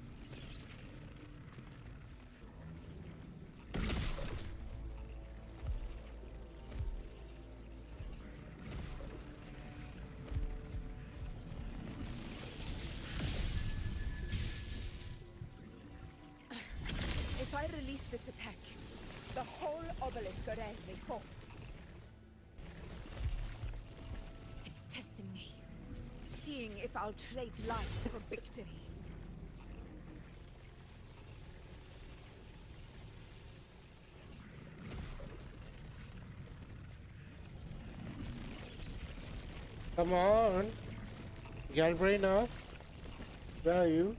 If I release this attack, the whole obelisk array may fall. It's testing me, seeing if I'll trade lives for victory. Come on. Galbrena. Where are you?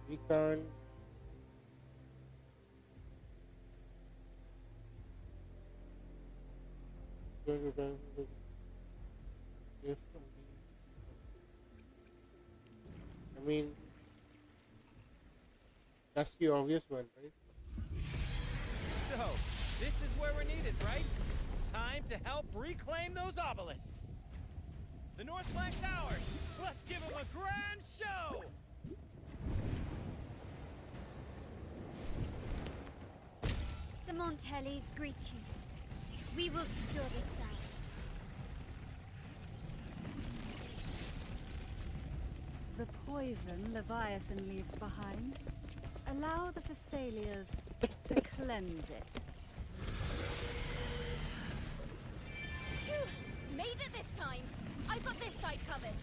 We can't. I mean, that's the obvious one, right? So, this is where we're needed, right? Time to help reclaim those obelisks. The north flank's ours. Let's give them a grand show! The Montellis greet you. We will secure this side. The poison Leviathan leaves behind, allow the Thessalians to cleanse it. Phew! Made it this time! I've got this side covered.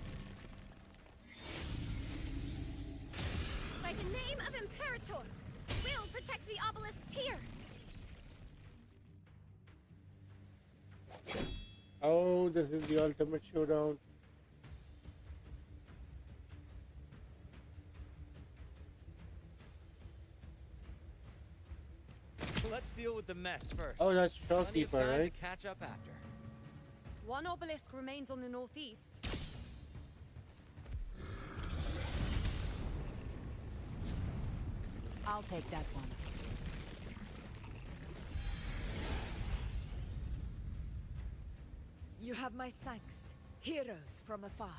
By the name of Imperator, we'll protect the obelisks here! Oh, this is the ultimate showdown. Let's deal with the mess first. Oh, that's Plenty of Shopkeeper, time right? to catch up after. One obelisk remains on the northeast. I'll take that one. You have my thanks, heroes from afar.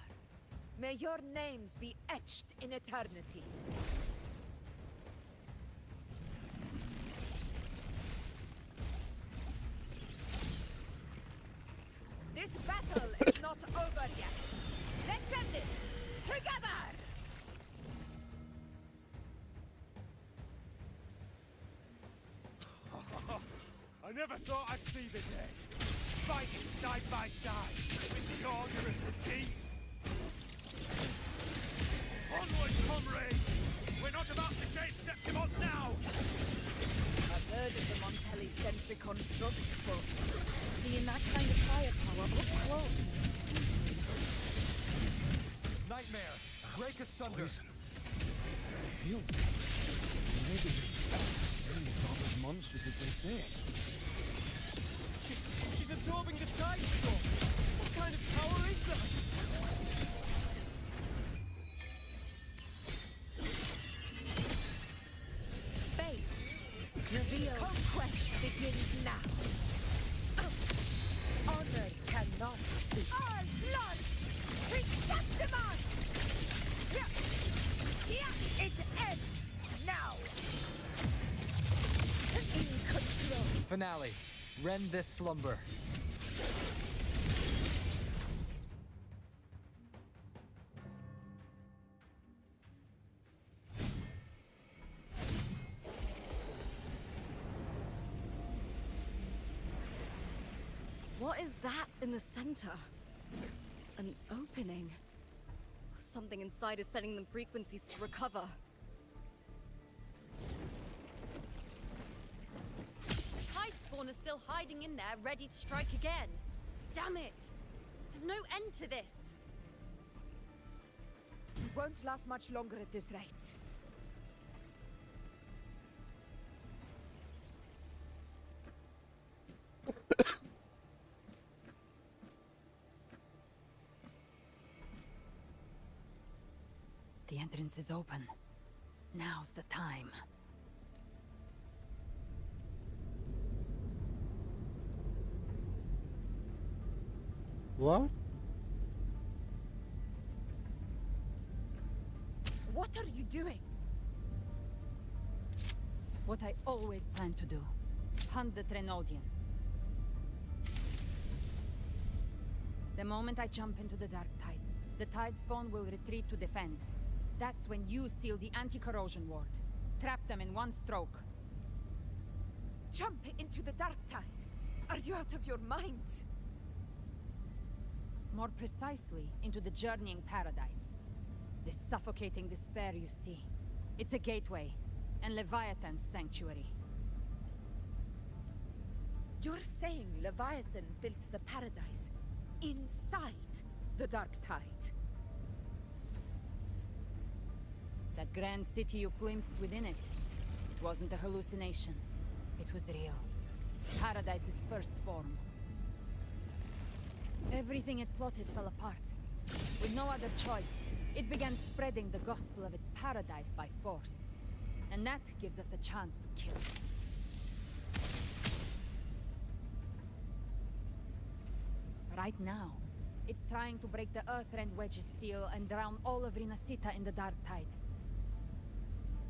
May your names be etched in eternity. This battle is not over yet. Let's end this together! I never thought I'd see the day. Fighting side by side with the Order of the Deep. Onward, comrades! We're not about to shave Septimont now! I've heard of the Montelli-centric constructs, but seeing that kind of firepower up close. Nightmare! Break asunder! Maybe it's not as monstrous as they say. She's absorbing the tide storm! What kind of power is that? Fate, reveal. Conquest begins now. Honor cannot be. Our blood! Receptimon! Yeah, it ends now. In control. Finale. Rend this slumber. What is that in the center? An opening. Something inside is sending them frequencies to recover. Tidespawn is still hiding in there, ready to strike again. Damn it! There's no end to this. It won't last much longer at this rate. The entrance is open. Now's the time. What? What are you doing? What I always planned to do. Hunt the Trenodian. The moment I jump into the dark tide, the Tidespawn will retreat to defend. That's when you seal the anti-corrosion ward. Trap them in one stroke. Jump into the dark tide. Are you out of your minds? More precisely, into the journeying paradise. The suffocating despair you see. It's a gateway, and Leviathan's sanctuary. You're saying Leviathan built the paradise inside the dark tide? That grand city you glimpsed within it, it wasn't a hallucination. It was real. Paradise's first form. Everything it plotted fell apart. With no other choice, it began spreading the gospel of its paradise by force. And that gives us a chance to kill it. Right now, it's trying to break the Earthrend Wedge's seal and drown all of Rinasita in the dark tide.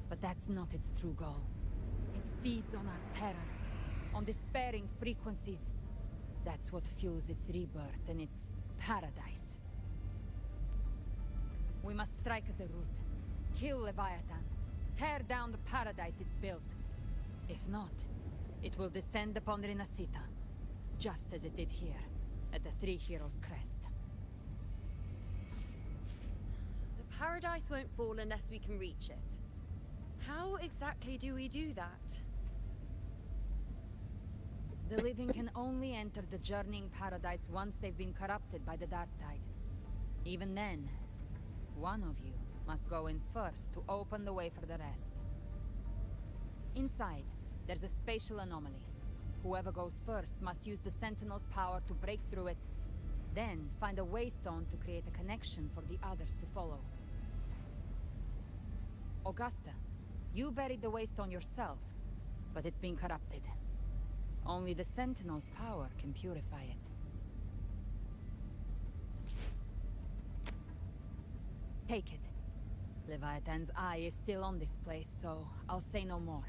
But that's not its true goal. It feeds on our terror, on despairing frequencies. That's what fuels its rebirth and its paradise. We must strike at the root, kill Leviathan, tear down the paradise it's built. If not, it will descend upon Rinasita, just as it did here, at the Three Heroes' Crest. The paradise won't fall unless we can reach it. How exactly do we do that? The living can only enter the journeying paradise once they've been corrupted by the dark tide. Even then, one of you must go in first to open the way for the rest. Inside, there's a spatial anomaly. Whoever goes first must use the Sentinel's power to break through it, then find a waystone to create a connection for the others to follow. Augusta, you buried the waystone yourself, but it's been corrupted. Only the Sentinel's power can purify it. Take it. Leviathan's eye is still on this place, so I'll say no more.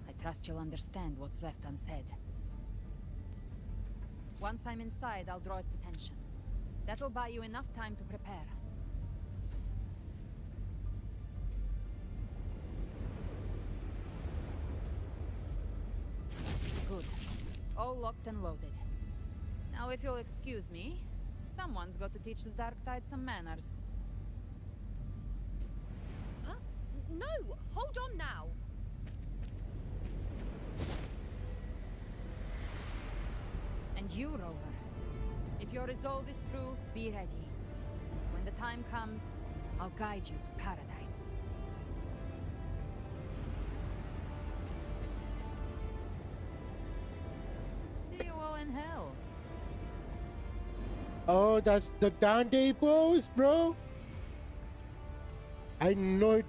I trust you'll understand what's left unsaid. Once I'm inside, I'll draw its attention. That'll buy you enough time to prepare. Good. All locked and loaded. Now, if you'll excuse me, someone's got to teach the Dark Tide some manners. Huh? No! Hold on now! And you, Rover. If your resolve is true, be ready. When the time comes, I'll guide you to paradise. See you all in hell. Oh, that's the Dante pose, bro. I know it.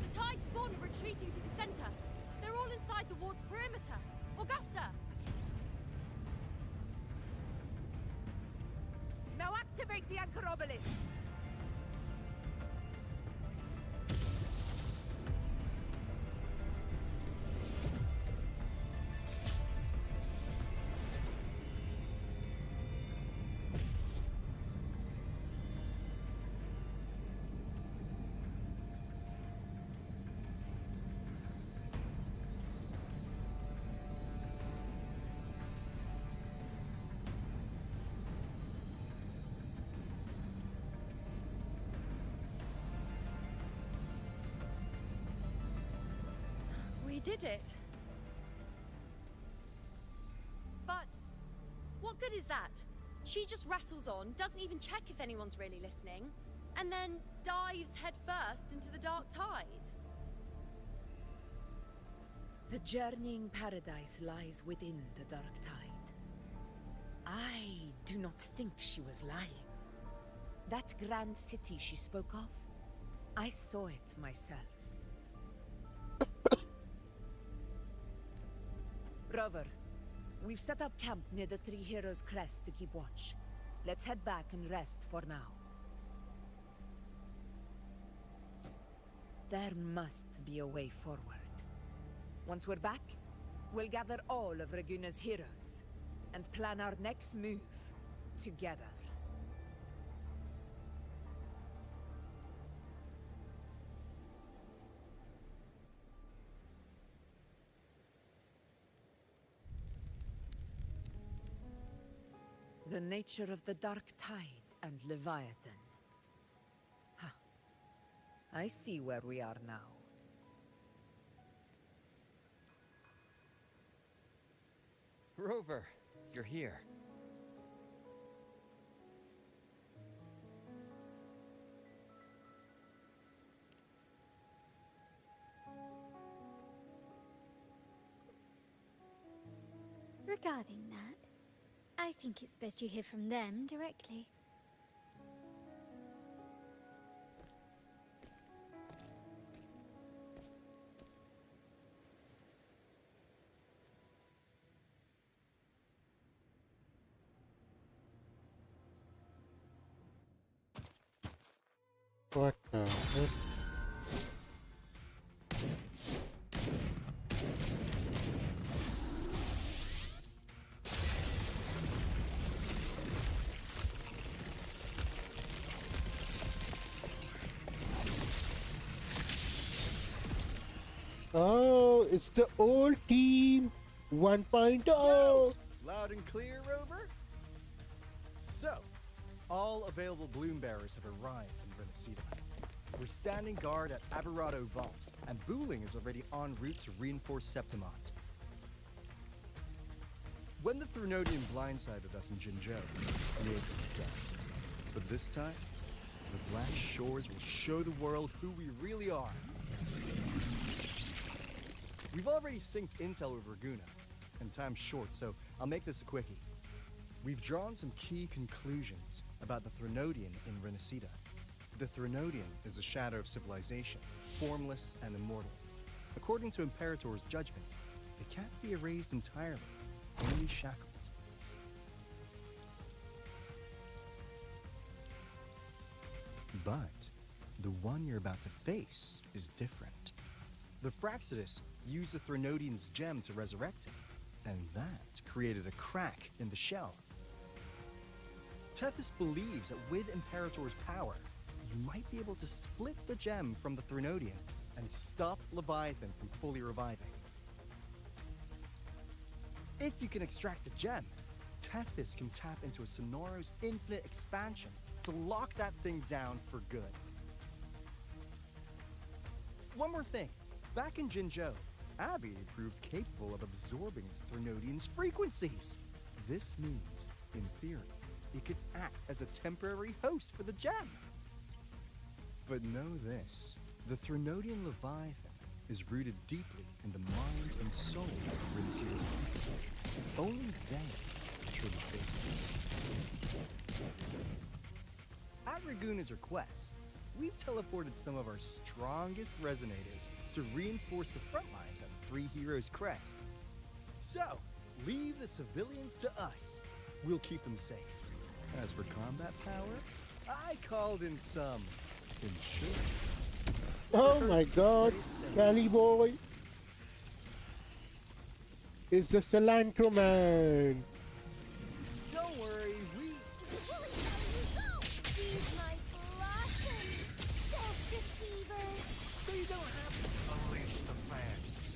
The Tide spawn are retreating to the center. They're all inside the ward's perimeter. Augusta! Now activate the anchor obelisks! We did it. But what good is that? She just rattles on, doesn't even check if anyone's really listening, and then dives headfirst into the Dark Tide. The journeying paradise lies within the Dark Tide. I do not think she was lying. That grand city she spoke of, I saw it myself. Rover, we've set up camp near the Three Heroes Crest to keep watch. Let's head back and rest for now. There must be a way forward. Once we're back, we'll gather all of Raguna's heroes and plan our next move together. The nature of the Dark Tide and Leviathan. Huh. I see where we are now. Rover, you're here. Regarding that, I think it's best you hear from them directly. What the heck? Oh, it's the old team 1.0. Loud and clear, Rover? So, all available bloom bearers have arrived in Renacida. We're standing guard at Averado Vault, and Booling is already en route to reinforce Septimont. When the Threnodian blindsided us in Jinzhou, we looked best. But this time, the Black Shores will show the world who we really are. We've already synced intel with Raguna, and time's short, so I'll make this a quickie. We've drawn some key conclusions about the Threnodian in Renacida. The Threnodian is a shadow of civilization, formless and immortal. According to Imperator's judgment, It can't be erased entirely, only shackled. But the one you're about to face is different. The Fraxidus used the Threnodian's gem to resurrect him, and that created a crack in the shell. Tethys believes that with Imperator's power, you might be able to split the gem from the Threnodian and stop Leviathan from fully reviving. If you can extract the gem, Tethys can tap into a Sonoro's infinite expansion to lock that thing down for good. One more thing. Back in Jinzhou, Abby proved capable of absorbing Threnodian's frequencies. This means, in theory, it could act as a temporary host for the gem. But know this, the Threnodian Leviathan is rooted deeply in the minds and souls of Rinceda's people. Only they truly face it. At Raguna's request, we've teleported some of our strongest resonators to reinforce the front lines on Three Heroes Crest. So, leave the civilians to us. We'll keep them safe. As for combat power, I called in some insurance. Oh my god, Cali boy! It's the cilantro man! Don't worry, we... These my blossoms, self-deceivers! So you don't have to unleash the fans.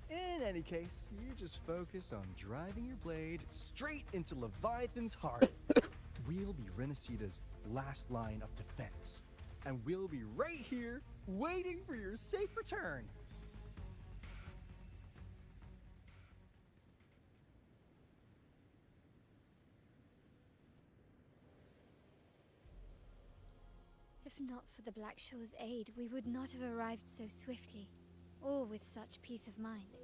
In any case, you just focus on driving your blade straight into Leviathan's heart. We'll be Renaceda's last line of defense. And we'll be right here, waiting for your safe return. If not for the Black Shore's aid, we would not have arrived so swiftly, or with such peace of mind.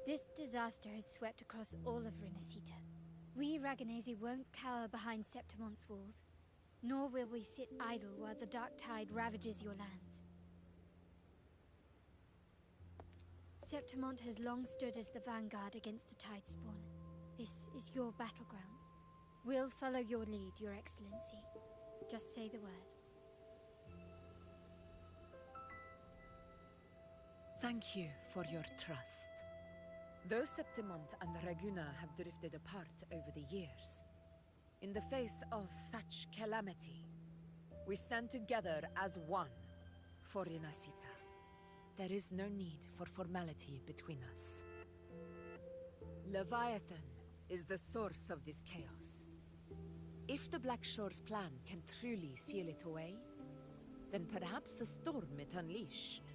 This disaster has swept across all of Renacita. We Raganese won't cower behind Septimon's walls, nor will we sit idle while the dark tide ravages your lands. Septimont has long stood as the vanguard against the tide spawn. This is your battleground. We'll follow your lead, Your Excellency. Just say the word. Thank you for your trust. Though Septimont and Raguna have drifted apart over the years, in the face of such calamity, we stand together as one for Renacita. There is no need for formality between us. Leviathan is the source of this chaos. If the Black Shore's plan can truly seal it away, then perhaps the storm it unleashed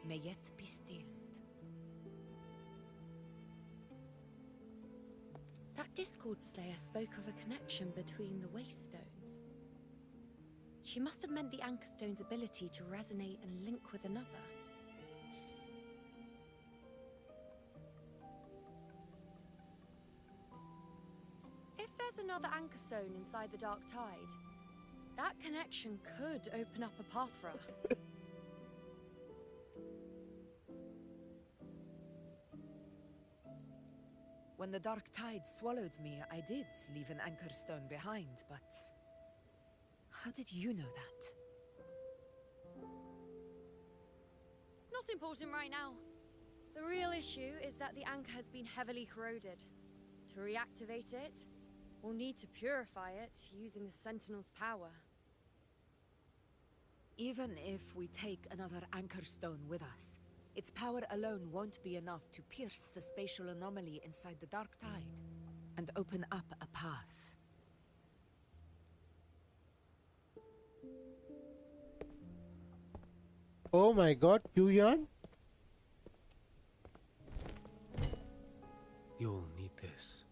may yet be stilled. That Discord Slayer spoke of a connection between the Wastestones. She must have meant the Anchorstone's ability to resonate and link with another. If there's another Anchorstone inside the Dark Tide, that connection could open up a path for us. When the Dark Tide swallowed me, I did leave an Anchorstone behind, but... how did you know that? Not important right now. The real issue is that the anchor has been heavily corroded. To reactivate it, we'll need to purify it using the Sentinel's power. Even if we take another Anchorstone with us, its power alone won't be enough to pierce the spatial anomaly inside the Dark Tide and open up a path. Oh my god, Yuyan? You'll need this.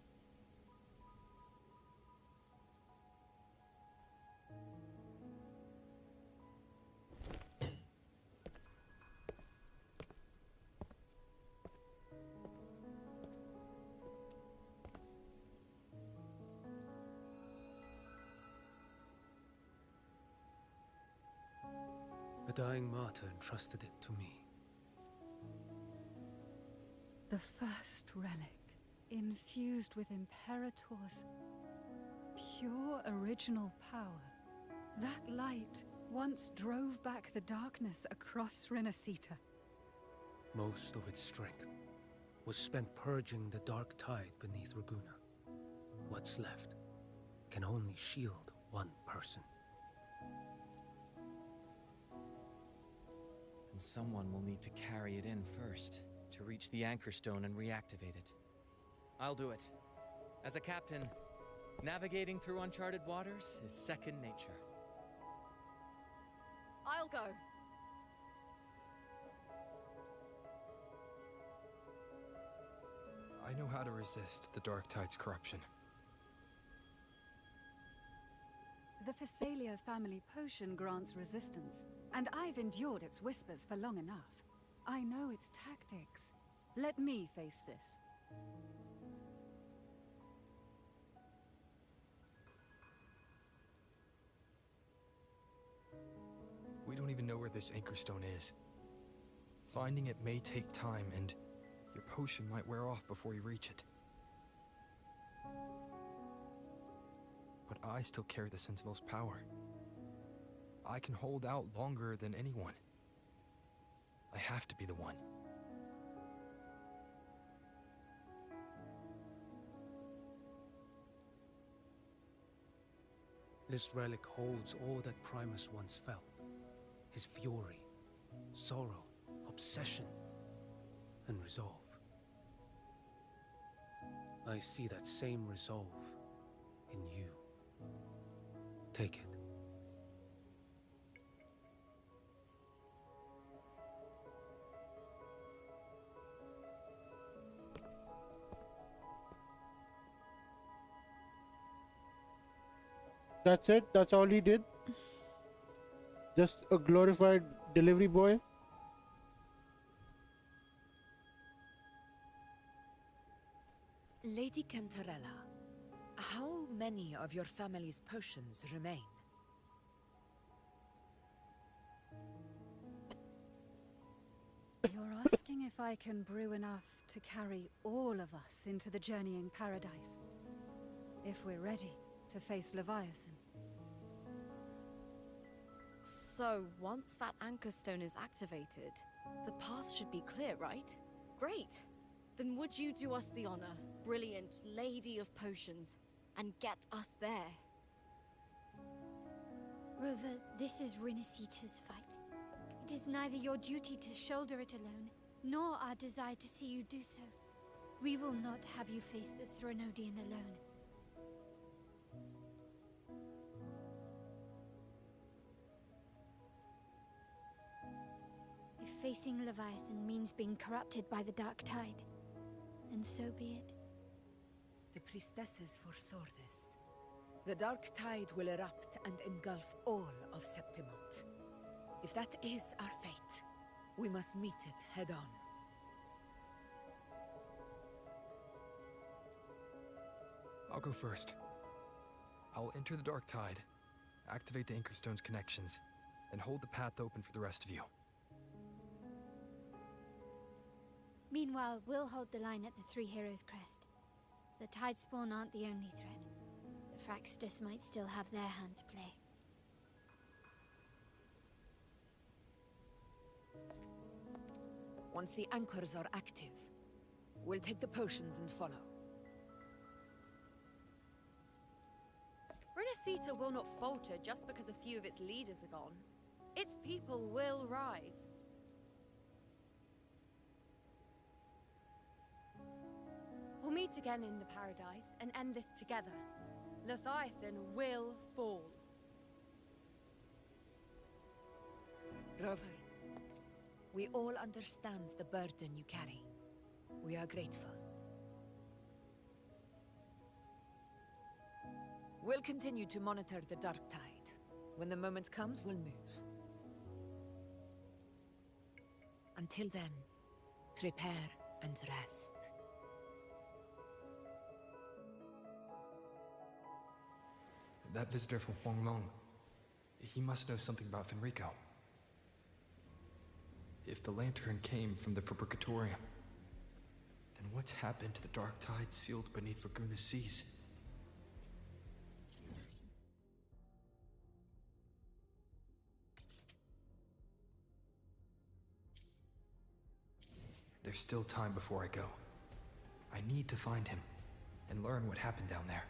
dying martyr entrusted it to me. The first relic, infused with Imperator's pure original power. That light once drove back the darkness across Renacita. Most of its strength was spent purging the dark tide beneath Raguna. What's left can only shield one person. And someone will need to carry it in first, to reach the anchor stone and reactivate it. I'll do it. As a captain, navigating through uncharted waters is second nature. I'll go. I know how to resist the Dark Tide's corruption. The Phasalia family potion grants resistance, and I've endured its whispers for long enough. I know its tactics. Let me face this. We don't even know where this anchor stone is. Finding it may take time, and your potion might wear off before you reach it. But I still carry the Sentinel's power. I can hold out longer than anyone. I have to be the one. This relic holds all that Primus once felt. His fury, sorrow, obsession, and resolve. I see that same resolve in you. Take it. That's it? That's all he did? Just a glorified delivery boy? Lady Cantarella, how many of your family's potions remain? You're asking if I can brew enough to carry all of us into the journeying paradise. If we're ready to face Leviathan. So, once that anchor stone is activated, the path should be clear, right? Great! Then would you do us the honor, brilliant Lady of Potions, and get us there? Rover, this is Renacita's fight. It is neither your duty to shoulder it alone, nor our desire to see you do so. We will not have you face the Threnodian alone. If facing Leviathan means being corrupted by the Dark Tide, then so be it. The priestesses foresaw this. The dark tide will erupt and engulf all of Septimont. If that is our fate, we must meet it head-on. I'll go first. I'll enter the Dark Tide, activate the Anchor Stone's connections, and hold the path open for the rest of you. Meanwhile, we'll hold the line at the Three Heroes Crest. The Tidespawn aren't the only threat. The Fraxtus might still have their hand to play. Once the anchors are active, we'll take the potions and follow. Renacita will not falter just because a few of its leaders are gone. Its people will rise. We'll meet again in the paradise and end this together. Leviathan will fall. Rover, we all understand the burden you carry. We are grateful. We'll continue to monitor the Dark Tide. When the moment comes, we'll move. Until then, prepare and rest. That visitor from Huanglong, he must know something about Fenrico. If the lantern came from the Fabricatorium, then what's happened to the dark tide sealed beneath Raguna's seas? There's still time before I go. I need to find him and learn what happened down there.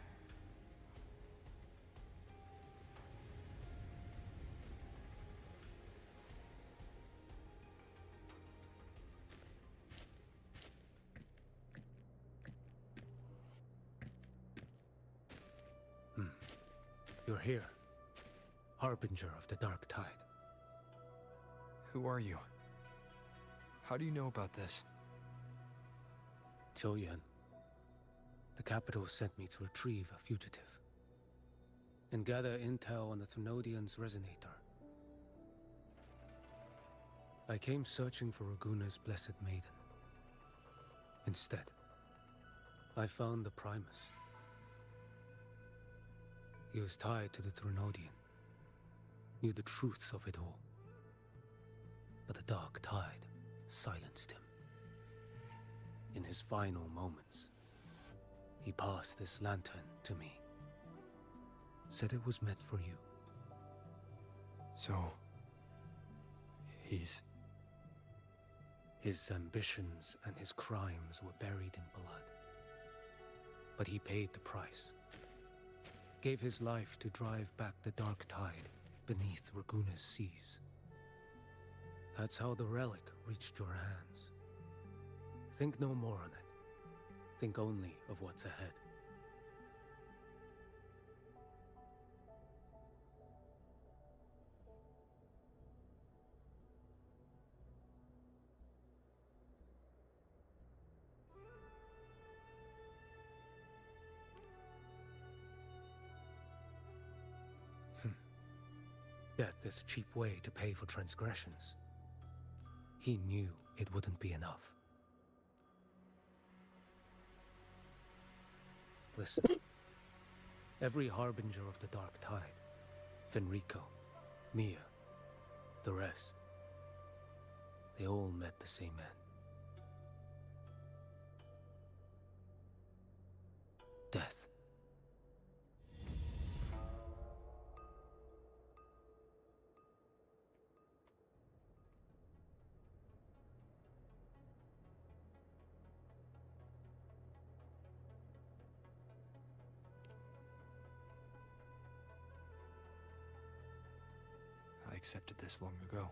You're here. Harbinger of the Dark Tide. Who are you? How do you know about this? Choyan. The capital sent me to retrieve a fugitive and gather intel on the Thrunodian's resonator. I came searching for Raguna's blessed maiden. Instead, I found the Primus. He was tied to the Thrunodian, knew the truths of it all. But the Dark Tide silenced him. In his final moments, he passed this lantern to me. Said it was meant for you. So... he's... His ambitions and his crimes were buried in blood. But he paid the price. Gave his life to drive back the Dark Tide beneath Raguna's seas. That's how the relic reached your hands. Think no more on it. Think only of what's ahead. Death is a cheap way to pay for transgressions. He knew it wouldn't be enough. Listen. Every harbinger of the Dark Tide, Fenrico, Mia, the rest, they all met the same end. Death. I accepted this long ago.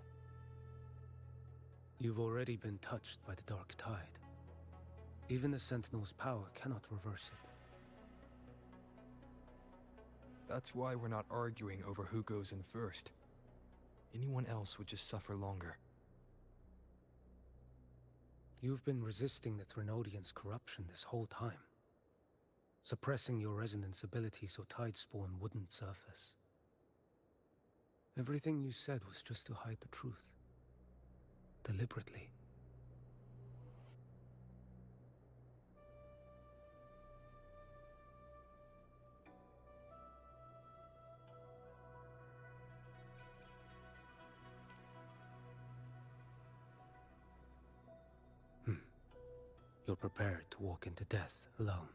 You've already been touched by the Dark Tide. Even the Sentinel's power cannot reverse it. That's why we're not arguing over who goes in first. Anyone else would just suffer longer. You've been resisting the Thrunodian's corruption this whole time. Suppressing your resonance ability so Tidespawn wouldn't surface. Everything you said was just to hide the truth. Deliberately. You're prepared to walk into death alone.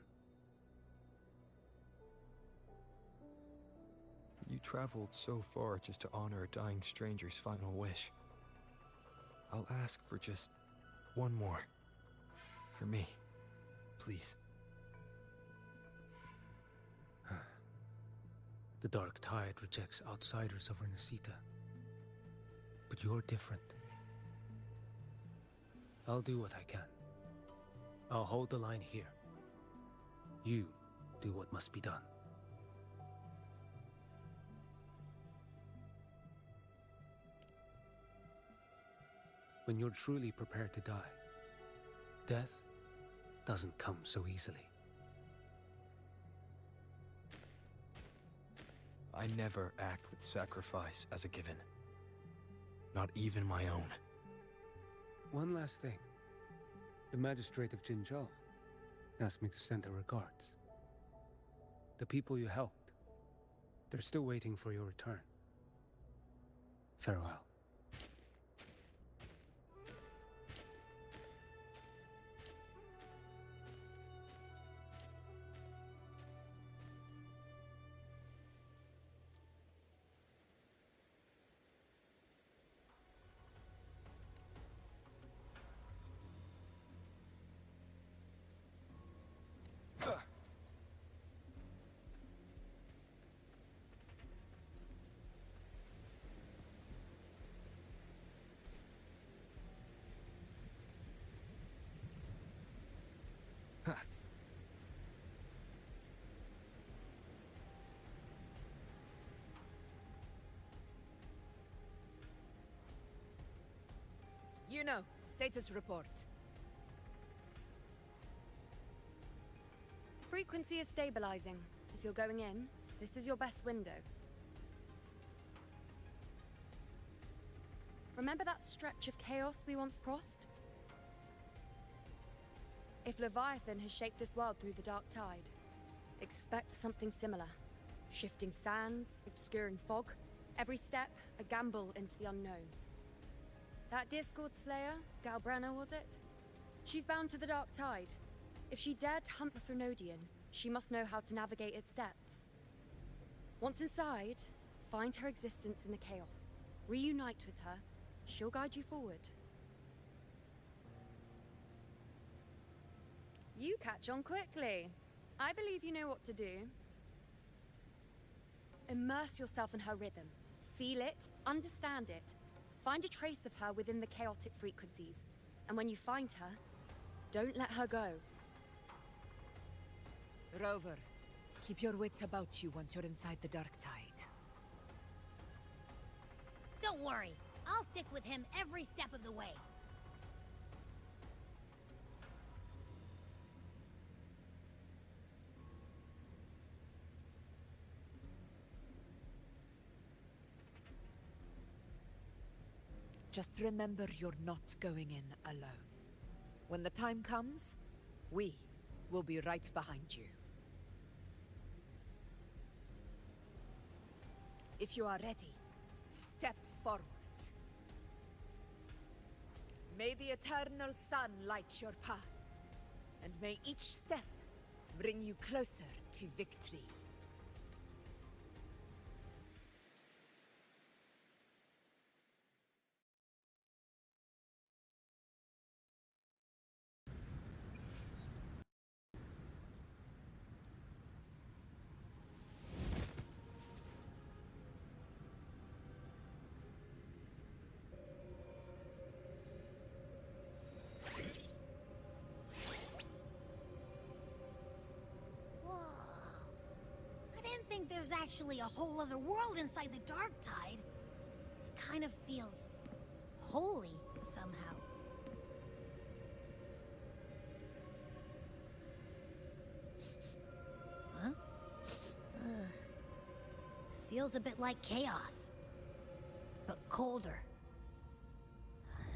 You traveled so far just to honor a dying stranger's final wish. I'll ask for just one more. For me. Please. The Dark Tide rejects outsiders of Renesita. But you're different. I'll do what I can. I'll hold the line here. You do what must be done. When you're truly prepared to die, death doesn't come so easily. I never act with sacrifice as a given. Not even my own. One last thing. The magistrate of Jinzhou asked me to send her regards. The people you helped, they're still waiting for your return. Farewell. You know, status report. Frequency is stabilizing. If you're going in, this is your best window. Remember that stretch of chaos we once crossed? If Leviathan has shaped this world through the dark tide, expect something similar. Shifting sands, obscuring fog, every step a gamble into the unknown. That Discord Slayer, Galbrena was it? She's bound to the dark tide. If she dared to hunt the Threnodian, she must know how to navigate its depths. Once inside, find her existence in the chaos. Reunite with her. She'll guide you forward. You catch on quickly. I believe you know what to do. Immerse yourself in her rhythm. Feel it, understand it. Find a trace of her within the chaotic frequencies. And when you find her, don't let her go. Rover, keep your wits about you once you're inside the dark tide. Don't worry. I'll stick with him every step of the way. Just remember you're not going in alone. When the time comes, we will be right behind you. If you are ready, step forward. May the eternal sun light your path, and may each step bring you closer to victory. There's actually a whole other world inside the dark tide. It kind of feels holy somehow. Huh? Feels a bit like chaos, but colder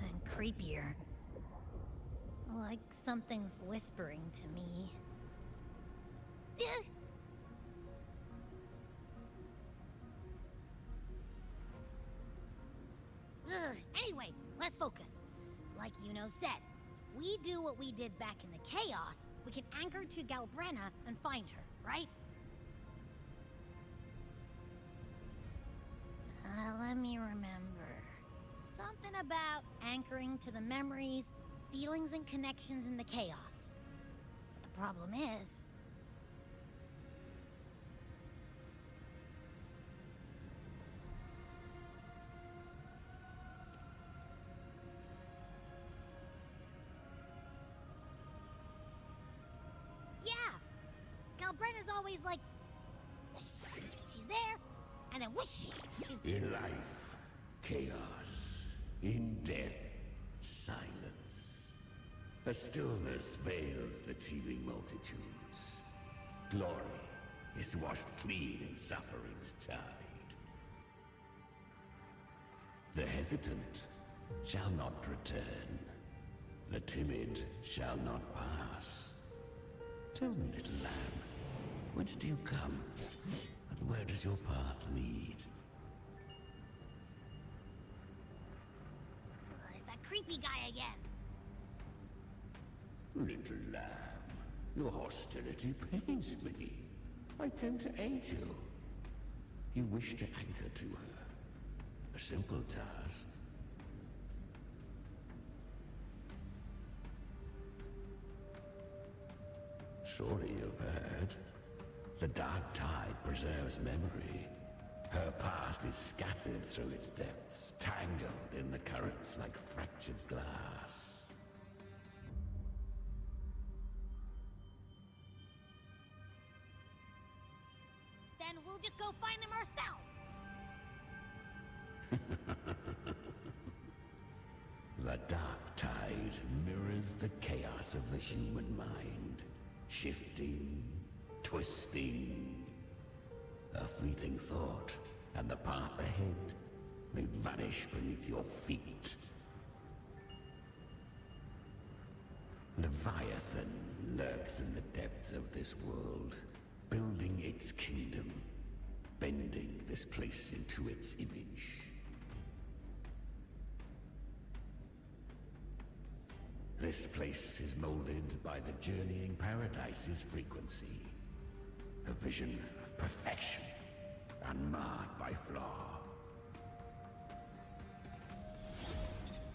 and creepier. Like something's whispering to me. Anyway, let's focus. Like Yuno said, if we do what we did back in the chaos, we can anchor to Galbrena and find her, right? Let me remember. Something about anchoring to the memories, feelings, and connections in the chaos. But the problem is... Galbrena's always like, she's there, and then whoosh, she's... In life, chaos. In death, silence. A stillness veils the teeming multitudes. Glory is washed clean in suffering's tide. The hesitant shall not return. The timid shall not pass. Tell me, little lamb, whence do you come, and where does your path lead? It's that creepy guy again. Little lamb, your hostility pains me. I came to aid you. You wish to anchor to her. A simple task. Surely you've heard. The dark tide preserves memory. Her past is scattered through its depths, tangled in the currents like fractured glass. Then we'll just go find them ourselves. The dark tide mirrors the chaos of the human mind, shifting, twisting. A fleeting thought, and the path ahead may vanish beneath your feet. Leviathan lurks in the depths of this world, building its kingdom, bending this place into its image. This place is molded by the journeying paradise's frequency. A vision of perfection, unmarred by flaw.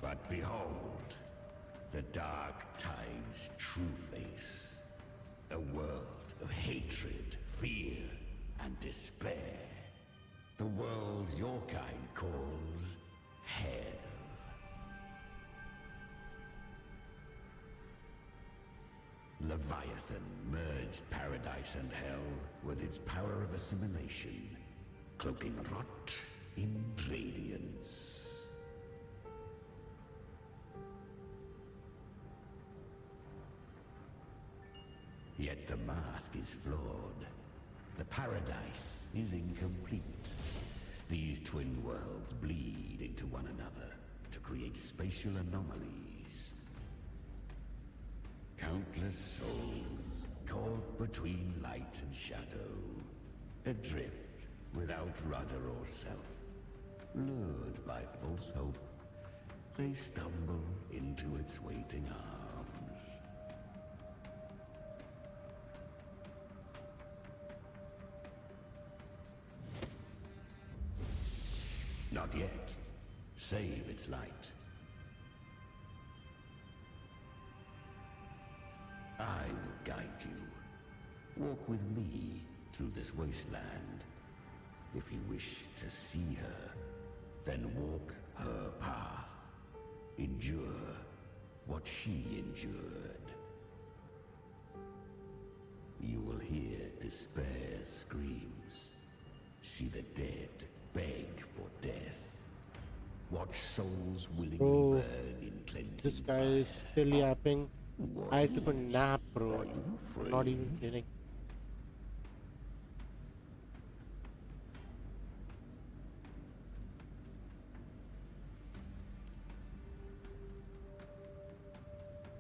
But behold, the dark tide's true face. A world of hatred, fear, and despair. The world your kind calls hell. Leviathan merged paradise and hell with its power of assimilation, cloaking rot in radiance. Yet the mask is flawed. The paradise is incomplete. These twin worlds bleed into one another to create spatial anomalies. Countless souls caught between light and shadow, adrift without rudder or self. Lured by false hope, they stumble into its waiting arms. Not yet. Save its light. I will guide you. Walk with me through this wasteland. If you wish to see her, then walk her path. Endure what she endured. You will hear despair's screams. See the dead beg for death. Watch souls willingly burn in cleansing This guy is still yapping. I took a nap, bro. I'm not even kidding.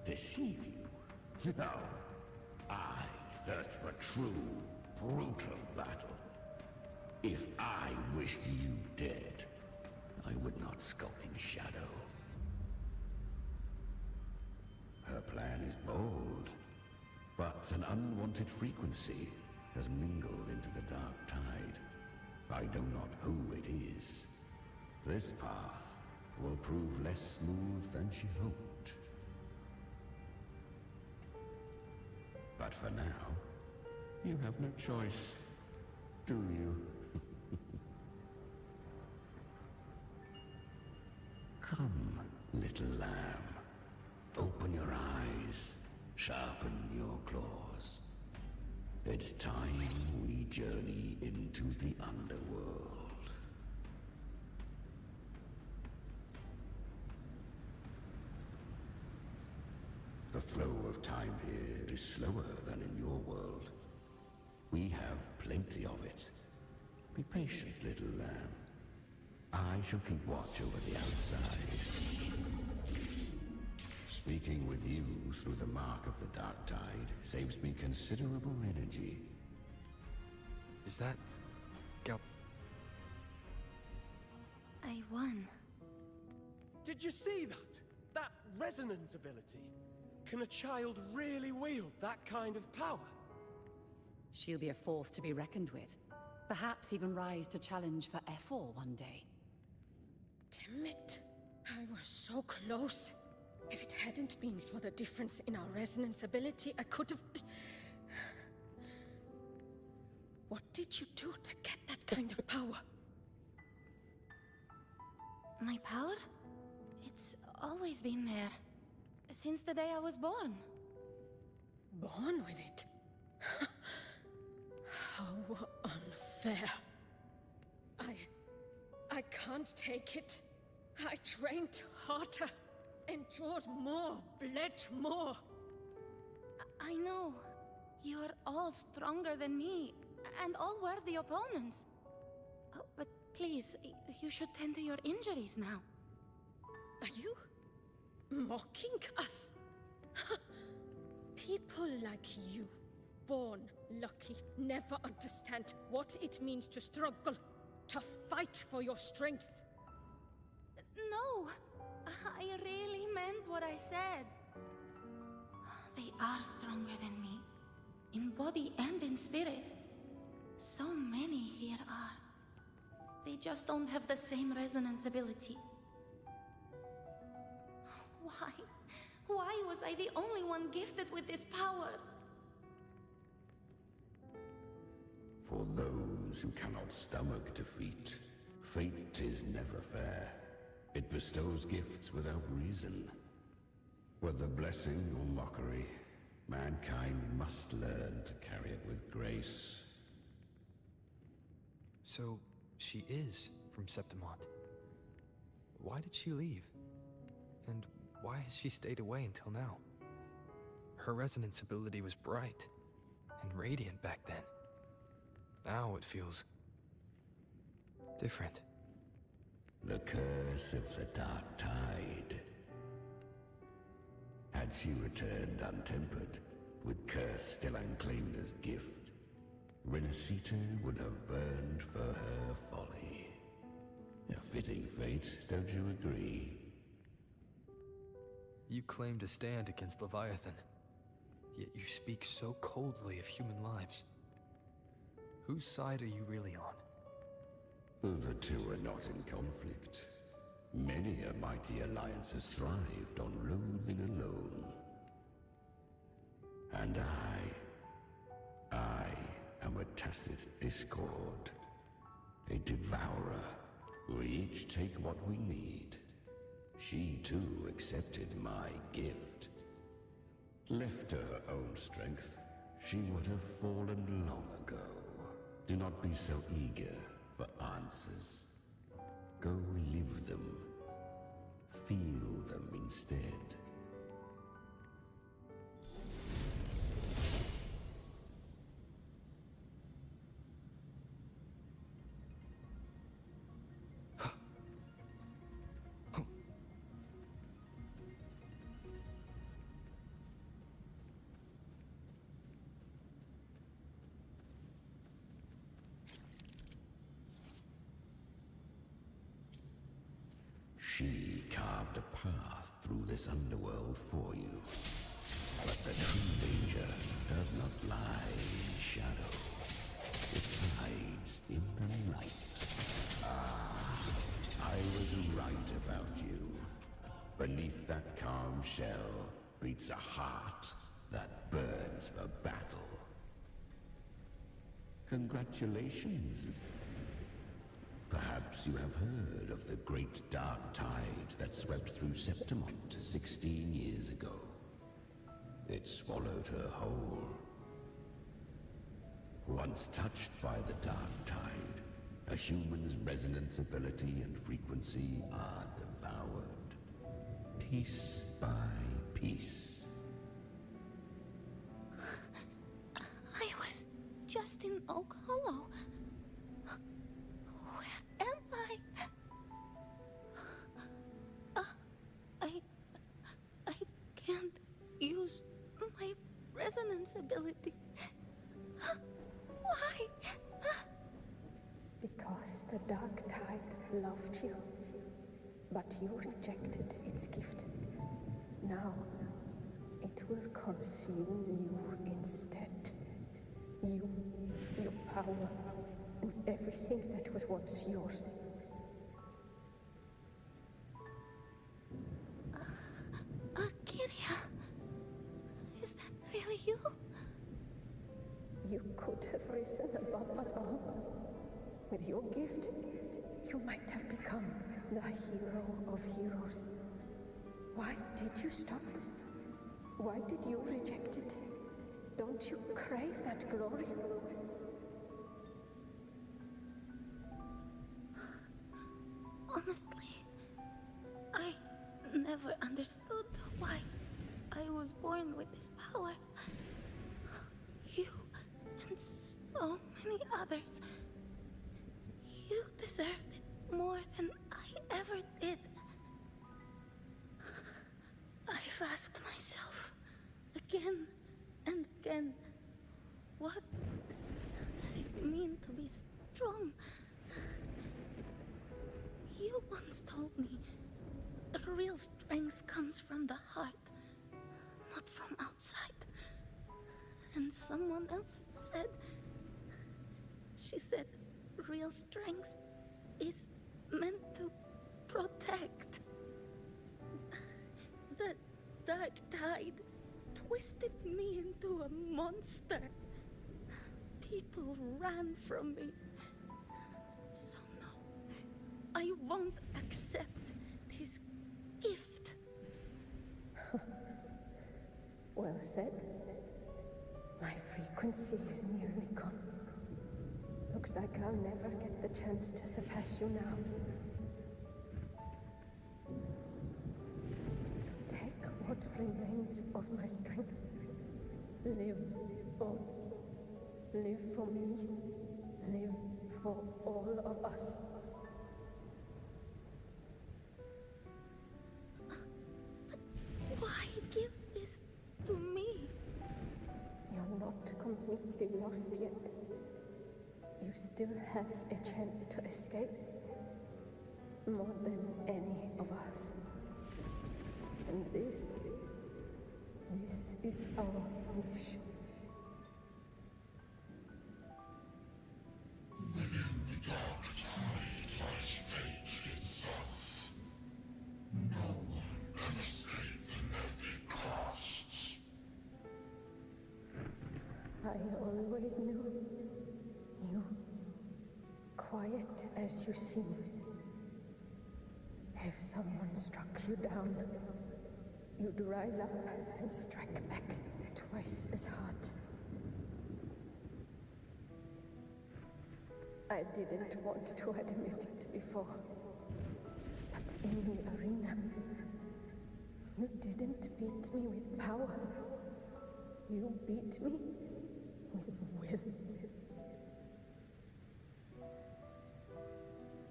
Deceive you? No. I thirst for true, brutal battle. If I wished you dead, I would not skulk in shadow. Her plan is bold, but an unwanted frequency has mingled into the dark tide. I know not who it is. This path will prove less smooth than she hoped. But for now, you have no choice, do you? Come, little lamb. Open your eyes, sharpen your claws. It's time we journey into the underworld. The flow of time here is slower than in your world. We have plenty of it. Be patient, little lamb. I shall keep watch over the outside. Speaking with you through the mark of the dark tide saves me considerable energy. Is that... I won. Did you see that? That resonance ability? Can a child really wield that kind of power? She'll be a force to be reckoned with. Perhaps even rise to challenge for F4 one day. Damn it. I was so close. If it hadn't been for the difference in our resonance ability, I could have... What did you do to get that kind of power? My power? It's always been there. Since the day I was born. Born with it? How unfair. I can't take it. I trained harder. endured more, bled more. I know. You're all stronger than me, and all worthy opponents. Oh, but please, you should tend to your injuries now. Are you mocking us? People like you, born lucky, never understand what it means to struggle, to fight for your strength. No, I really meant what I said. They are stronger than me, in body and in spirit. So many here are. They just don't have the same resonance ability. Why? Why was I the only one gifted with this power? For those who cannot stomach defeat, fate is never fair. It bestows gifts without reason. Whether blessing or mockery, mankind must learn to carry it with grace. So, she is from Septimont. Why did she leave? And why has she stayed away until now? Her resonance ability was bright and radiant back then. Now it feels different. The curse of the Dark Tide. Had she returned untempered, with curse still unclaimed as gift, Renacita would have burned for her folly. A fitting fate, don't you agree? You claim to stand against Leviathan, yet you speak so coldly of human lives. Whose side are you really on? The two are not in conflict. Many a mighty alliance has thrived on loathing alone. And I am a tacit discord. A devourer. We each take what we need. She too accepted my gift. Left to her own strength, she would have fallen long ago. Do not be so eager for answers. Go live them. Feel them instead. She carved a path through this underworld for you. But the true danger does not lie in shadow. It hides in the light. Ah, I was right about you. Beneath that calm shell beats a heart that burns for battle. Congratulations. Perhaps you have heard of the great dark tide that swept through Septimont 16 years ago. It swallowed her whole. Once touched by the dark tide, a human's resonance ability and frequency are devoured, piece by piece. I was just in Oak Hollow. Where am I? I can't use my resonance ability. Why? Because the Dark Tide loved you, but you rejected its gift. Now, it will consume you instead. You, your power, and everything that was once yours. Kyria, is that really you? You could have risen above us all. With your gift, you might have become the hero of heroes. Why did you stop? Why did you reject it? Don't you crave that glory? Honestly, I never understood why I was born with this power. You and so many others. You deserved it more than I ever did. I've asked myself again and again, what does it mean to be strong? You once told me real strength comes from the heart, not from outside. And someone else said, she said, real strength is meant to protect. The dark tide twisted me into a monster. People ran from me. So no, I won't accept this gift. Well said. My frequency is nearly gone. Looks like I'll never get the chance to surpass you now. So take what remains of my strength. Live on. Live for me. Live for all of us. Why give this to me? You're not completely lost yet. You still have a chance to escape. More than any of us. And this is our wish. Within the dark tide lies fate itself. No one can escape the NOMATTERTHECOST. I always knew you, quiet as you seem. If someone struck you down, you'd rise up and strike back twice as hard. I didn't want to admit it before, but in the arena, you didn't beat me with power. You beat me with will.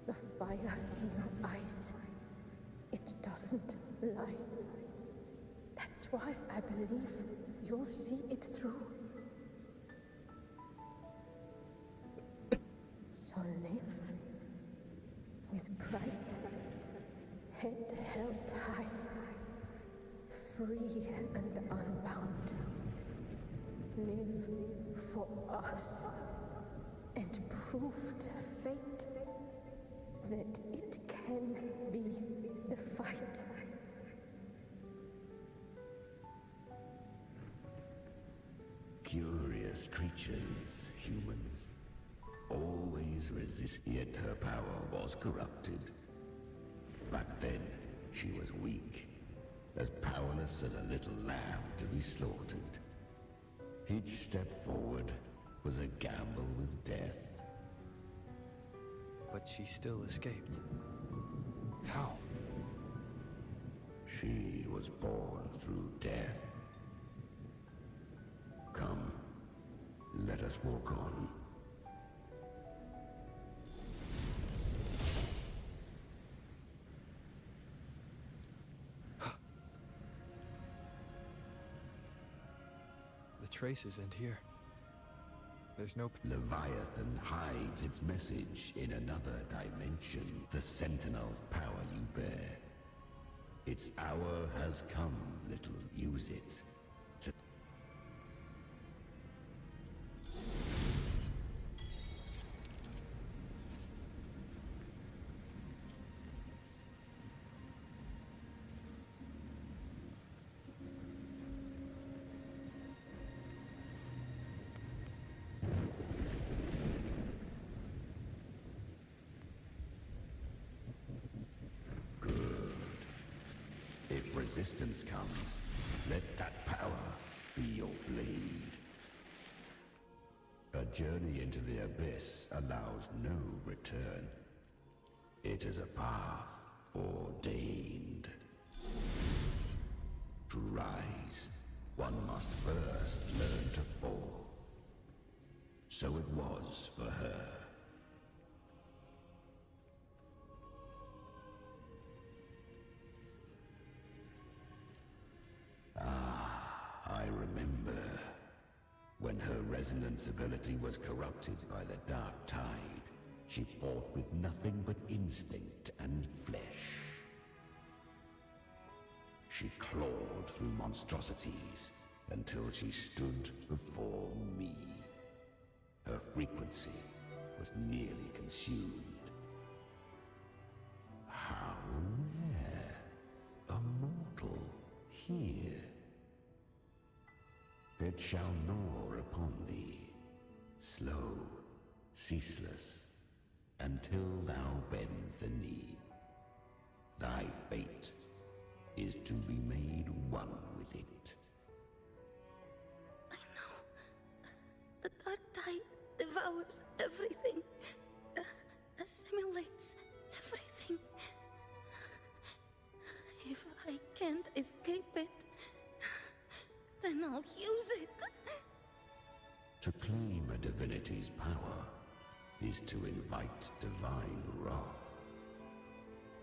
The fire in your eyes, it doesn't lie. That's why I believe you'll see it through. So live with pride, head held high, free and unbound. Live for us and prove to fate that it can be the fight. Curious creatures, humans. Always resist, yet her power was corrupted. Back then, she was weak, as powerless as a little lamb to be slaughtered. Each step forward was a gamble with death. But she still escaped. How? She was born through death. Come, let us walk on. The traces end here. There's no... Leviathan hides its message in another dimension. The Sentinel's power you bear. Its hour has come, little. Use it. If resistance comes, let that power be your blade. A journey into the abyss allows no return. It is a path ordained. To rise, one must first learn to fall. So it was for her. I remember. When her resonance ability was corrupted by the dark tide, she fought with nothing but instinct and flesh. She clawed through monstrosities until she stood before me. Her frequency was nearly consumed. How rare! A mortal here. It shall gnaw upon thee, slow, ceaseless, until thou bend the knee. Thy fate is to be made one with it. I know. The dark tide devours everything, assimilates everything. If I can't escape it, then I'll use it. To claim a divinity's power is to invite divine wrath.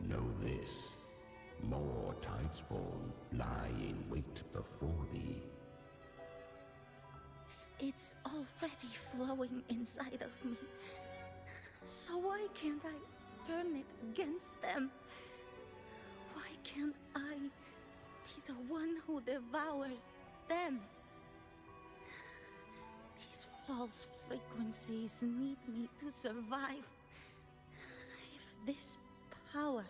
Know this, more Tidespawn lie in wait before thee. It's already flowing inside of me. So why can't I turn it against them? Why can't I be the one who devours them? These false frequencies need me to survive. If this power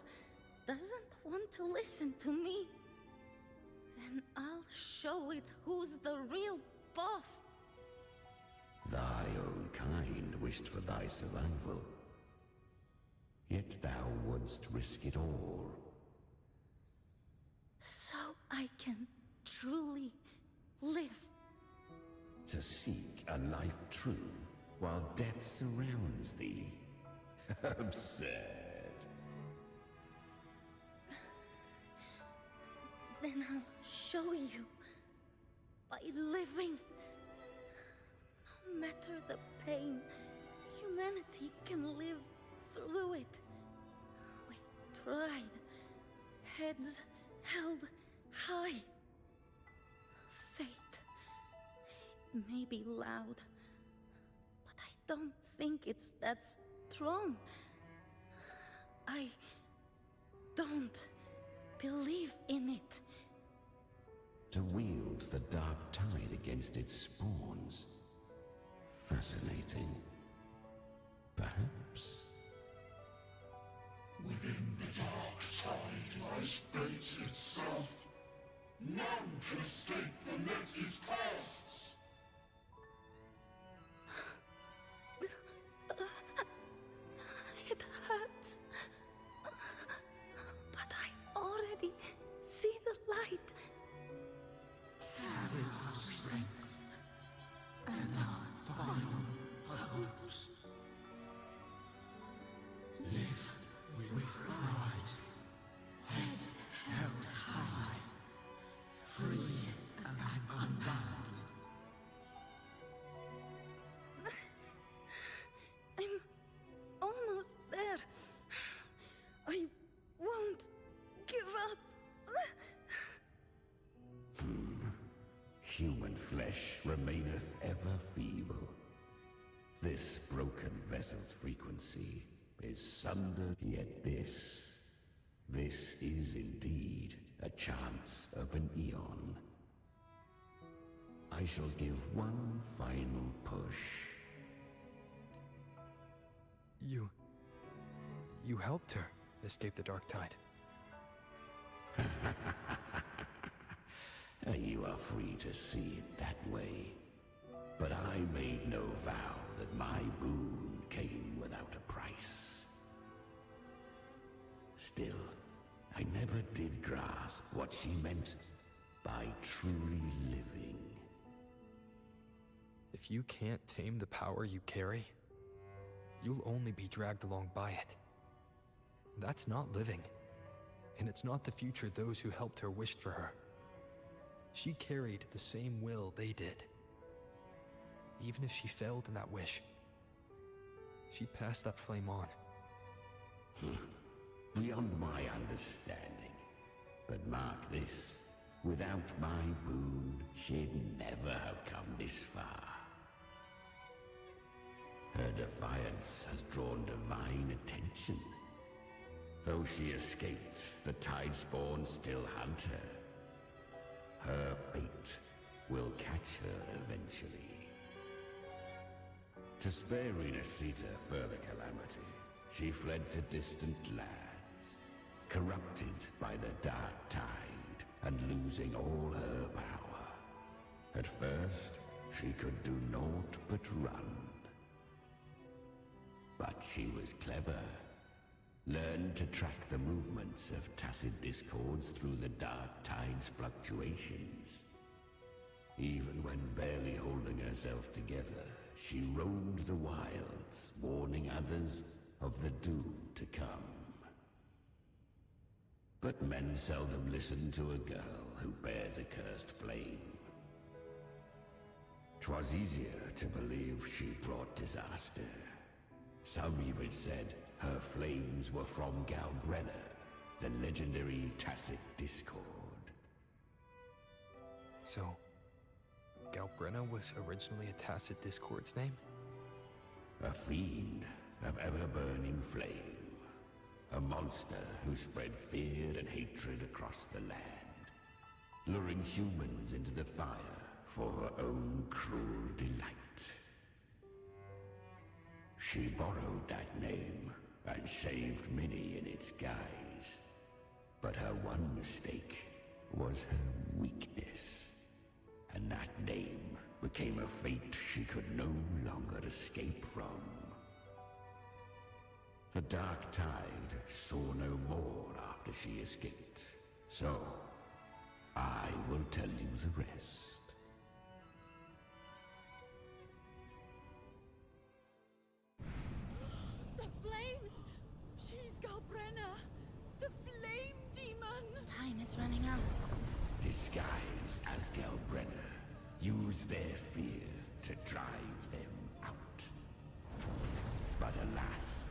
doesn't want to listen to me, then I'll show it who's the real boss. Thy own kind wished for thy survival. Yet thou wouldst risk it all. So I can truly live. To seek a life true while death surrounds thee. Absurd. Then I'll show you by living. No matter the pain, humanity can live through it. With pride, heads held high. Fate. It may be loud, but I don't think it's that strong. I don't believe in it. To wield the dark tide against its spawns. Fascinating. Perhaps. Within the dark tide lies fate itself. None can escape the net it casts. It hurts. But I already see the light. Carry our strength and our final hopes. Live with pride, head held high, free and unbound. I'm almost there. I won't give up. Human flesh remaineth ever feeble. This broken vessel's frequency is sundered, yet this is indeed a chance of an eon. I shall give one final push. You helped her escape the dark tide. You are free to see it that way. But I made no vow that my boon came without a price. Still, I never did grasp what she meant by truly living. If you can't tame the power you carry, you'll only be dragged along by it. That's not living. And it's not the future those who helped her wished for her. She carried the same will they did. Even if she failed in that wish, she'd pass that flame on. Beyond my understanding. But mark this, without my boon, she'd never have come this far. Her defiance has drawn divine attention. Though she escaped, the Tidespawn still hunt her. Her fate will catch her eventually. To spare Renacita further calamity, she fled to distant lands, corrupted by the dark tide and losing all her power. At first, she could do naught but run. But she was clever. Learned to track the movements of tacit discords through the dark tide's fluctuations. Even when barely holding herself together, she roamed the wilds, warning others of the doom to come. But men seldom listen to a girl who bears a cursed flame. 'Twas easier to believe she brought disaster. Some even said her flames were from Galbrena, the legendary tacit discord. So, Galbrena was originally a tacit discord's name? A fiend of ever-burning flame. A monster who spread fear and hatred across the land, luring humans into the fire for her own cruel delight. She borrowed that name and saved many in its guise. But her one mistake was her weakness. And that name became a fate she could no longer escape from. The dark tide saw no more after she escaped. So, I will tell you the rest. The flames! She's Galbrena! The flame demon! Time is running out. Disguised as Galbrena, use their fear to drive them out. But alas,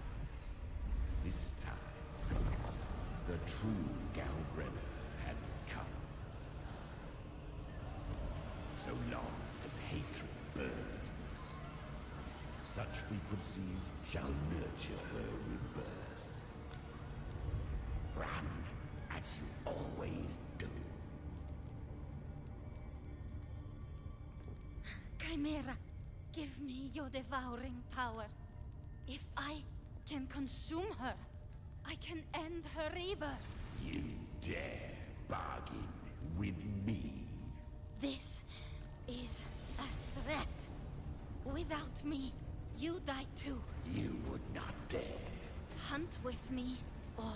this time, the true Galbrena had come. So long as hatred burns, such frequencies shall nurture her rebirth. Run as you always do. Chimera, give me your devouring power. If I can consume her, I can end her rebirth. You dare bargain with me? This is a threat. Without me, you die too. You would not dare. Hunt with me, or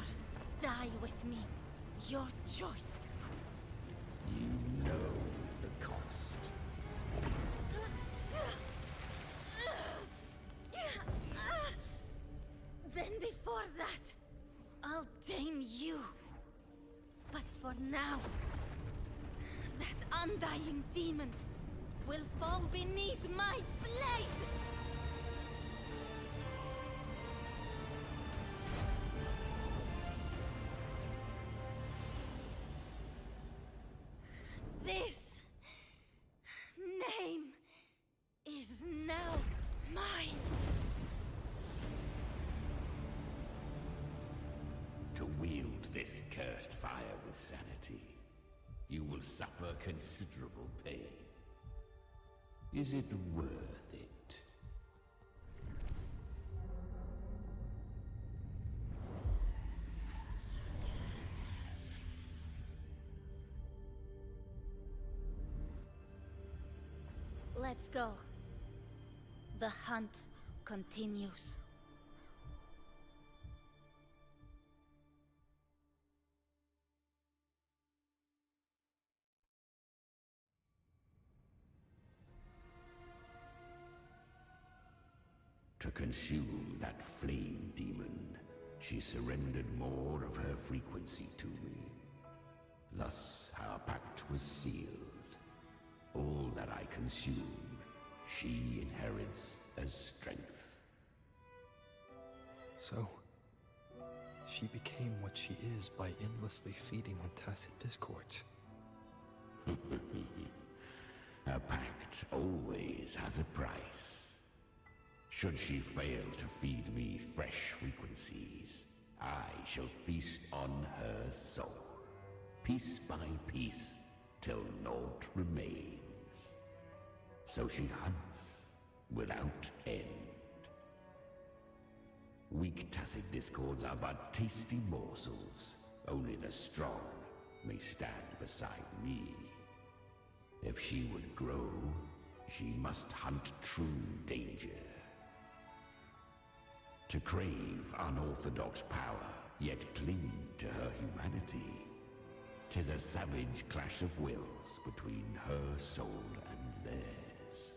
die with me. Your choice. You know the cost. Then before that, I'll tame you. But for now, that undying demon will fall beneath my blade! This name is now mine. To wield this cursed fire with sanity, you will suffer considerable pain. Is it worth it? Let's go. The hunt continues. To consume that flame demon, she surrendered more of her frequency to me. Thus, our pact was sealed. that I consume, she inherits as strength. So, she became what she is by endlessly feeding on tacit discords. A pact always has a price. Should she fail to feed me fresh frequencies, I shall feast on her soul, piece by piece, till naught remains. So she hunts without end. Weak tacit discords are but tasty morsels. Only the strong may stand beside me. If she would grow, she must hunt true danger. To crave unorthodox power, yet cling to her humanity, 'tis a savage clash of wills between her soul and theirs.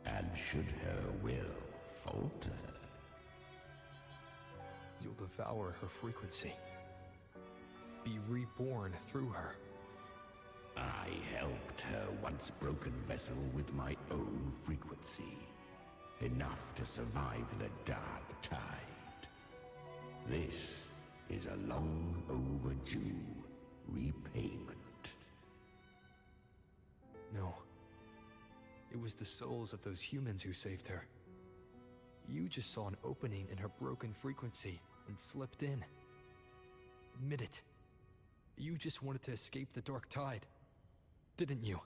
And should her will falter, you'll devour her frequency. Be reborn through her. I helped her once broken vessel with my own frequency. Enough to survive the dark tide. This is a long overdue repayment. No. It was the souls of those humans who saved her. You just saw an opening in her broken frequency and slipped in. Admit it. You just wanted to escape the dark tide, didn't you?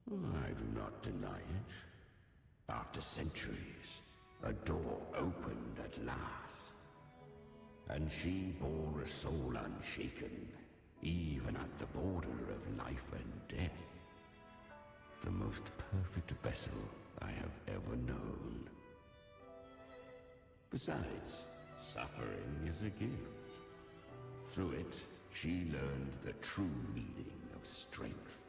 I do not deny it. After centuries, a door opened at last. And she bore a soul unshaken, even at the border of life and death. The most perfect vessel I have ever known. Besides, suffering is a gift. Through it, she learned the true meaning of strength.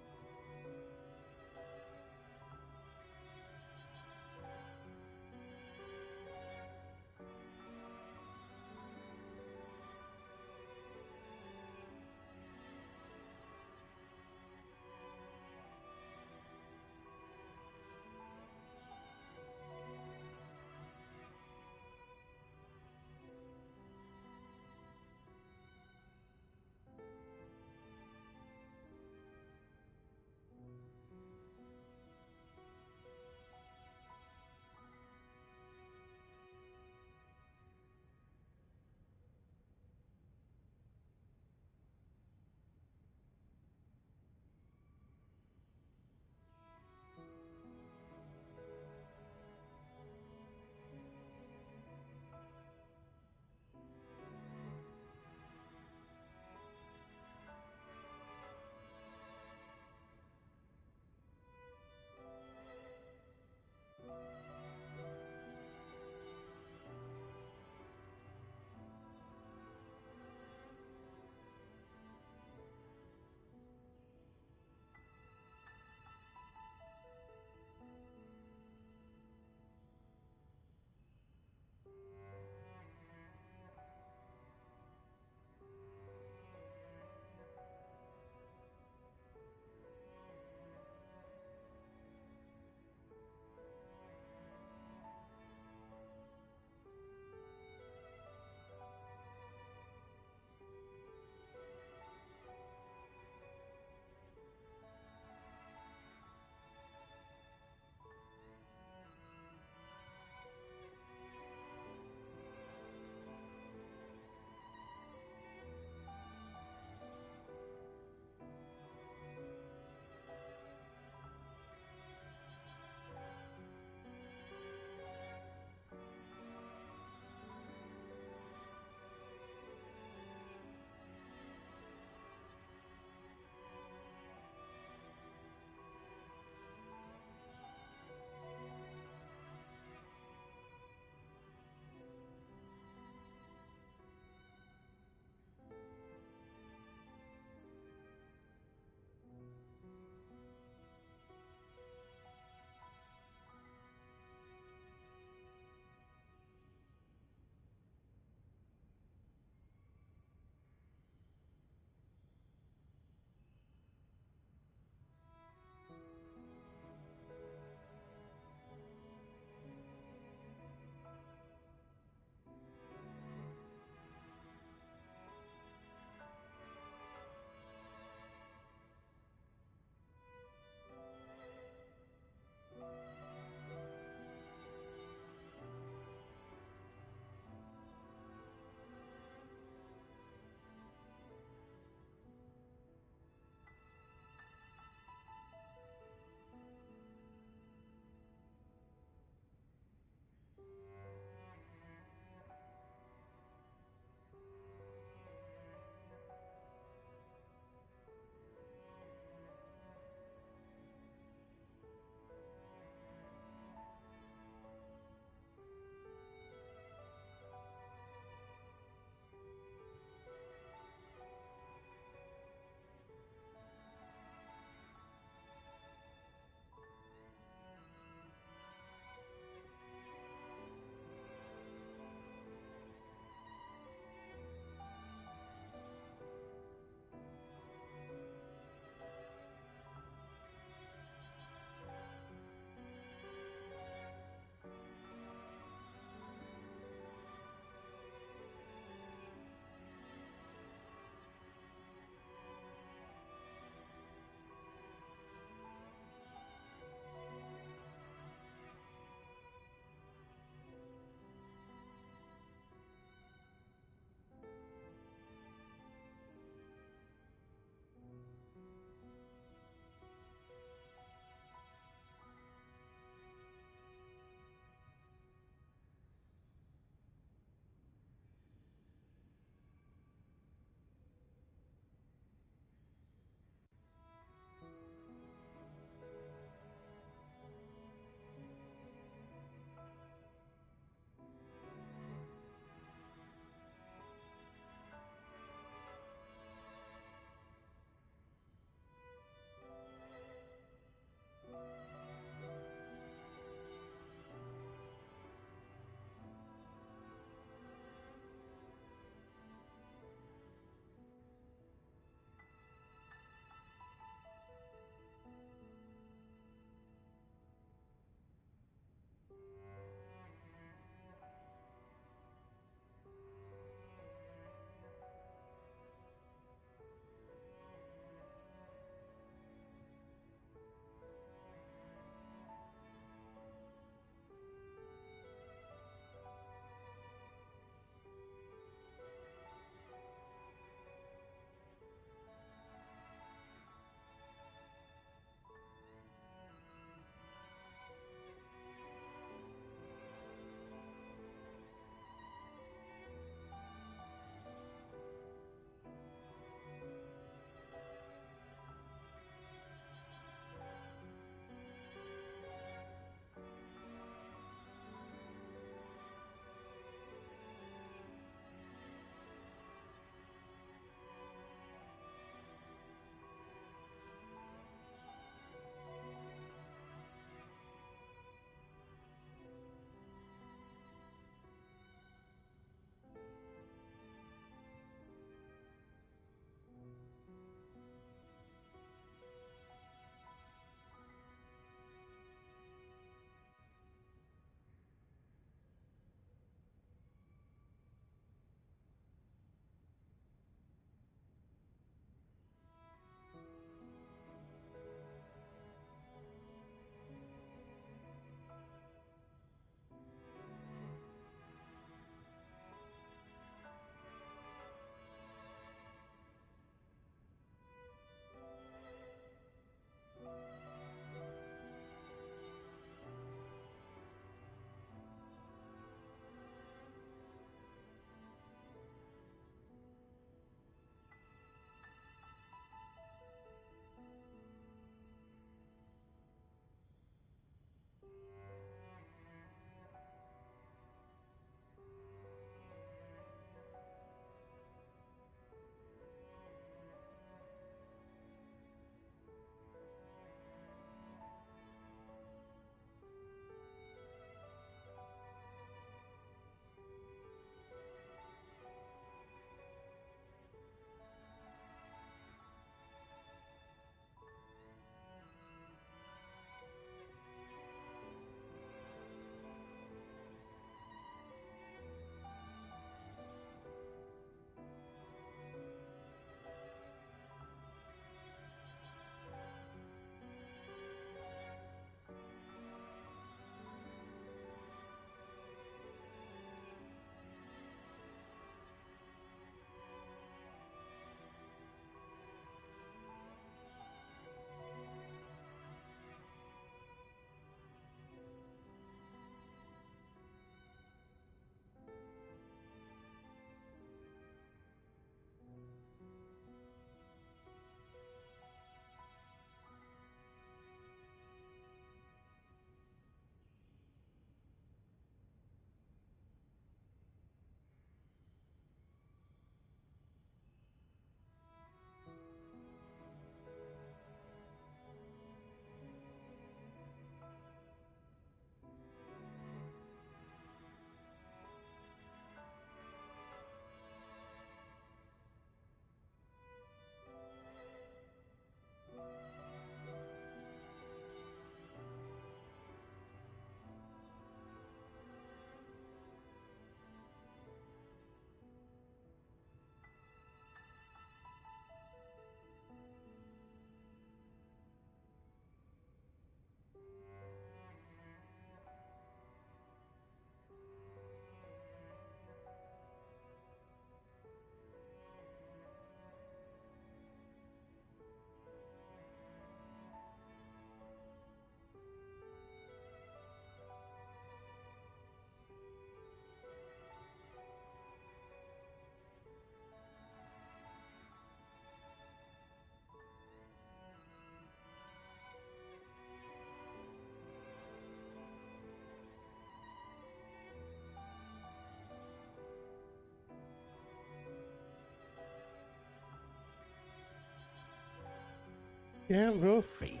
Damn, bro. Fate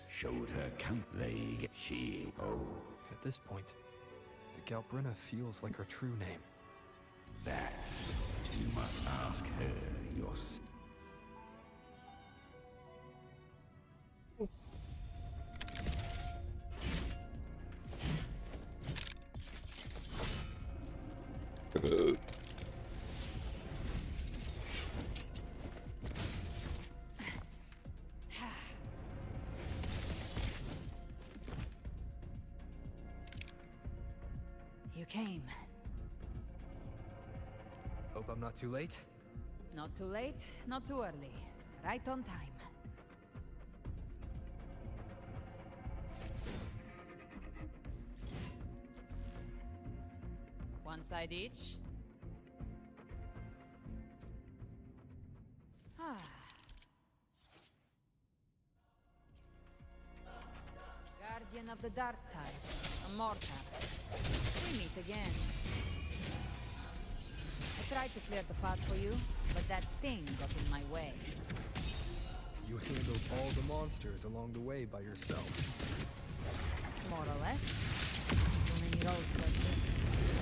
showed her plague. She. Oh. At this point, Galbrena feels like her true name. That you must ask her yourself. You came. Hope I'm not too late. Not too late, not too early. Right on time. One side each. Guardian of the Dark Tide, a mortar. We meet again. I tried to clear the path for you, but that thing got in my way. You handled all the monsters along the way by yourself. More or less. Too many roads led there,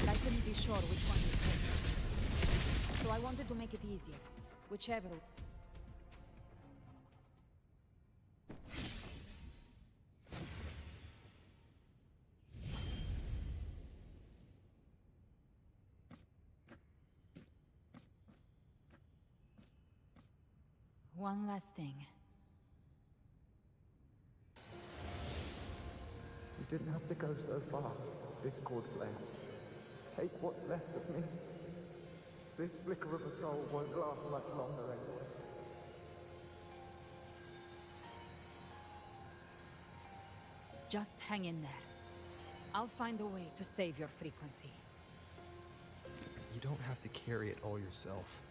and I couldn't be sure which one to take. So I wanted to make it easier. Whichever. One last thing. You didn't have to go so far, Discord Slayer. Take what's left of me. This flicker of a soul won't last much longer anyway. Just hang in there. I'll find a way to save your frequency. You don't have to carry it all yourself.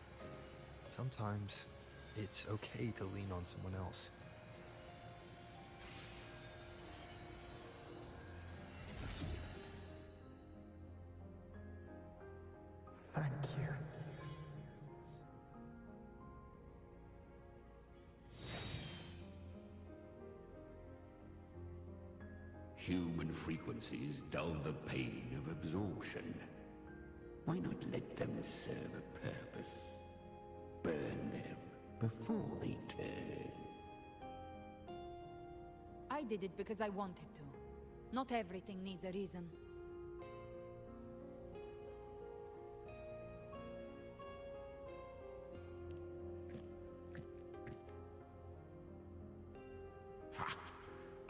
Sometimes it's okay to lean on someone else. Thank you. Human frequencies dull the pain of absorption. Why not let them serve a purpose? Burn them before they turn. I did it because I wanted to. Not everything needs a reason. Ha!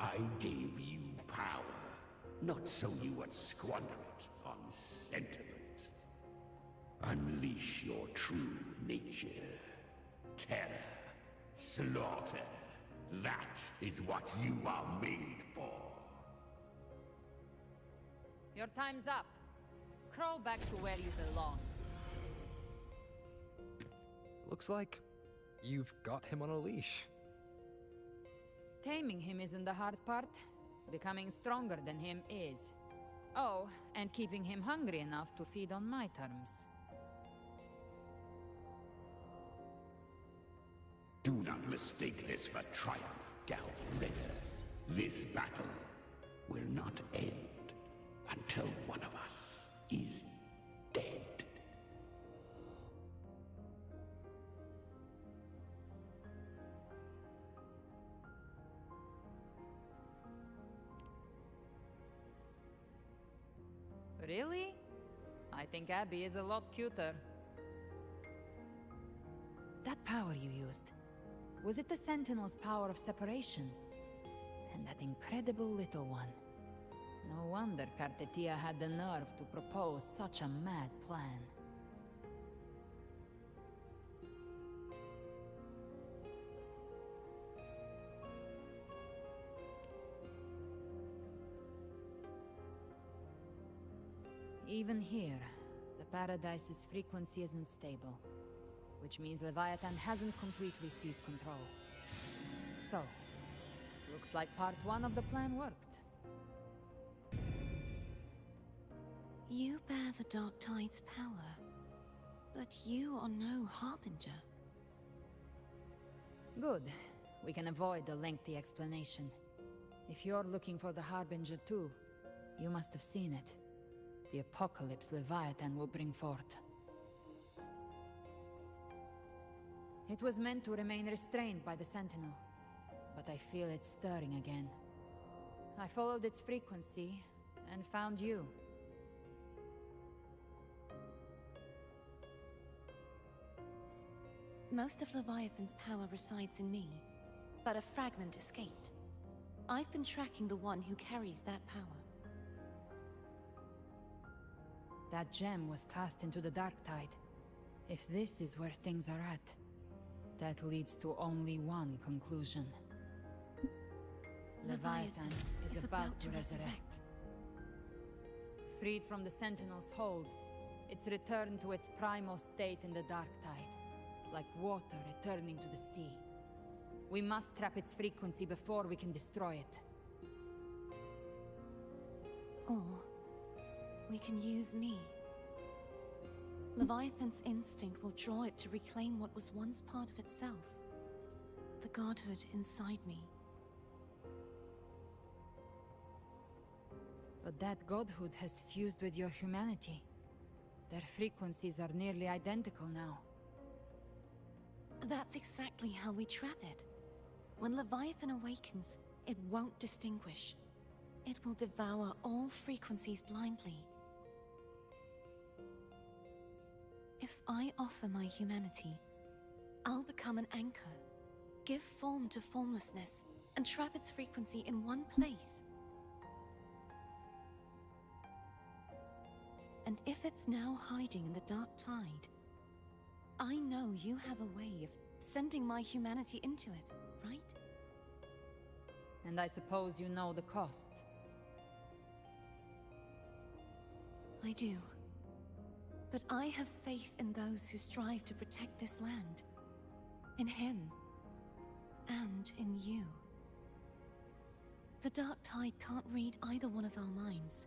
I gave you power, not so you would squander it on sentiment. Unleash your true nature. Terror, slaughter. That is what you are made for. Your time's up. Crawl back to where you belong. Looks like you've got him on a leash. Taming him isn't the hard part. Becoming stronger than him is. Oh, and keeping him hungry enough to feed on my terms. Do not mistake this for triumph, Galbrena. This battle will not end until one of us is dead. Really? I think Abby is a lot cuter. That power you used, was it the Sentinel's power of separation? And that incredible little one. No wonder Cartetia had the nerve to propose such a mad plan. Even here, the Paradise's frequency isn't stable. Which means Leviathan hasn't completely seized control. So, looks like part one of the plan worked. You bear the Dark Tide's power, but you are no Harbinger. Good. we can avoid a lengthy explanation. If you're looking for the Harbinger too, you must have seen it. The apocalypse Leviathan will bring forth. It was meant to remain restrained by the Sentinel, but I feel it stirring again. I followed its frequency and found you. Most of Leviathan's power resides in me, but a fragment escaped. I've been tracking the one who carries that power. That gem was cast into the Dark Tide. If this is where things are at, that leads to only one conclusion. Leviathan is about to resurrect. Freed from the Sentinel's hold, it's returned to its primal state in the Dark Tide, like water returning to the sea. We must trap its frequency before we can destroy it. Or we can use me. Leviathan's instinct will draw it to reclaim what was once part of itself. The godhood inside me. But that godhood has fused with your humanity. Their frequencies are nearly identical now. That's exactly how we trap it. When Leviathan awakens, it won't distinguish. It will devour all frequencies blindly. If I offer my humanity, I'll become an anchor, give form to formlessness, and trap its frequency in one place. And if it's now hiding in the Dark Tide, I know you have a way of sending my humanity into it, right? And I suppose you know the cost. I do. But I have faith in those who strive to protect this land. In him. And in you. The Dark Tide can't read either one of our minds.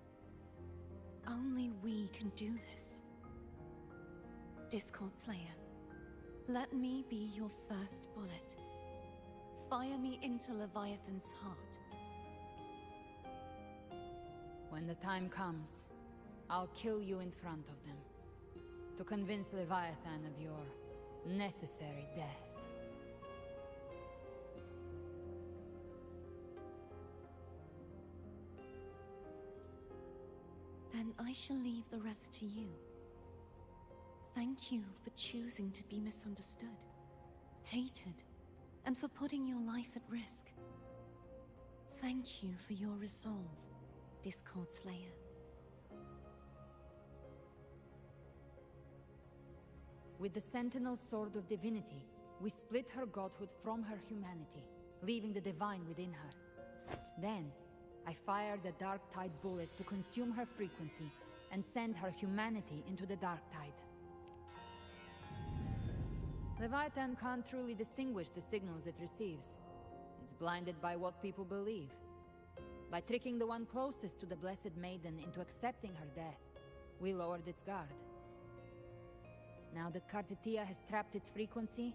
Only we can do this. Discord Slayer, let me be your first bullet. Fire me into Leviathan's heart. When the time comes, I'll kill you in front of them. To convince Leviathan of your necessary death. Then I shall leave the rest to you. Thank you for choosing to be misunderstood, hated, and for putting your life at risk. Thank you for your resolve, Discord Slayer. With the Sentinel's Sword of Divinity, we split her godhood from her humanity, leaving the divine within her. Then, I fired the Dark Tide bullet to consume her frequency and send her humanity into the Dark Tide. Leviathan can't truly distinguish the signals it receives. It's blinded by what people believe. By tricking the one closest to the Blessed Maiden into accepting her death, we lowered its guard. Now that Kartetia has trapped its frequency,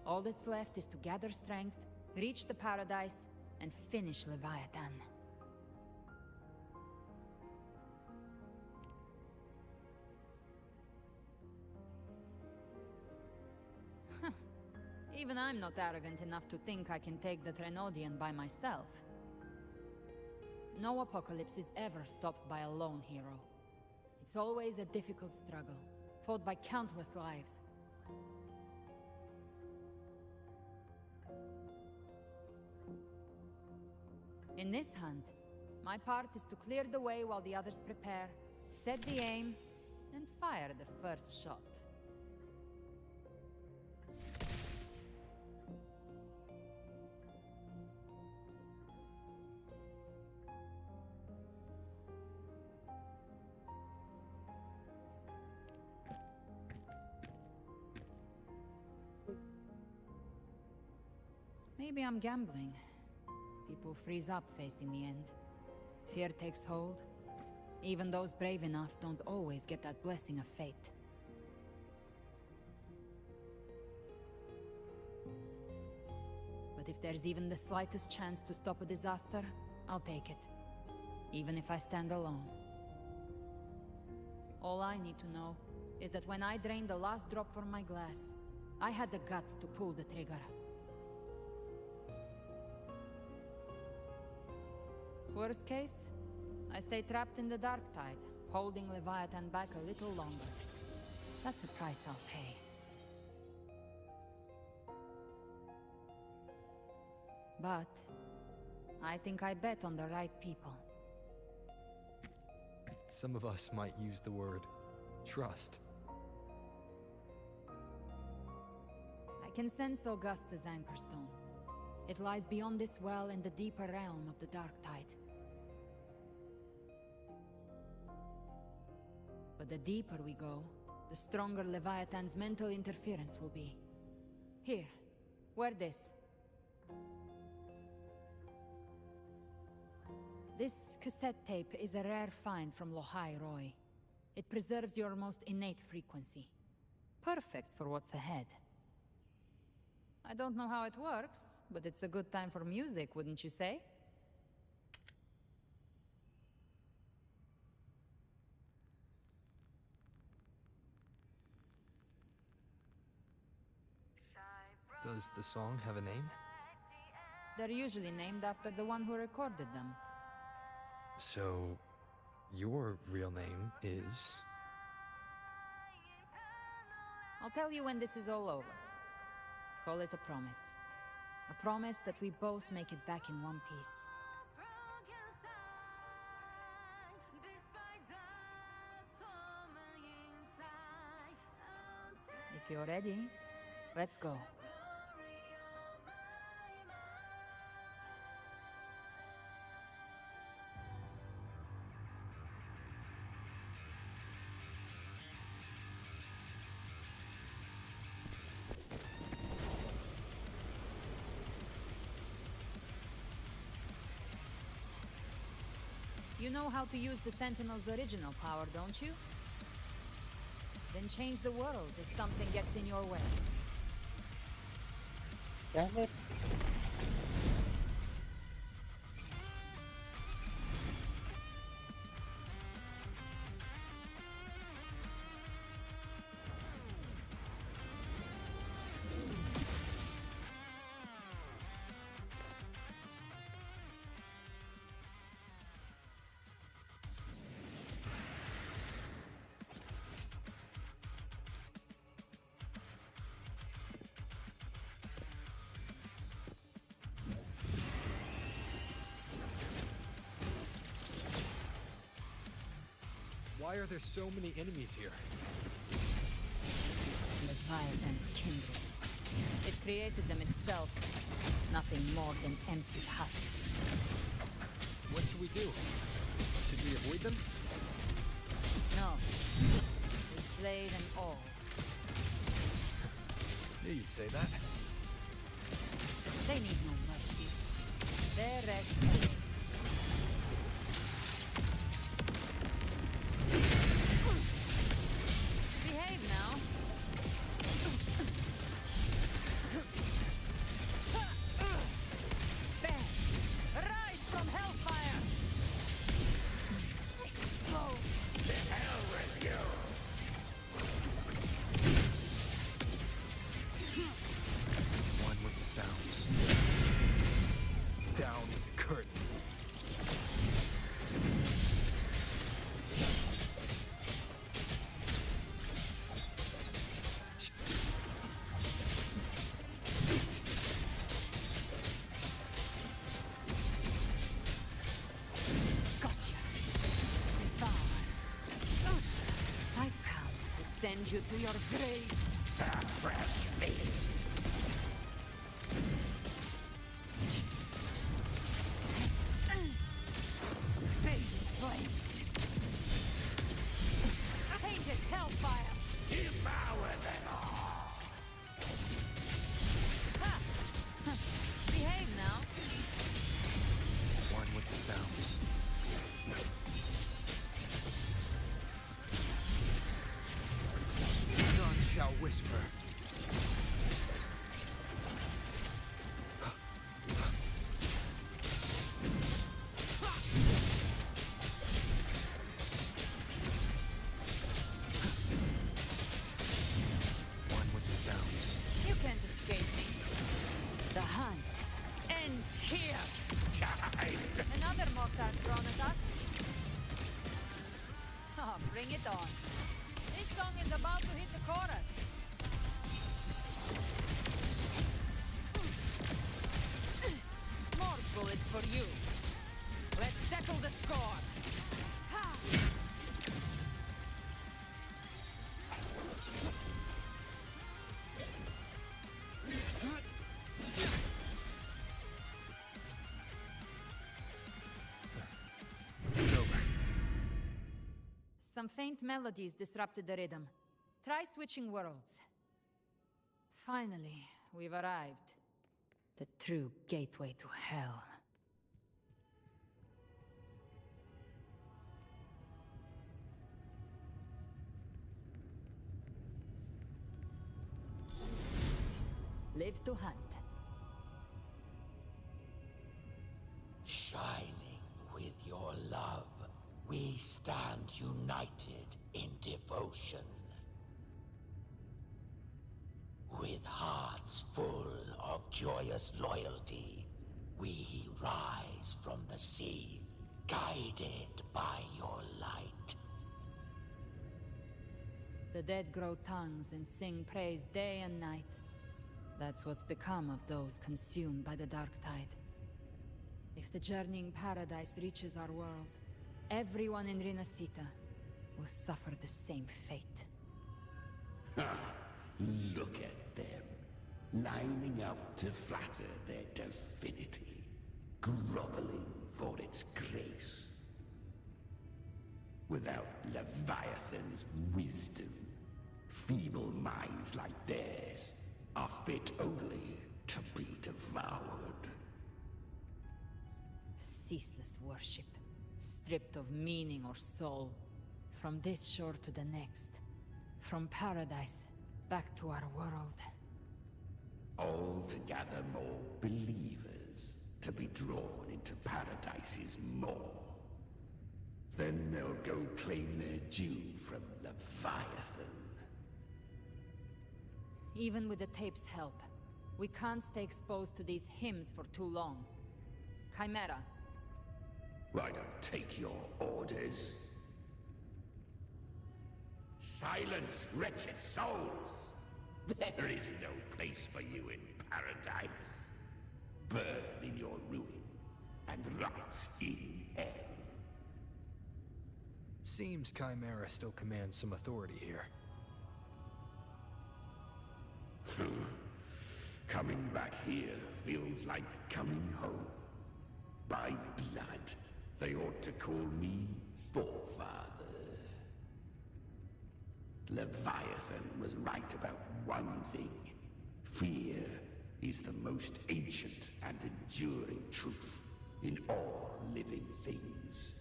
all that's left is to gather strength, reach the paradise, and finish Leviathan. Even I'm not arrogant enough to think I can take the Trenodian by myself. No apocalypse is ever stopped by a lone hero. It's always a difficult struggle, fought by countless lives. In this hunt, my part is to clear the way while the others prepare, set the aim, and fire the first shot. Maybe I'm gambling. People freeze up facing the end. Fear takes hold. Even those brave enough don't always get that blessing of fate. But if If there's even the slightest chance to stop a disaster, I'll take it. Even if I stand alone. All I need to know is that when I drained the last drop from my glass, I had the guts to pull the trigger. Worst case, I stay trapped in the dark tide, holding Leviathan back a little longer. That's a price I'll pay. But I think I bet on the right people. Some of us might use the word trust. I can sense Augusta's anchorstone. It lies beyond this well in the deeper realm of the dark tide. But the deeper we go, the stronger Leviathan's mental interference will be. Here, wear this. This cassette tape is a rare find from Lohai Roy. It preserves your most innate frequency. Perfect for what's ahead. I don't know how it works, but it's a good time for music, wouldn't you say? Does the song have a name? They're usually named after the one who recorded them. So, your real name is... I'll tell you when this is all over. Call it a promise. A promise that we both make it back in one piece. If you're ready, let's go. You know how to use the Sentinel's original power, don't you? Then change the world if something gets in your way. Damn it. Why are there so many enemies here? Leviathan's kindred. It created them itself. Nothing more than empty husks. What should we do? Should we avoid them? No. We slay them all. Yeah, you'd say that. They need no mercy. Their rest. Behave now. Bang! Rise from hellfire! Explode! To hell with you! One with the sounds. Down with the curtain. Gotcha. Devour. I've come to send you to your grave. A fresh feast! Fading flames. Tainted hellfire. Devour them all! Ha! Behave now. One with the sounds. None shall whisper. Bring it on. This song is about to hit the chorus. More bullets for you. Let's settle the score. Ha! Some faint melodies disrupted the rhythm. Try switching worlds. Finally, we've arrived. The true gateway to hell. Live to hunt. Shining with your love, we stand united in devotion. With hearts full of joyous loyalty, we rise from the sea, guided by your light. The dead grow tongues and sing praise day and night. That's what's become of those consumed by the dark tide. If the journeying paradise reaches our world, everyone in Rinasita will suffer the same fate. Ha! Look at them, lining up to flatter their divinity, groveling for its grace. Without Leviathan's wisdom, feeble minds like theirs are fit only to be devoured. Ceaseless worship, stripped of meaning or soul. From this shore to the next. From paradise back to our world. All to gather more believers to be drawn into Paradise's maw. Then they'll go claim their due from Leviathan. Even with the tape's help, we can't stay exposed to these hymns for too long. Chimera. I don't take your orders. Silence, wretched souls! There is no place for you in paradise. Burn in your ruin, and rot in hell. Seems Chimera still commands some authority here. Coming back here feels like coming home. By blood, they ought to call me Forefather. Leviathan was right about one thing. Fear is the most ancient and enduring truth in all living things.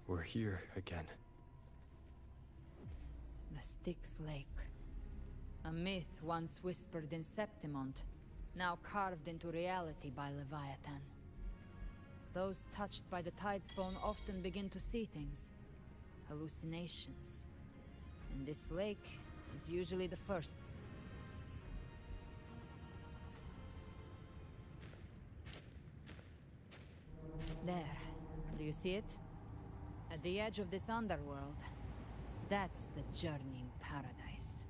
We're here again. The Styx Lake. A myth once whispered in Septimont, now carved into reality by Leviathan. Those touched by the Tidespawn often begin to see things. Hallucinations. And this lake is usually the first. There. Do you see it? At the edge of this underworld, that's the journeying paradise.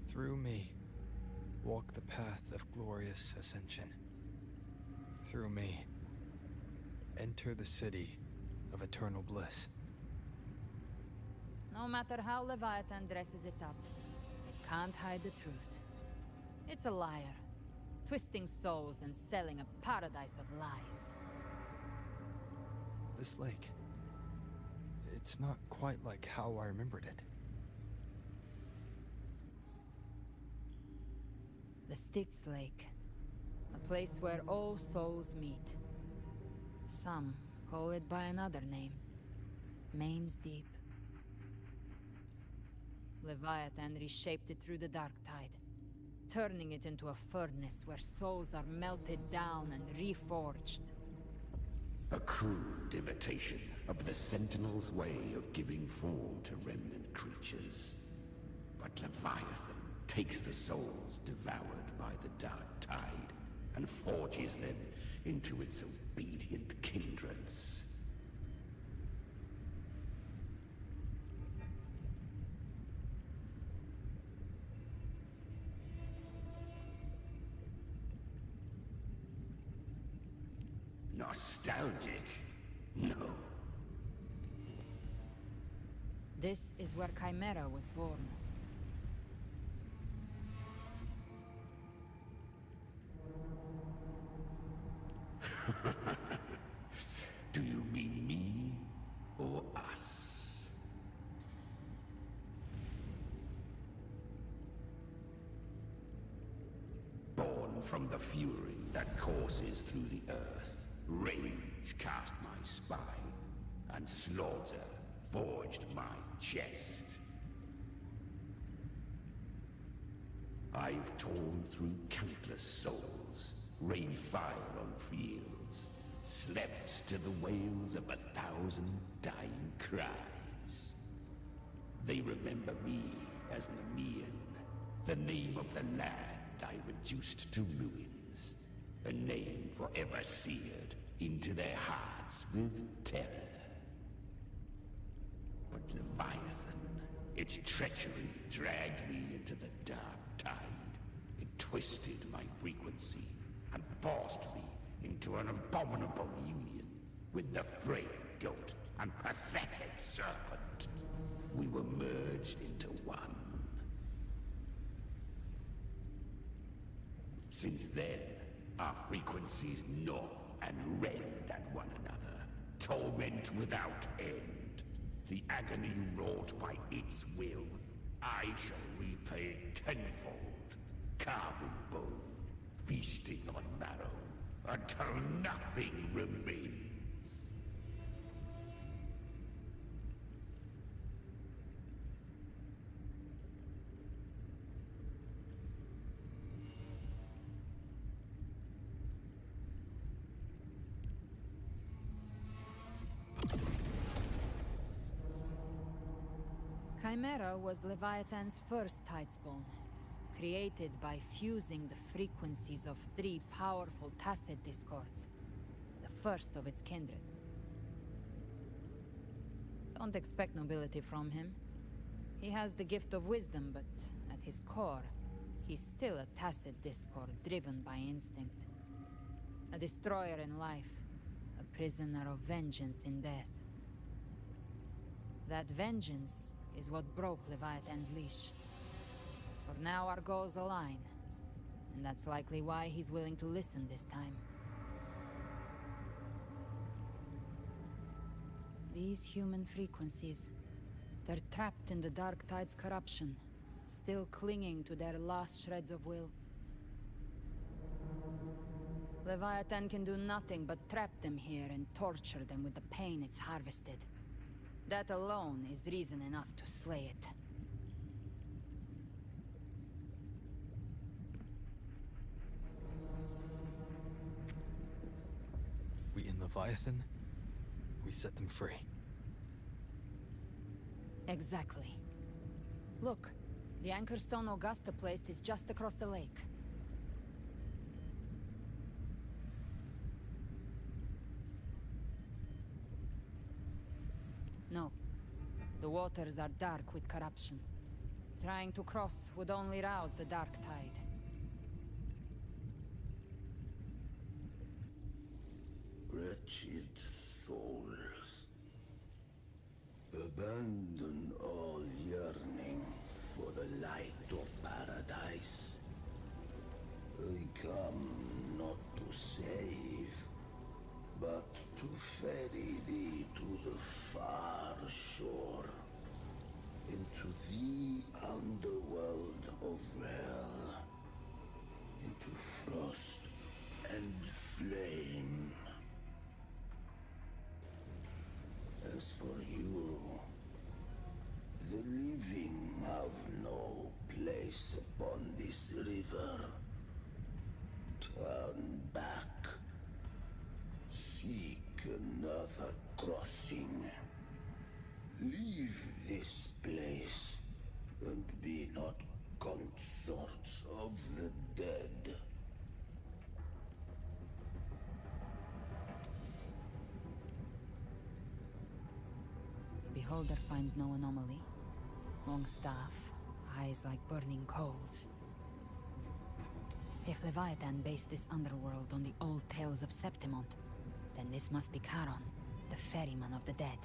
Through me, walk the path of glorious ascension. Through me, enter the city of eternal bliss. No matter how Leviathan dresses it up, it can't hide the truth. It's a liar, twisting souls and selling a paradise of lies. This lake, it's not quite like how I remembered it. The Styx Lake, a place where all souls meet. Some call it by another name, Main's Deep. Leviathan reshaped it through the dark tide, turning it into a furnace where souls are melted down and reforged. A crude imitation of the Sentinel's way of giving form to remnant creatures. But Leviathan takes the souls devoured by the dark tide and forges them into its obedient kindreds. Nostalgic? No. This is where Chimera was born. Do you mean me or us? Born from the fury that courses through the earth, rage cast my spine, and slaughter forged my chest. I've torn through countless souls, rained fire on fields, slept to the wails of 1,000 dying cries. They remember me as Nemean, the name of the land I reduced to ruins, a name forever seared into their hearts with terror. But Leviathan, its treachery dragged me into the dark tide. It twisted my frequency and forced me into an abominable union with the frail goat and pathetic serpent. We were merged into one. Since then, our frequencies gnaw and rend at one another, torment without end. The agony wrought by its will, I shall repay tenfold, carving bone, feasting on marrow, until nothing remains. Chimera was Leviathan's first tidespawn, created by fusing the frequencies of 3 powerful tacit discords, the first of its kindred. Don't expect nobility from him. He has the gift of wisdom, but at his core, he's still a tacit discord driven by instinct. A destroyer in life, a prisoner of vengeance in death. That vengeance is what broke Leviathan's leash. For now our goals align, and that's likely why he's willing to listen this time. These human frequencies, they're trapped in the Dark Tide's corruption, still clinging to their last shreds of will. Leviathan can do nothing but trap them here and torture them with the pain it's harvested. That alone is reason enough to slay it. We in Leviathan, we set them free. Exactly. Look, the Anchorstone Augusta placed is just across the lake. No. The waters are dark with corruption. Trying to cross would only rouse the dark tide. Wretched souls. Abandon all yearning for the light of paradise. I come not to save, but to ferry thee to the far shore, into the underworld of hell, into frost and flame. As for you, the living have no place upon this river. Turn back. Seek another crossing. Leave this place, and be not consorts of the dead. The beholder finds no anomaly. Long staff, eyes like burning coals. If Leviathan based this underworld on the old tales of Septimont, then this must be Charon, the ferryman of the dead.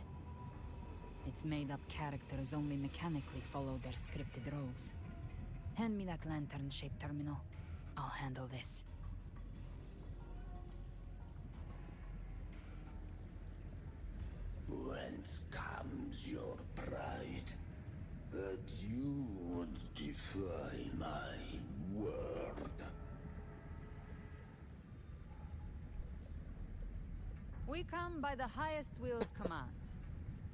Its made-up characters only mechanically follow their scripted roles. Hand me that lantern-shaped terminal. I'll handle this. Whence comes your pride? That you would defy my word? We come by the highest will's command.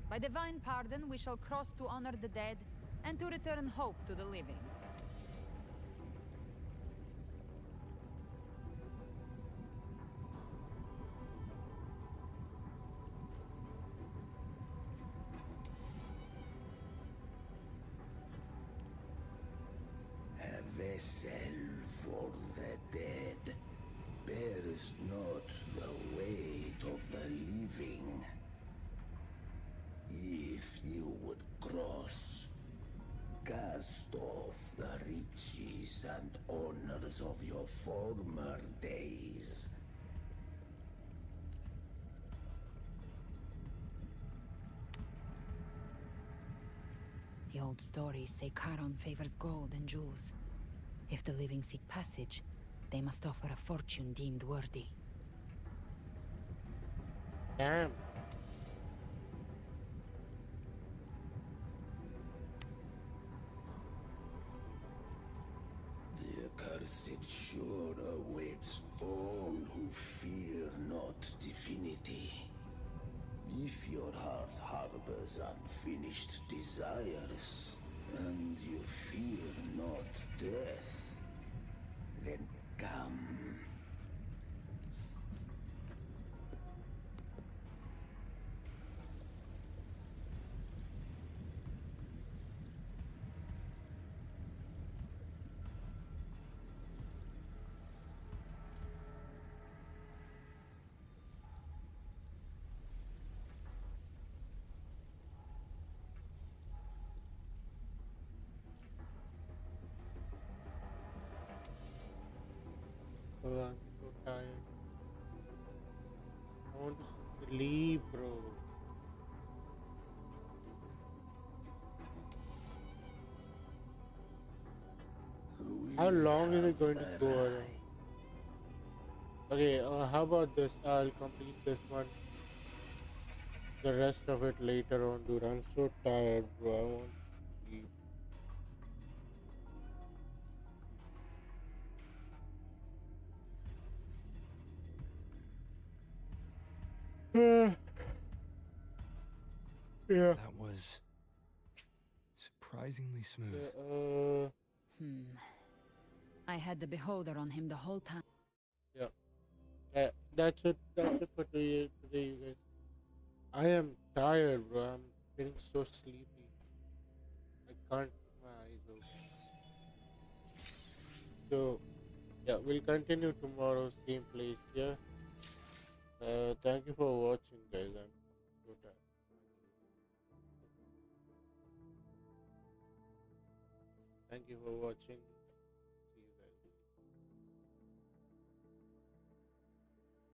By divine pardon, we shall cross to honor the dead and to return hope to the living. A vessel for the dead bears not the weight of the living. If you would cross, cast off the riches and honors of your former days. The old stories say Charon favors gold and jewels. If the living seek passage, they must offer a fortune deemed worthy. Damn. The accursed shore awaits all who fear not divinity. If your heart harbors unfinished desires, and you fear not death, then come. Oh, I'm so tired. I want to sleep, bro. How long is it going to go around? Okay, how about this? I'll complete this one. The rest of it later on, dude. I'm so tired, bro. I want to sleep. Yeah. That was surprisingly smooth. I had the beholder on him the whole time. Yeah. That's it. That's it for today, you guys. I am tired, bro. I'm getting so sleepy. I can't keep my eyes open. So, yeah, we'll continue tomorrow, same place. Yeah. Thank you for watching, guys. I'm so tired. Thank you for watching.